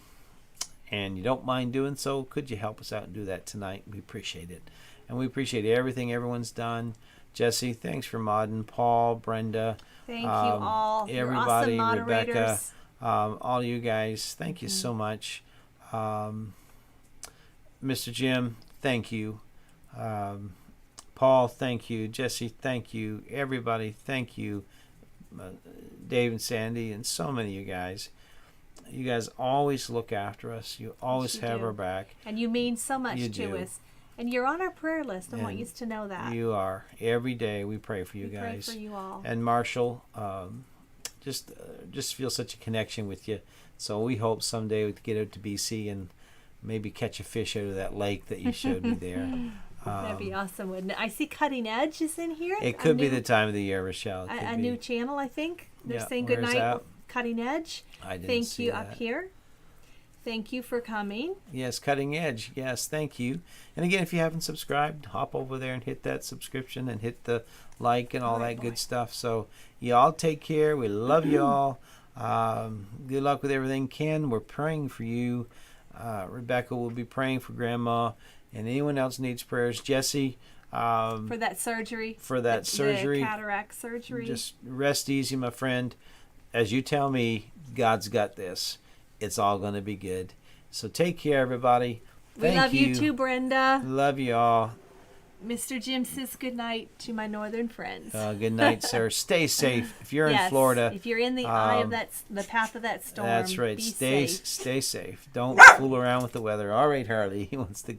you don't mind doing so, could you help us out and do that tonight? We appreciate it. And we appreciate everything everyone's done. Jesse, thanks for modding. Paul, Brenda. Thank you all. Everybody, You're awesome Rebecca, moderators. all you guys, thank you so much. Mr. Jim, thank you. Paul, thank you. Jesse, thank you. Everybody, thank you. Dave and Sandy and so many of you guys. You guys always look after us. You always have our back. And you mean so much You to do. us. And you're on our prayer list. I want And you to know that. You are. Every day we pray for you We guys. pray for you all. And Marshall, just feel such a connection with you. So we hope someday we get out to BC and maybe catch a fish out of that lake that you showed me there. That'd be awesome, wouldn't it? I see Cutting Edge is in here. It could be the time of the year, Rochelle. It A could be. new channel, I think. They're Yeah, saying where's good night, that? Cutting Edge. I didn't Thank see you that. up here. Thank you for coming. Yes, Cutting Edge. Yes, thank you. And again, if you haven't subscribed, hop over there and hit that subscription and hit the like and all Right, that boy. good stuff. So y'all take care. We love y'all. Good luck with everything. Ken, we're praying for you. Rebecca will be praying for Grandma. And anyone else needs prayers. Jesse, For that surgery. for that surgery. The cataract surgery. Just rest easy, my friend. As you tell me, God's got this. It's all going to be good. So take care, everybody. we Thank love you too, Brenda. Love you all. Mr. Jim says good night to my northern friends. Good night, sir. Stay safe. If you're in Florida, If you're in the eye of the path of that storm, that's right. be Stay safe. safe. Don't fool around with the weather. All right, Harley. He wants to go.